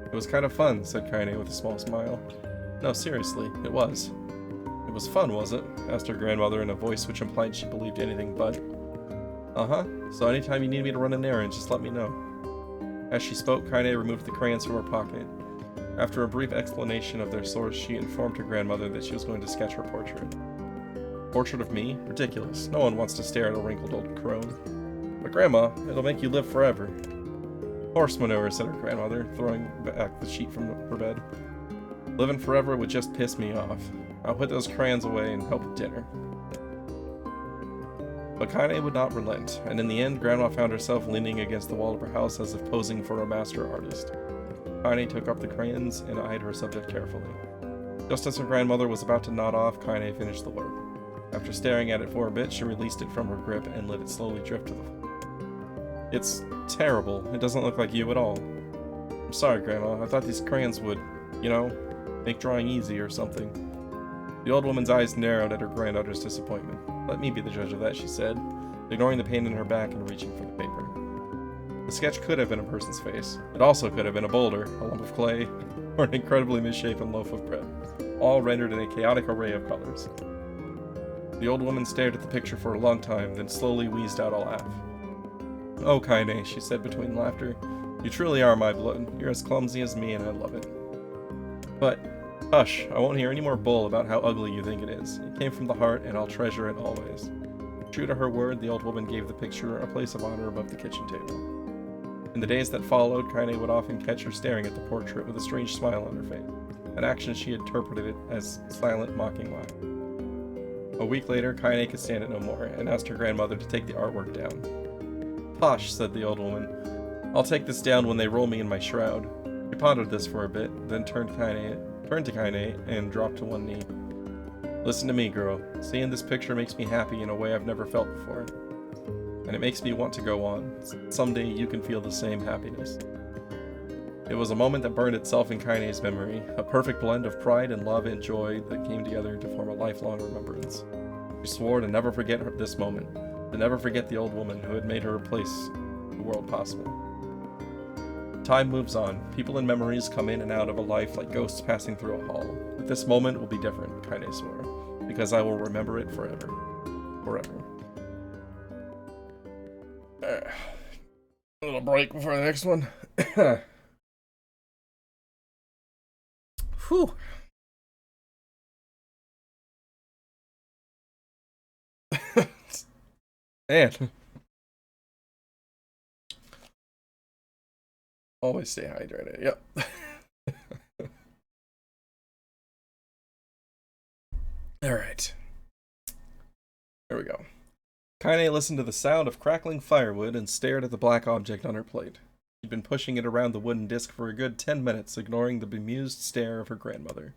"It was kind of fun," said Kaine with a small smile. "No, seriously, it was." "It was fun, was it?" asked her grandmother in a voice which implied she believed anything but. Uh-huh. So anytime you need me to run an errand, just let me know. As she spoke, Kaine removed the crayons from her pocket. After a brief explanation of their source, she informed her grandmother that she was going to sketch her portrait. Portrait of me? Ridiculous. No one wants to stare at a wrinkled old crone. But Grandma, it'll make you live forever. Horse manure, said her grandmother, throwing back the sheet from her bed. Living forever would just piss me off. I'll put those crayons away and help with dinner. But Kaine would not relent, and in the end, Grandma found herself leaning against the wall of her house as if posing for a master artist. Kaine took up the crayons and eyed her subject carefully. Just as her grandmother was about to nod off, Kaine finished the work. After staring at it for a bit, she released it from her grip and let it slowly drift to the floor. It's terrible. It doesn't look like you at all. I'm sorry, Grandma. I thought these crayons would, you know, make drawing easy or something. The old woman's eyes narrowed at her granddaughter's disappointment. Let me be the judge of that, she said, ignoring the pain in her back and reaching for the paper. The sketch could have been a person's face. It also could have been a boulder, a lump of clay, or an incredibly misshapen loaf of bread, all rendered in a chaotic array of colors. The old woman stared at the picture for a long time, then slowly wheezed out a laugh. Oh, Kaine, she said between laughter, you truly are my blood. You're as clumsy as me, and I love it. But, hush, I won't hear any more bull about how ugly you think it is. It came from the heart, and I'll treasure it always. True to her word, the old woman gave the picture a place of honor above the kitchen table. In the days that followed, Kaine would often catch her staring at the portrait with a strange smile on her face, an action she interpreted it as silent, mocking laughter. A week later, Kaine could stand it no more, and asked her grandmother to take the artwork down. Posh, said the old woman. I'll take this down when they roll me in my shroud. She pondered this for a bit, then turned to Kaine and dropped to one knee. Listen to me, girl. Seeing this picture makes me happy in a way I've never felt before. And it makes me want to go on. Someday you can feel the same happiness. It was a moment that burned itself in Kaine's memory, a perfect blend of pride and love and joy that came together to form a lifelong remembrance. She swore to never forget this moment, to never forget the old woman who had made her place the world possible. Time moves on. People and memories come in and out of a life like ghosts passing through a hall. But this moment will be different, Kaine swore, because I will remember it forever. Forever. A little break before the next one. Whew. Man. Always stay hydrated. Yep. All right. There we go. Kaine listened to the sound of crackling firewood and stared at the black object on her plate. She'd been pushing it around the wooden disc for a good 10 minutes, ignoring the bemused stare of her grandmother.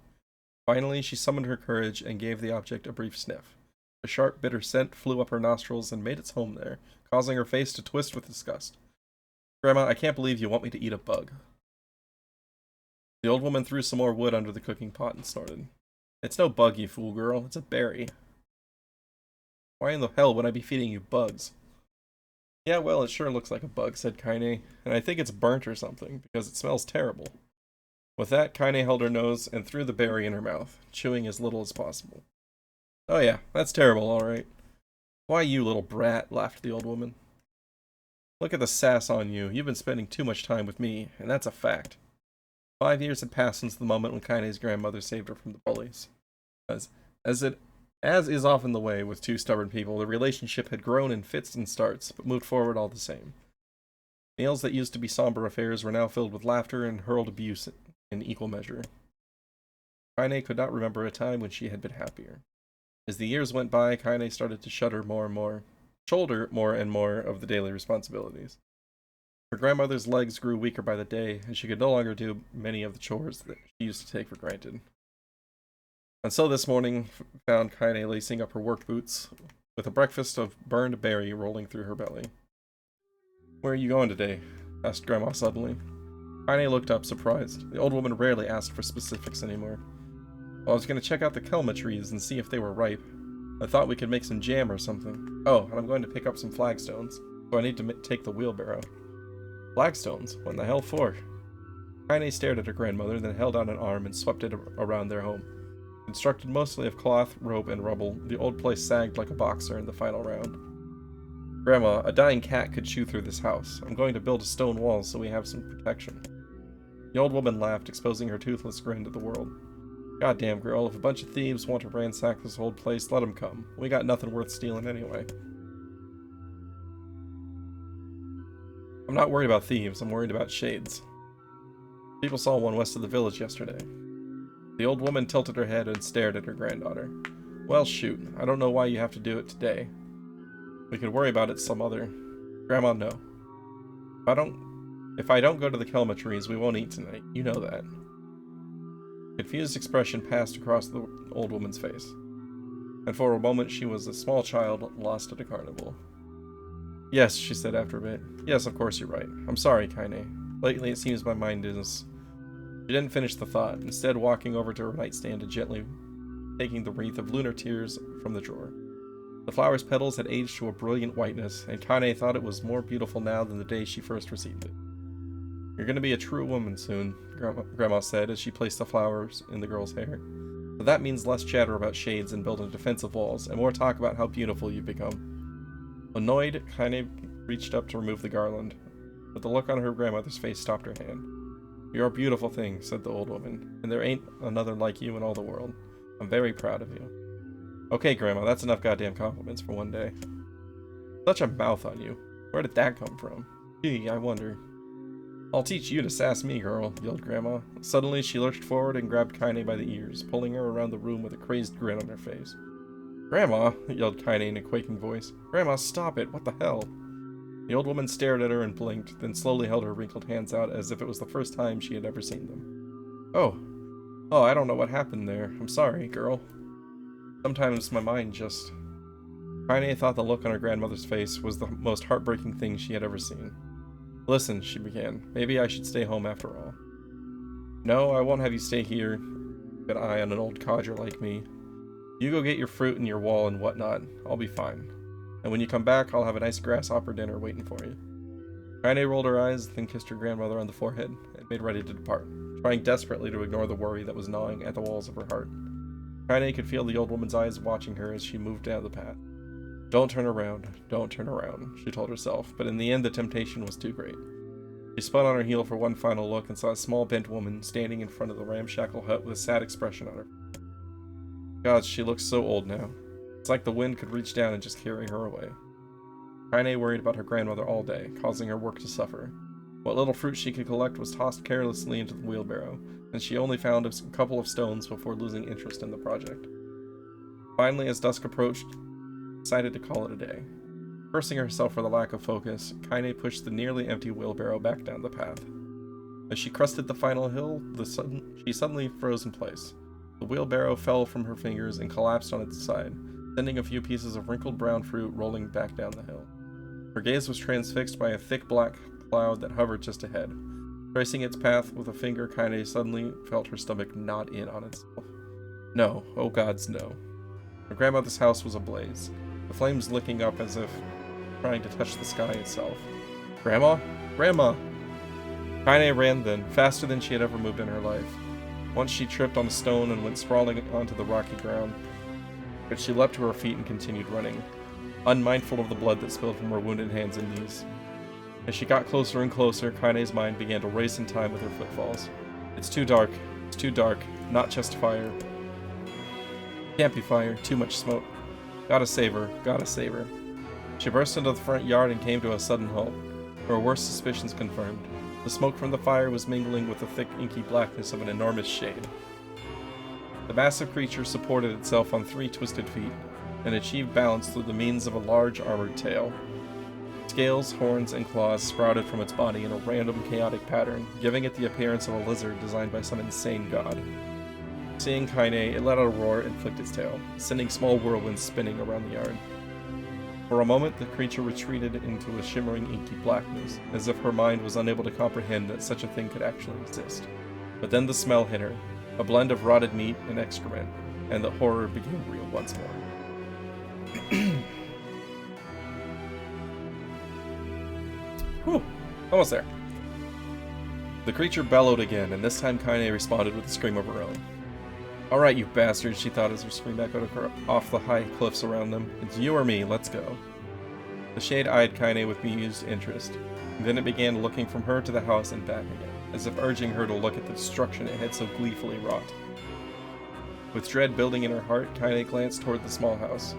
Finally, she summoned her courage and gave the object a brief sniff. A sharp, bitter scent flew up her nostrils and made its home there, causing her face to twist with disgust. Grandma, I can't believe you want me to eat a bug. The old woman threw some more wood under the cooking pot and snorted. It's no bug, you fool girl. It's a berry. Why in the hell would I be feeding you bugs? Yeah, well, it sure looks like a bug, said Kaine, and I think it's burnt or something, because it smells terrible. With that, Kaine held her nose and threw the berry in her mouth, chewing as little as possible. Oh yeah, that's terrible, alright. Why you little brat, laughed the old woman. Look at the sass on you. You've been spending too much time with me, and that's a fact. 5 years had passed since the moment when Kaine's grandmother saved her from the bullies. As is often the way with two stubborn people, the relationship had grown in fits and starts, but moved forward all the same. Meals that used to be somber affairs were now filled with laughter and hurled abuse in equal measure. Kaine could not remember a time when she had been happier. As the years went by, Kaine started to shoulder more and more of the daily responsibilities. Her grandmother's legs grew weaker by the day, and she could no longer do many of the chores that she used to take for granted. And so this morning found Kaine lacing up her work boots, with a breakfast of burned berry rolling through her belly. Where are you going today? Asked Grandma suddenly. Kaine looked up, surprised. The old woman rarely asked for specifics anymore. Well, I was going to check out the kelma trees and see if they were ripe. I thought we could make some jam or something. Oh, and I'm going to pick up some flagstones, so I need to take the wheelbarrow. Flagstones? What in the hell for? Kaine stared at her grandmother, then held out an arm and swept it around their home. Constructed mostly of cloth, rope, and rubble, the old place sagged like a boxer in the final round. Grandma, a dying cat could chew through this house. I'm going to build a stone wall so we have some protection. The old woman laughed, exposing her toothless grin to the world. Goddamn, girl, if a bunch of thieves want to ransack this old place, let them come. We got nothing worth stealing anyway. I'm not worried about thieves, I'm worried about shades. People saw one west of the village yesterday. The old woman tilted her head and stared at her granddaughter. Well, shoot, I don't know why you have to do it today. We could worry about it some other... Grandma, no. If I don't go to the kelma trees, we won't eat tonight. You know that. Confused expression passed across the old woman's face. And for a moment she was a small child lost at a carnival. Yes, she said after a bit. Yes, of course you're right. I'm sorry, Kaine. Lately it seems my mind is... She didn't finish the thought, instead walking over to her nightstand and gently taking the wreath of lunar tears from the drawer. The flower's petals had aged to a brilliant whiteness, and Kaine thought it was more beautiful now than the day she first received it. You're going to be a true woman soon, Grandma said as she placed the flowers in the girl's hair. But that means less chatter about shades and building defensive walls, and more talk about how beautiful you've become. Annoyed, Kaine reached up to remove the garland, but the look on her grandmother's face stopped her hand. You're a beautiful thing, said the old woman, and there ain't another like you in all the world. I'm very proud of you. Okay, Grandma, that's enough goddamn compliments for one day. Such a mouth on you. Where did that come from? Gee, I wonder. I'll teach you to sass me, girl, yelled Grandma. Suddenly, she lurched forward and grabbed Kaine by the ears, pulling her around the room with a crazed grin on her face. Grandma, yelled Kaine in a quaking voice. Grandma, stop it, what the hell? The old woman stared at her and blinked, then slowly held her wrinkled hands out as if it was the first time she had ever seen them. Oh, I don't know what happened there. I'm sorry, girl. Sometimes my mind just... Kaine thought the look on her grandmother's face was the most heartbreaking thing she had ever seen. Listen, she began. Maybe I should stay home after all. No, I won't have you stay here, keep an eye on an old codger like me. You go get your fruit and your wall and whatnot. I'll be fine. And when you come back, I'll have a nice grasshopper dinner waiting for you. Kaine rolled her eyes, then kissed her grandmother on the forehead, and made ready to depart, trying desperately to ignore the worry that was gnawing at the walls of her heart. Kaine could feel the old woman's eyes watching her as she moved down the path. Don't turn around, she told herself, but in the end the temptation was too great. She spun on her heel for one final look and saw a small bent woman standing in front of the ramshackle hut with a sad expression on her. God, she looks so old now. It's like the wind could reach down and just carry her away. Kaine worried about her grandmother all day, causing her work to suffer. What little fruit she could collect was tossed carelessly into the wheelbarrow, and she only found a couple of stones before losing interest in the project. Finally, as dusk approached, decided to call it a day. Cursing herself for the lack of focus, Kaine pushed the nearly empty wheelbarrow back down the path. As she crested the final hill, she suddenly froze in place. The wheelbarrow fell from her fingers and collapsed on its side, sending a few pieces of wrinkled brown fruit rolling back down the hill. Her gaze was transfixed by a thick black cloud that hovered just ahead. Tracing its path with a finger, Kaine suddenly felt her stomach knot in on itself. No, oh gods, no. Her grandmother's house was ablaze, the flames licking up as if trying to touch the sky itself. Grandma? Grandma! Kaine ran then, faster than she had ever moved in her life. Once she tripped on a stone and went sprawling onto the rocky ground, but she leapt to her feet and continued running, unmindful of the blood that spilled from her wounded hands and knees. As she got closer and closer, Kaine's mind began to race in time with her footfalls. It's too dark, not just fire. Can't be fire, too much smoke. Gotta save her, gotta save her. She burst into the front yard and came to a sudden halt, her worst suspicions confirmed. The smoke from the fire was mingling with the thick, inky blackness of an enormous shade. The massive creature supported itself on 3 twisted feet, and achieved balance through the means of a large armored tail. Scales, horns, and claws sprouted from its body in a random, chaotic pattern, giving it the appearance of a lizard designed by some insane god. Seeing Kaine, it let out a roar and flicked its tail, sending small whirlwinds spinning around the yard. For a moment, the creature retreated into a shimmering, inky blackness, as if her mind was unable to comprehend that such a thing could actually exist. But then the smell hit her, a blend of rotted meat and excrement, and the horror became real once more. Whew, almost there. The creature bellowed again, and this time Kaine responded with a scream of her own. Alright, you bastards, she thought as her scream echoed off the high cliffs around them. It's you or me, let's go. The shade eyed Kaine with bemused interest. Then it began looking from her to the house and back again, as if urging her to look at the destruction it had so gleefully wrought. With dread building in her heart, Kaine glanced toward the small house.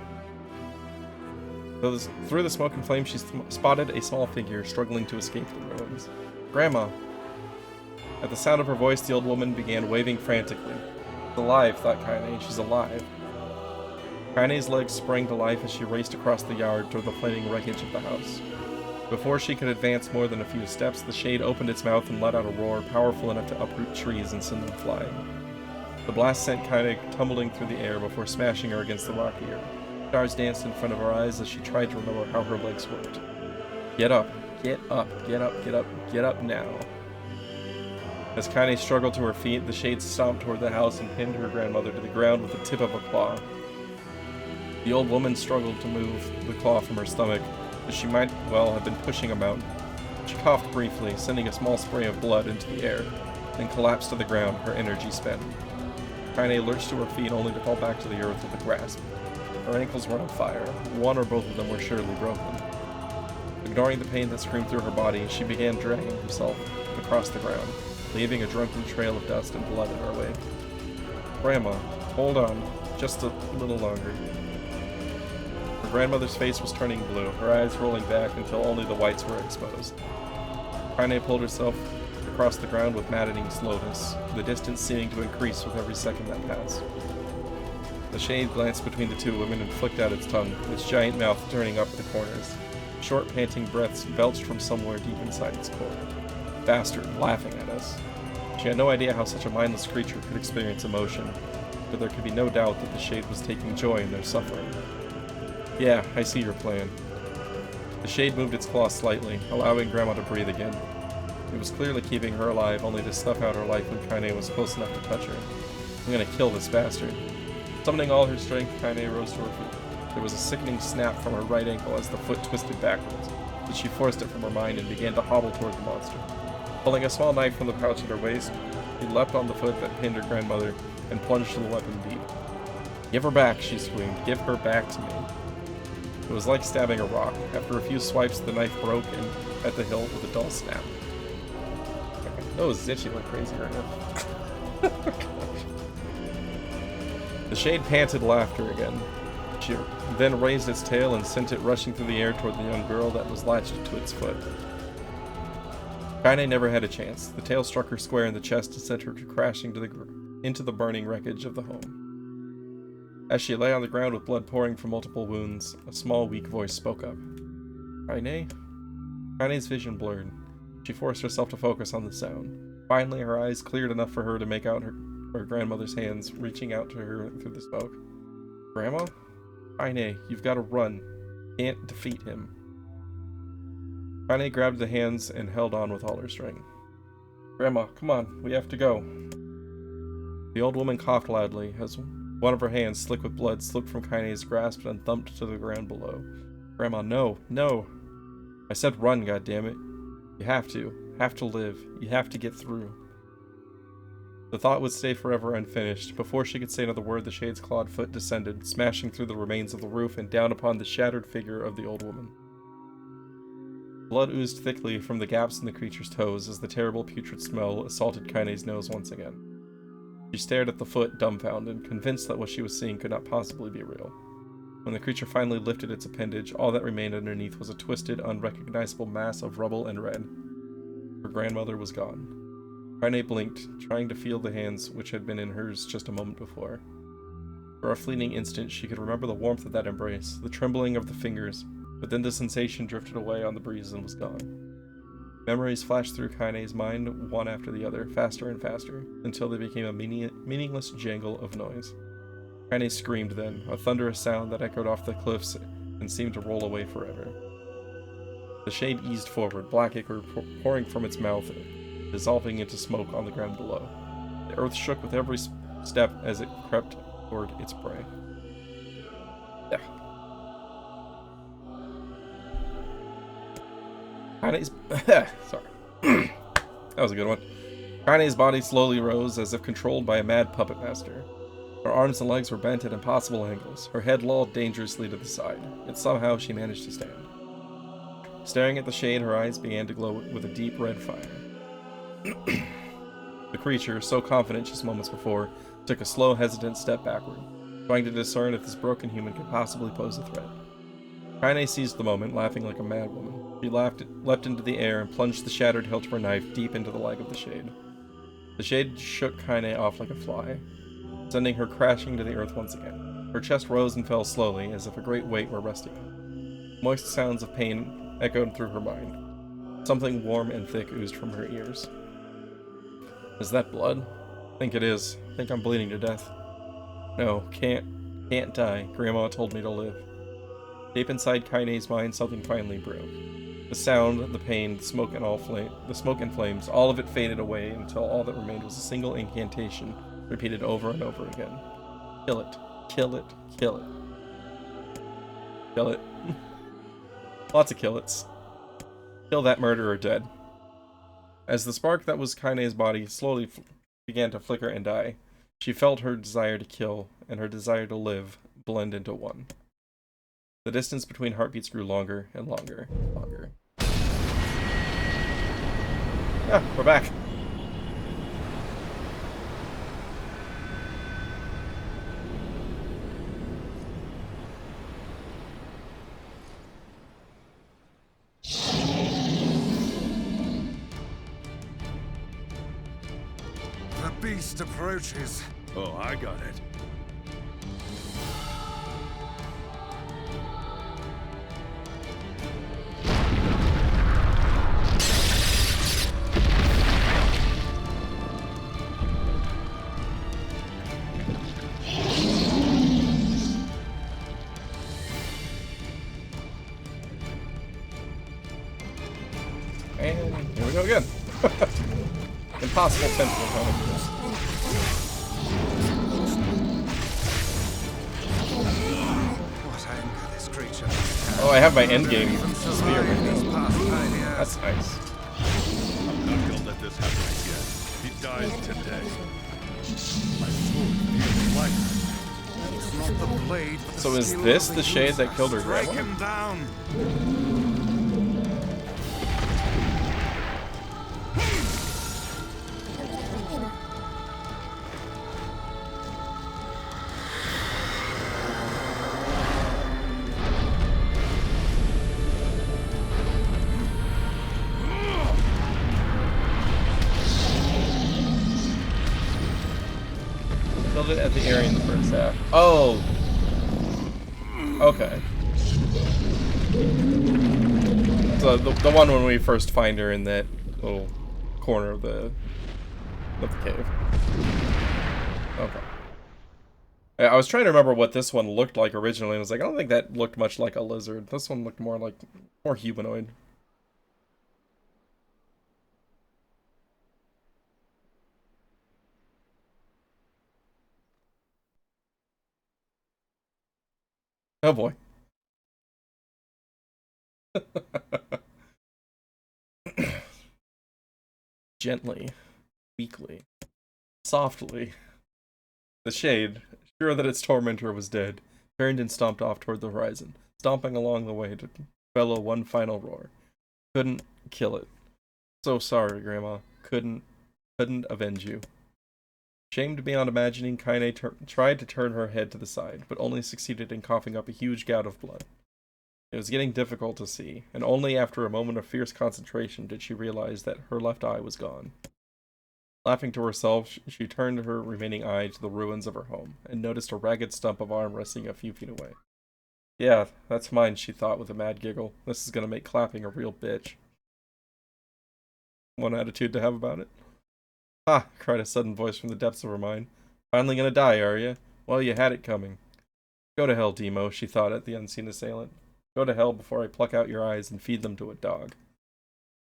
Through the smoke and flame, she spotted a small figure struggling to escape the ruins. Grandma! At the sound of her voice, the old woman began waving frantically. She's alive, thought Kaine. She's alive. Kaine's legs sprang to life as she raced across the yard toward the flaming wreckage of the house. Before she could advance more than a few steps, the shade opened its mouth and let out a roar powerful enough to uproot trees and send them flying. The blast sent Kaine tumbling through the air before smashing her against the rocky earth. Stars danced in front of her eyes as she tried to remember how her legs worked. Get up, get up, get up, get up, get up now. As Kaine struggled to her feet, the shade stomped toward the house and pinned her grandmother to the ground with the tip of a claw. The old woman struggled to move the claw from her stomach, as she might well have been pushing a mountain. She coughed briefly, sending a small spray of blood into the air, then collapsed to the ground, her energy spent. Kaine lurched to her feet only to fall back to the earth with a grasp. Her ankles were on fire. One or both of them were surely broken. Ignoring the pain that screamed through her body, she began dragging herself across the ground, leaving a drunken trail of dust and blood in her wake. Grandma, hold on, just a little longer. Her grandmother's face was turning blue, her eyes rolling back until only the whites were exposed. Kaine pulled herself across the ground with maddening slowness, the distance seeming to increase with every second that passed. The shade glanced between the two women and flicked out its tongue, its giant mouth turning up at the corners. Short, panting breaths belched from somewhere deep inside its core. Bastard, laughing at us. She had no idea how such a mindless creature could experience emotion, but there could be no doubt that the shade was taking joy in their suffering. Yeah, I see your plan. The shade moved its claw slightly, allowing Grandma to breathe again. It was clearly keeping her alive, only to snuff out her life when Kaine was close enough to touch her. I'm gonna kill this bastard. Summoning all her strength, Kaine rose to her feet. There was a sickening snap from her right ankle as the foot twisted backwards, but she forced it from her mind and began to hobble toward the monster. Pulling a small knife from the pouch at her waist, she leapt on the foot that pinned her grandmother and plunged the weapon deep. Give her back, she screamed. Give her back to me. It was like stabbing a rock. After a few swipes, the knife broke and at the hilt with a dull snap. My nose is itchy like crazy right now. The shade panted laughter again. She then raised its tail and sent it rushing through the air toward the young girl that was latched to its foot. Kaine never had a chance. The tail struck her square in the chest and sent her crashing into the burning wreckage of the home. As she lay on the ground with blood pouring from multiple wounds, a small, weak voice spoke up. Kaine? Kaine's vision blurred. She forced herself to focus on the sound. Finally, her eyes cleared enough for her to make out her grandmother's hands reaching out to her through the smoke. Grandma? Kaine, you've got to run. Can't defeat him. Kaine grabbed the hands and held on with all her strength. Grandma, come on, we have to go. The old woman coughed loudly as one of her hands, slick with blood, slipped from Kaine's grasp and thumped to the ground below. Grandma, no, no. I said run, goddammit. You have to live. You have to get through. The thought would stay forever unfinished. Before she could say another word, the shade's clawed foot descended, smashing through the remains of the roof and down upon the shattered figure of the old woman. Blood oozed thickly from the gaps in the creature's toes as the terrible putrid smell assaulted Kaine's nose once again. She stared at the foot, dumbfounded, convinced that what she was seeing could not possibly be real. When the creature finally lifted its appendage, all that remained underneath was a twisted, unrecognizable mass of rubble and red. Her grandmother was gone. Kaine blinked, trying to feel the hands which had been in hers just a moment before. For a fleeting instant, she could remember the warmth of that embrace, the trembling of the fingers, but then the sensation drifted away on the breeze and was gone. Memories flashed through Kaine's mind, one after the other, faster and faster, until they became a meaningless jangle of noise. Kaine screamed then, a thunderous sound that echoed off the cliffs and seemed to roll away forever. The shade eased forward, black ichor pouring from its mouth, dissolving into smoke on the ground below. The earth shook with every step as it crept toward its prey. Yeah. Kaine's... Sorry. That was a good one. Kaine's body slowly rose, as if controlled by a mad puppet master. Her arms and legs were bent at impossible angles, her head lolled dangerously to the side, yet somehow she managed to stand. Staring at the shade, her eyes began to glow with a deep red fire. The creature, so confident just moments before, took a slow, hesitant step backward, trying to discern if this broken human could possibly pose a threat. Kaine seized the moment, laughing like a madwoman. She leapt into the air and plunged the shattered hilt of her knife deep into the leg of the shade. The shade shook Kaine off like a fly, sending her crashing to the earth once again. Her chest rose and fell slowly, as if a great weight were resting on it. Moist sounds of pain echoed through her mind. Something warm and thick oozed from her ears. Is that blood? I think it is. I think I'm bleeding to death. No, can't die. Grandma told me to live. Deep inside Kaine's mind, something finally broke. The sound, the pain, the smoke and flames, all of it faded away until all that remained was a single incantation, repeated over and over again. Kill it. Kill it. Kill it. Kill it. Lots of kill it's. Kill that murderer dead. As the spark that was Kaine's body slowly began to flicker and die, she felt her desire to kill and her desire to live blend into one. The distance between heartbeats grew longer and longer and longer. Ah, we're back. The beast approaches. Oh, I got it. And here we go again. Impossible tentacle coming. What anger this creature. Oh, I have my endgame spear right now. That's nice. I'm not gonna let this happen again. He dies today. My sword feels light. It's not the blade, but the So is skill this of the shade that user. killed her Strike grandma? him down. Killed it at the area in the first half. Oh! Okay. So the one when we first find her in that little corner of the cave. Okay. I was trying to remember what this one looked like originally, and I was like, I don't think that looked much like a lizard. This one looked more humanoid. Oh boy. Gently, weakly, softly, the shade, sure that its tormentor was dead, turned and stomped off toward the horizon, stomping along the way to bellow one final roar. Couldn't kill it. So sorry, Grandma. Couldn't avenge you. Shamed beyond imagining, Kaine tried to turn her head to the side, but only succeeded in coughing up a huge gout of blood. It was getting difficult to see, and only after a moment of fierce concentration did she realize that her left eye was gone. Laughing to herself, she turned her remaining eye to the ruins of her home, and noticed a ragged stump of arm resting a few feet away. Yeah, that's mine, she thought with a mad giggle. This is gonna make clapping a real bitch. One attitude to have about it. Ha! Cried a sudden voice from the depths of her mind. Finally gonna die, are you? Well, you had it coming. Go to hell, Demo, she thought at the unseen assailant. Go to hell before I pluck out your eyes and feed them to a dog.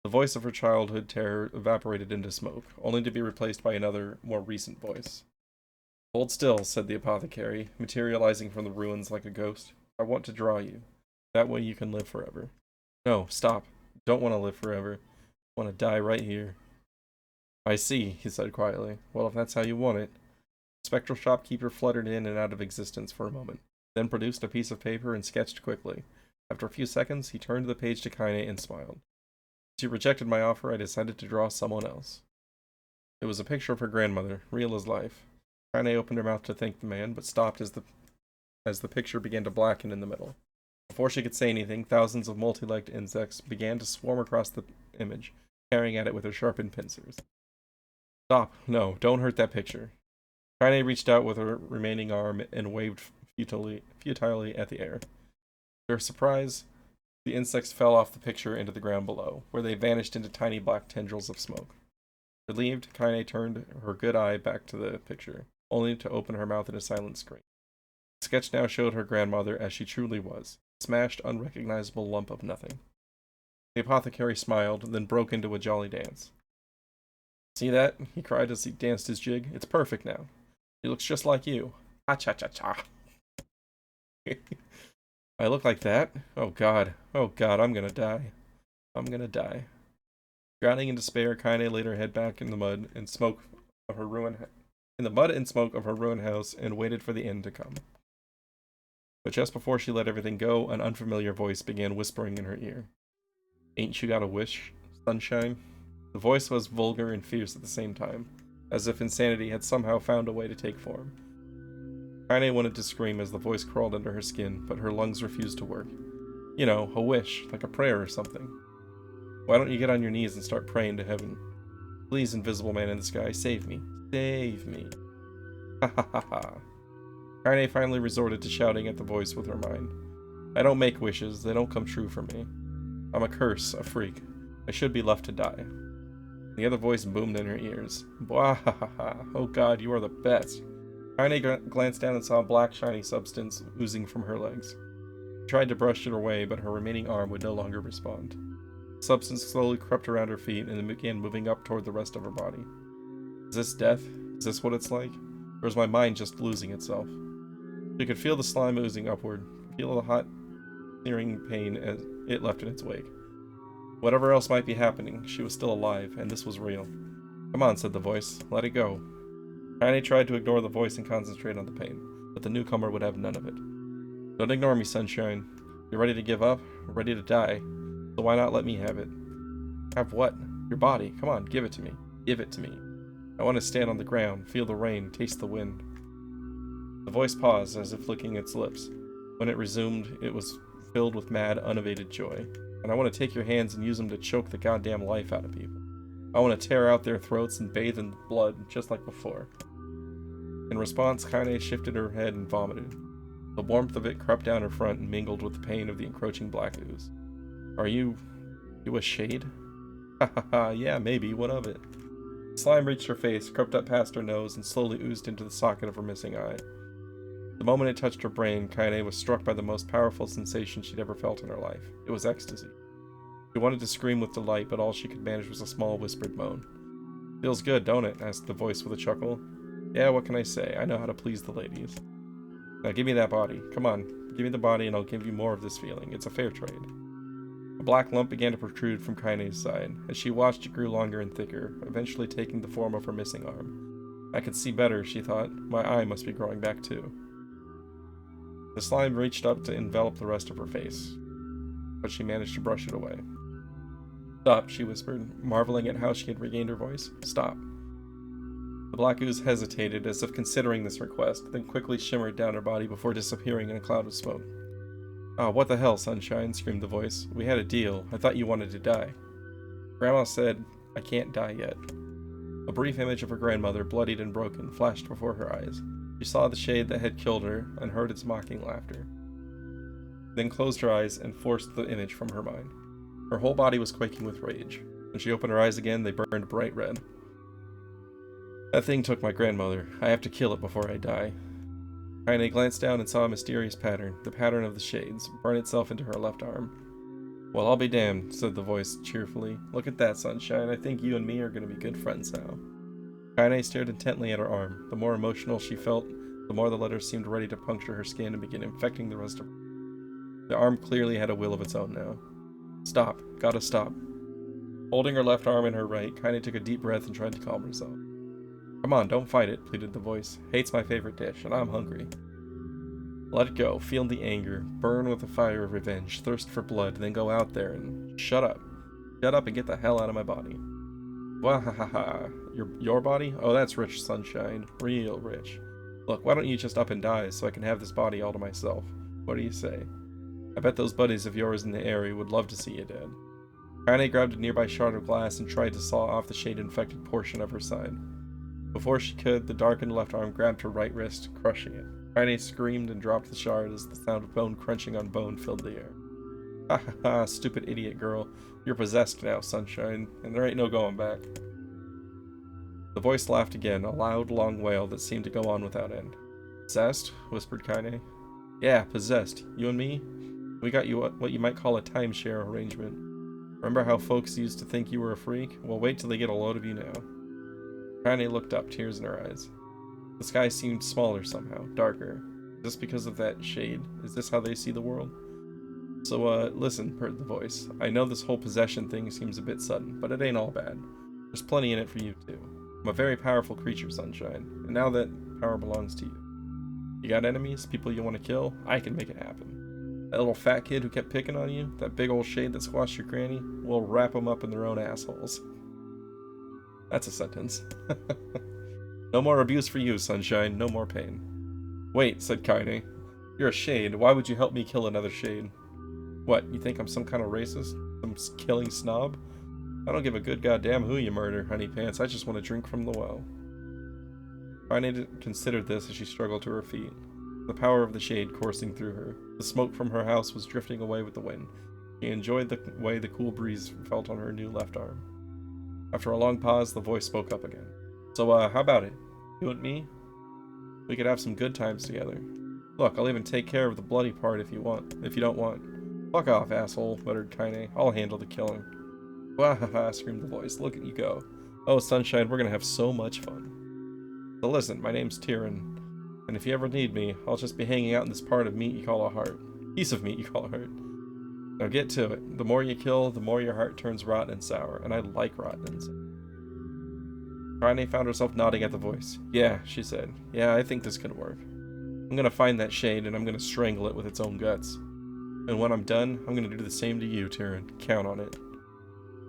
The voice of her childhood terror evaporated into smoke, only to be replaced by another, more recent voice. Hold still, said the apothecary, materializing from the ruins like a ghost. I want to draw you. That way you can live forever. No, stop. Don't want to live forever. I want to die right here. I see, he said quietly. Well, if that's how you want it. The spectral shopkeeper fluttered in and out of existence for a moment, then produced a piece of paper and sketched quickly. After a few seconds, he turned the page to Kaine and smiled. As you rejected my offer, I decided to draw someone else. It was a picture of her grandmother, real as life. Kaine opened her mouth to thank the man, but stopped as the picture began to blacken in the middle. Before she could say anything, thousands of multi-legged insects began to swarm across the image, tearing at it with their sharpened pincers. Stop. No, don't hurt that picture. Kaine reached out with her remaining arm and waved futilely at the air. To her surprise, the insects fell off the picture into the ground below, where they vanished into tiny black tendrils of smoke. Relieved, Kaine turned her good eye back to the picture, only to open her mouth in a silent scream. The sketch now showed her grandmother as she truly was, a smashed, unrecognizable lump of nothing. The apothecary smiled, then broke into a jolly dance. See that? He cried as he danced his jig. It's perfect now. He looks just like you. Ha-cha-cha-cha. I look like that? Oh god, I'm gonna die. I'm gonna die. Drowning in despair, Kaine laid her head back in the mud and smoke of her ruined house and waited for the end to come. But just before she let everything go, an unfamiliar voice began whispering in her ear. Ain't you got a wish, sunshine? The voice was vulgar and fierce at the same time, as if insanity had somehow found a way to take form. Kaine wanted to scream as the voice crawled under her skin, but her lungs refused to work. You know, a wish, like a prayer or something. Why don't you get on your knees and start praying to heaven? Please, invisible man in the sky, save me. Save me. Ha ha ha ha. Kaine finally resorted to shouting at the voice with her mind. I don't make wishes, they don't come true for me. I'm a curse, a freak. I should be left to die. The other voice boomed in her ears. Bwahaha. Oh god, you are the best. Kaine glanced down and saw a black shiny substance oozing from her legs. She tried to brush it away, but her remaining arm would no longer respond. The substance slowly crept around her feet and then began moving up toward the rest of her body. Is this death? Is this what it's like? Or is my mind just losing itself? She could feel the slime oozing upward, feel the hot, searing pain as it left in its wake. Whatever else might be happening, she was still alive, and this was real. Come on, said the voice. Let it go. Kaine tried to ignore the voice and concentrate on the pain, but the newcomer would have none of it. Don't ignore me, sunshine. You're ready to give up? Ready to die? So why not let me have it? Have what? Your body. Come on, give it to me. Give it to me. I want to stand on the ground, feel the rain, taste the wind. The voice paused, as if licking its lips. When it resumed, it was filled with mad, unabated joy. And I want to take your hands and use them to choke the goddamn life out of people. I want to tear out their throats and bathe in blood, just like before. In response, Kaine shifted her head and vomited. The warmth of it crept down her front and mingled with the pain of the encroaching black ooze. Are you a shade? Ha ha ha, yeah, maybe, what of it? Slime reached her face, crept up past her nose, and slowly oozed into the socket of her missing eye. The moment it touched her brain, Kaine was struck by the most powerful sensation she'd ever felt in her life. It was ecstasy. She wanted to scream with delight, but all she could manage was a small whispered moan. Feels good, don't it? Asked the voice with a chuckle. Yeah, what can I say? I know how to please the ladies. Now give me that body. Come on, give me the body and I'll give you more of this feeling. It's a fair trade. A black lump began to protrude from Kaine's side. As she watched, it grew longer and thicker, eventually taking the form of her missing arm. I could see better, she thought. My eye must be growing back too. The slime reached up to envelop the rest of her face, but she managed to brush it away. Stop, she whispered, marveling at how she had regained her voice. Stop. The black ooze hesitated, as if considering this request, then quickly shimmered down her body before disappearing in a cloud of smoke. Ah, what the hell, sunshine, screamed the voice. We had a deal. I thought you wanted to die. Grandma said, I can't die yet. A brief image of her grandmother, bloodied and broken, flashed before her eyes. She saw the shade that had killed her and heard its mocking laughter. Then closed her eyes and forced the image from her mind. Her whole body was quaking with rage. When she opened her eyes again, they burned bright red. That thing took my grandmother. I have to kill it before I die. Kaine glanced down and saw a mysterious pattern, the pattern of the shades, burn itself into her left arm. Well, I'll be damned, said the voice cheerfully. Look at that, sunshine. I think you and me are going to be good friends now. Kaine stared intently at her arm. The more emotional she felt, the more the letters seemed ready to puncture her skin and begin infecting the rest of her. The arm clearly had a will of its own now. Stop. Gotta stop. Holding her left arm in her right, Kaine took a deep breath and tried to calm herself. Come on, don't fight it, pleaded the voice. Hate's my favorite dish, and I'm hungry. Let it go, feel the anger, burn with the fire of revenge, thirst for blood, then go out there and shut up. Shut up and get the hell out of my body. Wahahaha. Your body? Oh, that's rich, Sunshine. Real rich. Look, why don't you just up and die so I can have this body all to myself? What do you say? I bet those buddies of yours in the area would love to see you dead. Kaine grabbed a nearby shard of glass and tried to saw off the shade-infected portion of her side. Before she could, the darkened left arm grabbed her right wrist, crushing it. Kaine screamed and dropped the shard as the sound of bone crunching on bone filled the air. Ha ha ha, stupid idiot girl. You're possessed now, Sunshine, and there ain't no going back. The voice laughed again, a loud, long wail that seemed to go on without end. Possessed? Whispered Kaine. Yeah, possessed. You and me? We got you what you might call a timeshare arrangement. Remember how folks used to think you were a freak? Well, wait till they get a load of you now. Kaine looked up, tears in her eyes. The sky seemed smaller somehow, darker. Is this because of that shade? Is this how they see the world? So, listen, purred the voice. I know this whole possession thing seems a bit sudden, but it ain't all bad. There's plenty in it for you, too. I'm a very powerful creature, Sunshine, and now that power belongs to you. You got enemies, people you want to kill? I can make it happen. That little fat kid who kept picking on you, that big old shade that squashed your granny, we'll wrap them up in their own assholes. That's a sentence. No more abuse for you, Sunshine, no more pain. Wait, said Kaine. You're a shade, why would you help me kill another shade? What, you think I'm some kind of racist? Some killing snob? I don't give a good goddamn who you murder, honey pants, I just want to drink from the well. Kaine considered this as she struggled to her feet, the power of the shade coursing through her. The smoke from her house was drifting away with the wind. She enjoyed the way the cool breeze felt on her new left arm. After a long pause, the voice spoke up again. So, how about it? You and me? We could have some good times together. Look, I'll even take care of the bloody part if you don't want. Fuck off, asshole, muttered Kaine. I'll handle the killing. Wahaha, screamed the voice. Look at you go. Oh, Sunshine, we're gonna have so much fun. So listen, my name's Tyrion, and if you ever need me, I'll just be hanging out in this part of meat you call a heart. Piece of meat you call a heart. Now get to it. The more you kill, the more your heart turns rotten and sour, and I like rotten and sour. Kaine found herself nodding at the voice. Yeah, she said. Yeah, I think this could work. I'm gonna find that shade, and I'm gonna strangle it with its own guts. And when I'm done, I'm gonna do the same to you, Tyrion. Count on it.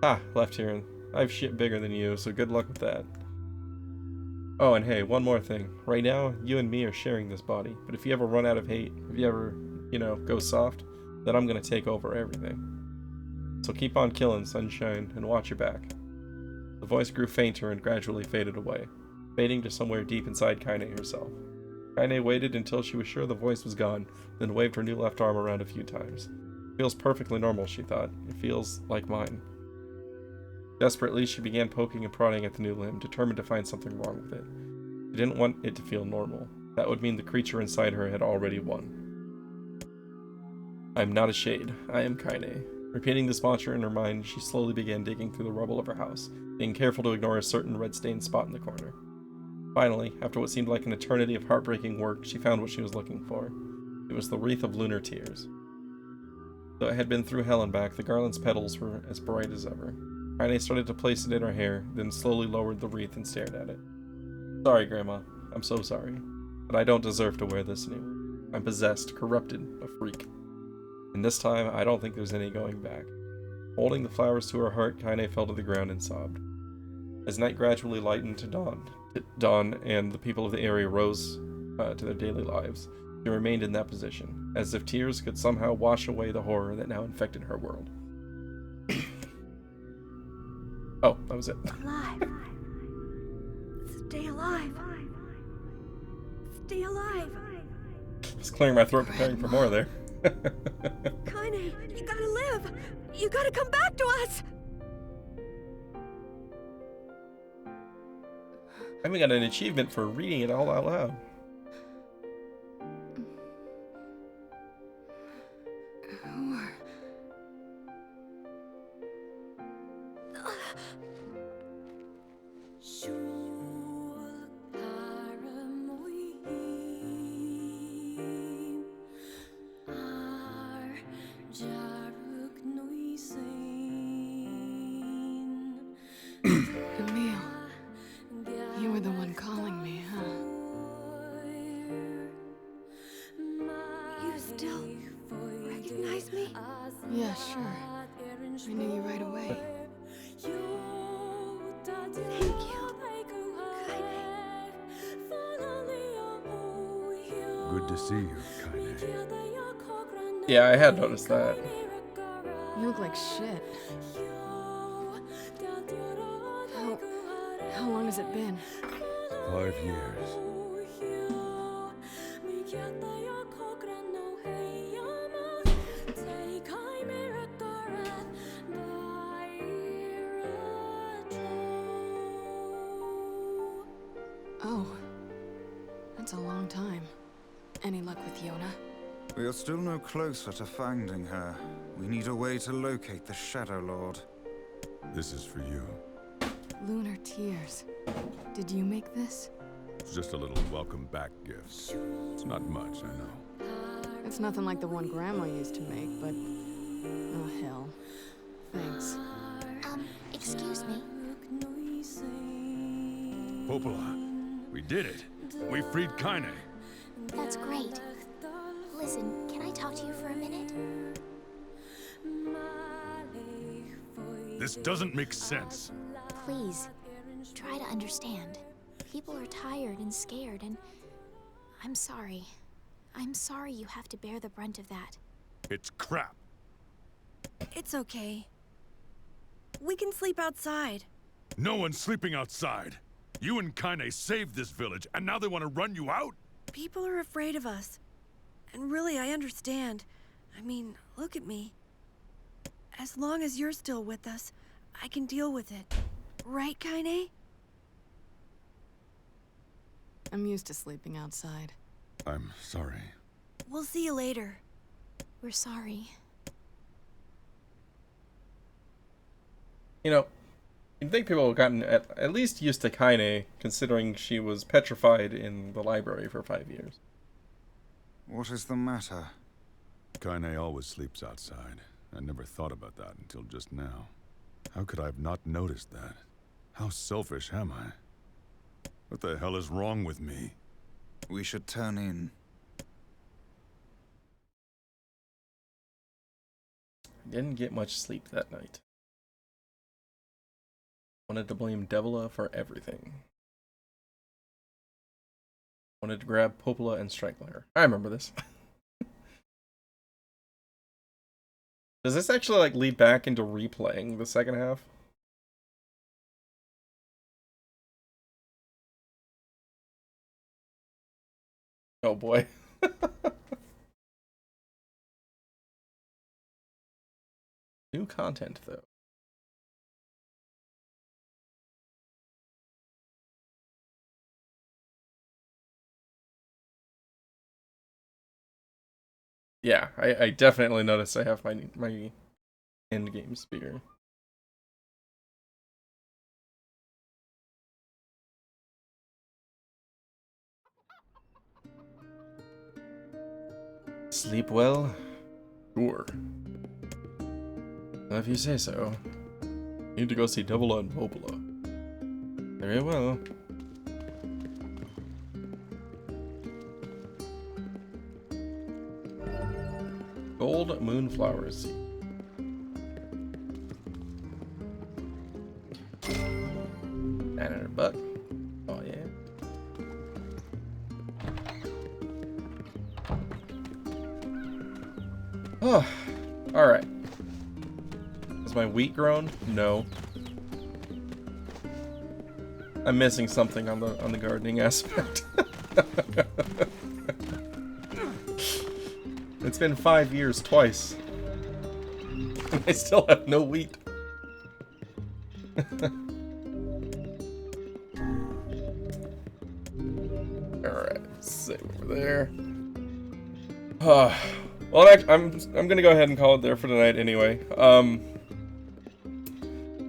Ha, laughed Tyrion. I have shit bigger than you, so good luck with that. Oh, and hey, one more thing. Right now, you and me are sharing this body, but if you ever run out of hate, if you ever, go soft, then I'm gonna take over everything. So keep on killing, Sunshine, and watch your back. The voice grew fainter and gradually faded away, fading to somewhere deep inside Kaine herself. Kaine waited until she was sure the voice was gone, then waved her new left arm around a few times. It feels perfectly normal, she thought. It feels like mine. Desperately, she began poking and prodding at the new limb, determined to find something wrong with it. She didn't want it to feel normal. That would mean the creature inside her had already won. I am not a shade. I am Kaine. Repeating this mantra in her mind, she slowly began digging through the rubble of her house, being careful to ignore a certain red-stained spot in the corner. Finally, after what seemed like an eternity of heartbreaking work, she found what she was looking for. It was the wreath of lunar tears. Though it had been through hell and back, the garland's petals were as bright as ever. Kaine started to place it in her hair, then slowly lowered the wreath and stared at it. Sorry, Grandma. I'm so sorry. But I don't deserve to wear this anymore. I'm possessed, corrupted, a freak. And this time, I don't think there's any going back. Holding the flowers to her heart, Kaine fell to the ground and sobbed. As night gradually lightened to dawn and the people of the area rose to their daily lives, she remained in that position, as if tears could somehow wash away the horror that now infected her world. Oh, that was it. Alive. Stay alive. Stay alive. Just clearing my throat, preparing for more there. Kaine, you gotta live. You gotta come back to us. I even got an achievement for reading it all out loud. Emil, you were the one calling me, huh? Good to see you, Kaine. Yeah, I had noticed that. You look like shit. How long has it been? 5 years. Oh. That's a long time. Any luck with Yona? We are still no closer to finding her. We need a way to locate the Shadow Lord. This is for you. Lunar tears. Did you make this? It's just a little welcome back gift. It's not much, I know. It's nothing like the one Grandma used to make, but... oh, hell. Thanks. Excuse me. Popola, we did it. We freed Kaine. That's great. Listen, can I talk to you for a minute? This doesn't make sense. Please, try to understand. People are tired and scared, and I'm sorry. I'm sorry you have to bear the brunt of that. It's crap. It's okay. We can sleep outside. No one's sleeping outside. You and Kaine saved this village, and now they want to run you out? People are afraid of us. And really, I understand. I mean, look at me. As long as you're still with us, I can deal with it. Right, Kaine? I'm used to sleeping outside. I'm sorry. We'll see you later. We're sorry. You know, you'd think people have gotten at least used to Kaine, considering she was petrified in the library for 5 years. What is the matter? Kaine always sleeps outside. I never thought about that until just now. How could I have not noticed that? How selfish am I? What the hell is wrong with me? We should turn in. I didn't get much sleep that night. Wanted to blame Devila for everything. Wanted to grab Popola and strangle her. I remember this. Does this actually like lead back into replaying the second half? Oh boy. New content though. Yeah, I definitely noticed I have my end game spear. Sleep well? Sure. Well, if you say so. Need to go see Devila and Popola. Very well. Gold moonflower seed. $900. Oh yeah. Oh, all right. Is my wheat grown? No. I'm missing something on the gardening aspect. It's been 5 years twice. And I still have no wheat. Alright, save over there. Well, I'm gonna go ahead and call it there for tonight anyway.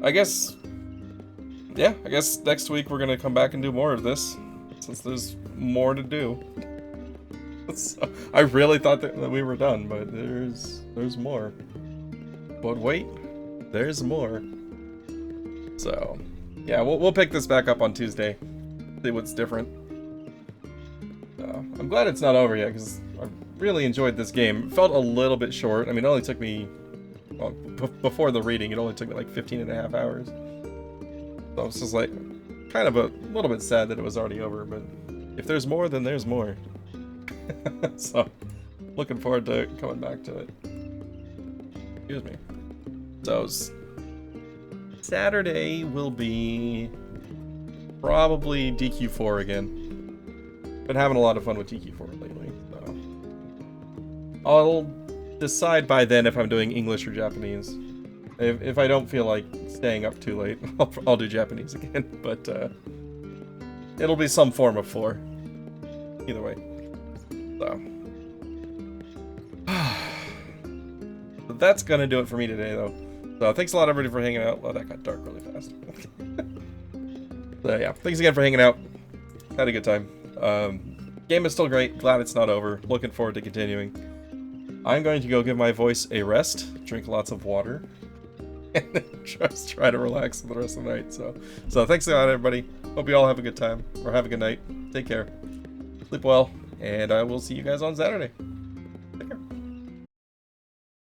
I guess next week we're gonna come back and do more of this, since there's more to do. So, I really thought that we were done, but there's more. But wait, there's more. So, yeah, we'll pick this back up on Tuesday. See what's different. I'm glad it's not over yet, because I really enjoyed this game. It felt a little bit short. I mean, it only took me, well, before the reading, it only took me like 15.5 hours. So I was just like, kind of a little bit sad that it was already over, but if there's more, then there's more. So, looking forward to coming back to it. Excuse me. So, Saturday will be probably DQ4 again. Been having a lot of fun with DQ4 lately, so I'll decide by then if I'm doing English or Japanese. If I don't feel like staying up too late, I'll do Japanese again, but it'll be some form of 4. Either way. So. But that's gonna do it for me today, though. So thanks a lot, everybody, for hanging out. Well, that got dark really fast. So yeah, thanks again for hanging out. Had a good time. Game is still great. Glad it's not over. Looking forward to continuing. I'm going to go give my voice a rest, drink lots of water, and just try to relax for the rest of the night. So thanks a lot, everybody. Hope you all have a good time, or have a good night. Take care. Sleep well, and I will see you guys on Saturday.